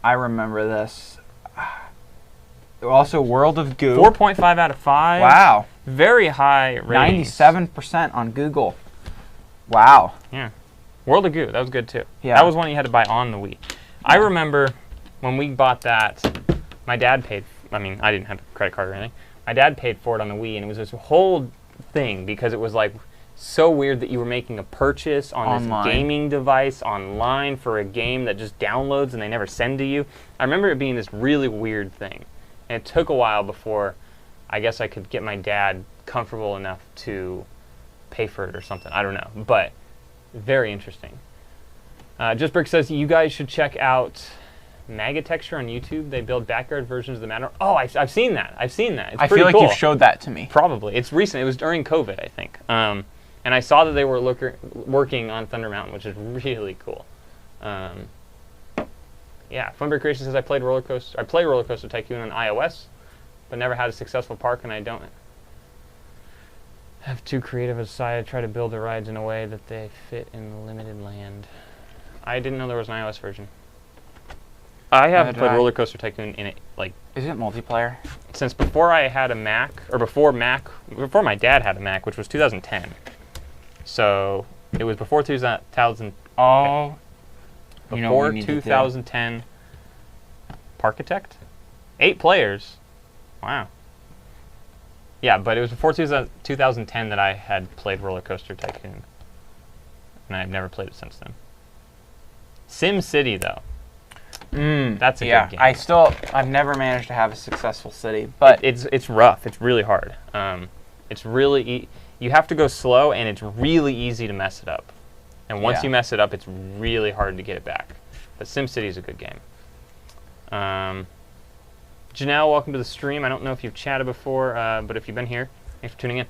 I remember this. Also, World of Goo. 4.5 out of 5. Wow. Very high rating. 97% on Google. Wow. Yeah. World of Goo. That was good too. Yeah. That was one you had to buy on the Wii. I remember when we bought that, my dad paid. I mean, I didn't have a credit card or anything. My dad paid for it on the Wii, and it was this whole thing because it was like so weird that you were making a purchase on this gaming device online for a game that just downloads and they never send to you. I remember it being this really weird thing. And it took a while before I guess I could get my dad comfortable enough to pay for it or something. I don't know. But very interesting. Just Brick says, you guys should check out Magatexture on YouTube. They build backyard versions of the Matterhorn. Oh, I've seen that. I've seen that. It's I feel like cool. you showed that to me. Probably. It's recent. It was during COVID, I think. And I saw that they were working on Thunder Mountain, which is really cool. Yeah, Funberg Creation says I play Roller Coaster Tycoon on iOS, but never had a successful park, and I don't have too creative a side. I try to build the rides in a way that they fit in the limited land. I didn't know there was an iOS version. I haven't played Roller Coaster Tycoon in it Is it multiplayer? Since before I had a Mac, or before my dad had a Mac, which was 2010. So it was before 2000. Oh. Before 2010, Parkitect? 8 players. Wow. Yeah, but it was before 2010 that I had played Roller Coaster Tycoon. And I've never played it since then. Sim City, though. That's a good game. I've never managed to have a successful city, but it's rough. It's really hard. It's really you have to go slow, and it's really easy to mess it up. And once you mess it up, it's really hard to get it back. But SimCity is a good game. Janelle, welcome to the stream. I don't know if you've chatted before, but if you've been here, thanks for tuning in.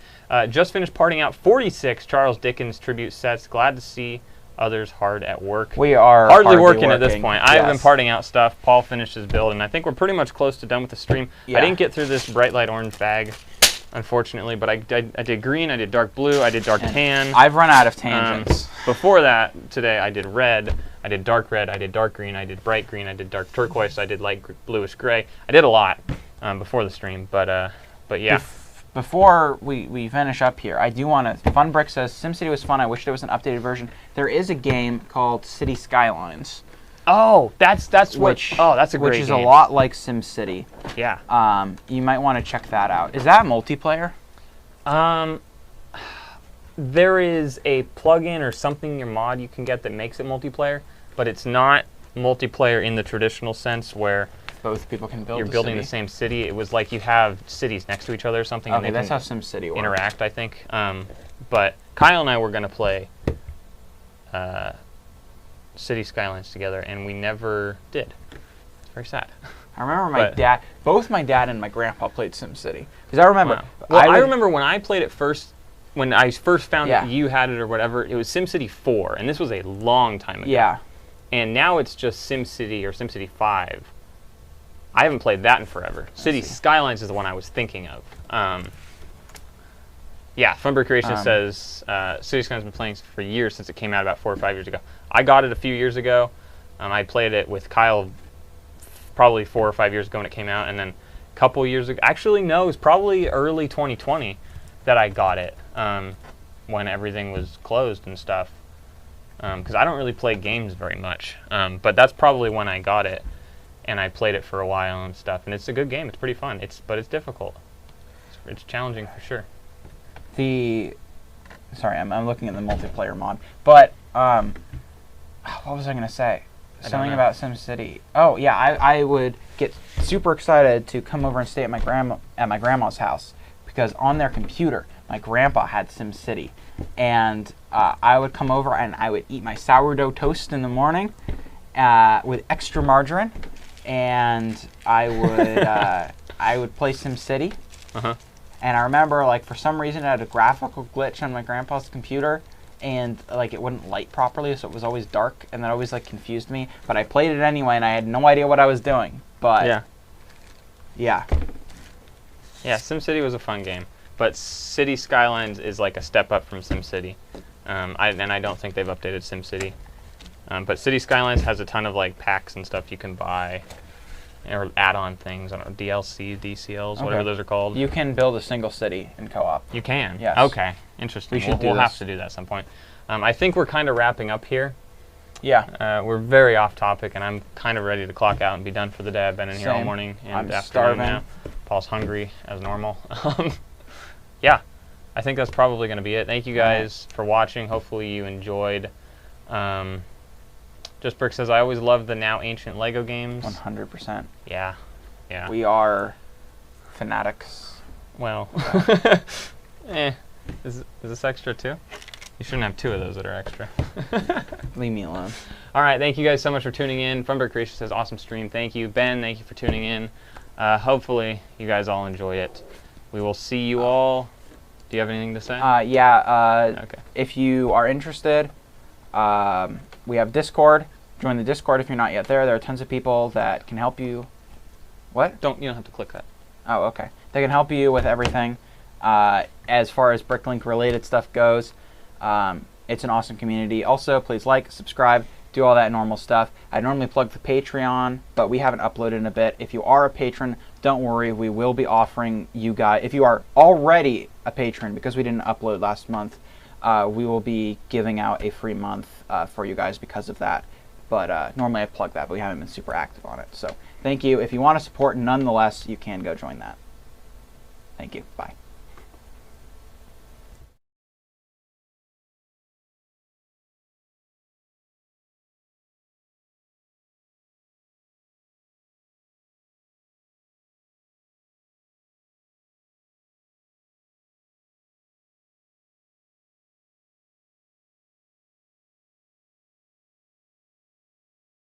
Just finished partying out 46 Charles Dickens tribute sets. Glad to see others hard at work. We are hardly working at this point. I've been partying out stuff. Paul finished his build, and I think we're pretty much close to done with the stream. I didn't get through this bright light orange bag, unfortunately, but I did green, I did dark blue, I did dark tan. I've run out of tangents. Before that, today, I did red, I did dark red, I did dark green, I did bright green, I did dark turquoise, I did light bluish gray. I did a lot before the stream, but yeah. Before we finish up here, I do want to... Funbrick says, SimCity was fun. I wish there was an updated version. There is a game called City Skylines. Oh, that's a great game. Which is a lot like SimCity. Yeah. You might want to check that out. Is that multiplayer? There is a plugin or something in your mod you can get that makes it multiplayer, but it's not multiplayer in the traditional sense where both people can build. You're building the same city. It was like you have cities next to each other or something. Okay, that's how SimCity works. Interact, I think. But Kyle and I were going to play City Skylines together, and we never did. It's very sad. I remember both my dad and my grandpa played SimCity. Because I remember. Wow. Well, I remember when I played it first. When I first found that you had it or whatever, it was SimCity 4, and this was a long time ago. Yeah. And now it's just SimCity or SimCity 5. I haven't played that in forever. City Skylines is the one I was thinking of. Yeah, Funberg Creation says City Skylines has been playing for years since it came out about 4 or 5 years ago. I got it a few years ago. I played it with Kyle probably 4 or 5 years ago when it came out, and then a couple years ago. Actually, no, it was probably early 2020 that I got it. when everything was closed and stuff. Because I don't really play games very much, but that's probably when I got it, and I played it for a while and stuff. And it's a good game. It's pretty fun. But it's difficult. It's challenging for sure. Sorry, I'm looking at the multiplayer mod. But what was I gonna say? Something about SimCity. Oh yeah, I would get super excited to come over and stay at my grandma's house, because on their computer, my grandpa had SimCity, and I would come over and I would eat my sourdough toast in the morning with extra margarine, and I would play SimCity. And I remember, like, for some reason it had a graphical glitch on my grandpa's computer, and like it wouldn't light properly, so it was always dark, and that always like confused me. But I played it anyway, and I had no idea what I was doing. But yeah, SimCity was a fun game, but City Skylines is like a step up from SimCity, and I don't think they've updated SimCity. But City Skylines has a ton of like packs and stuff you can buy, or add-on things, I don't know, DLC, DCLs, whatever those are called. You can build a single city in co-op. You can? Yes. Okay, interesting. We'll have to do that at some point. I think we're kind of wrapping up here. Yeah. We're very off topic, and I'm kind of ready to clock out and be done for the day. I've been in here all morning and I'm afternoon starving now. Paul's hungry as normal. Yeah, I think that's probably going to be it. Thank you guys for watching. Hopefully you enjoyed. Just Brick says, I always love the now ancient Lego games. 100%. Yeah. We are fanatics. Well, is this extra too? You shouldn't have two of those that are extra. Leave me alone. All right, thank you guys so much for tuning in. Funberg Creation says, awesome stream. Thank you. Ben, thank you for tuning in. Hopefully you guys all enjoy it. We will see you all. Do you have anything to say? Okay. If you are interested, we have Discord. Join the Discord if you're not yet there. There are tons of people that can help you. What? You don't have to click that. Oh, okay. They can help you with everything. As far as BrickLink related stuff goes, it's an awesome community. Also, please like, subscribe, do all that normal stuff. I normally plug the Patreon, but we haven't uploaded in a bit. If you are a patron, don't worry. We will be offering you guys, if you are already a patron, because we didn't upload last month, we will be giving out a free month for you guys because of that. But normally I plug that, but we haven't been super active on it. So thank you. If you want to support nonetheless, you can go join that. Thank you. Bye.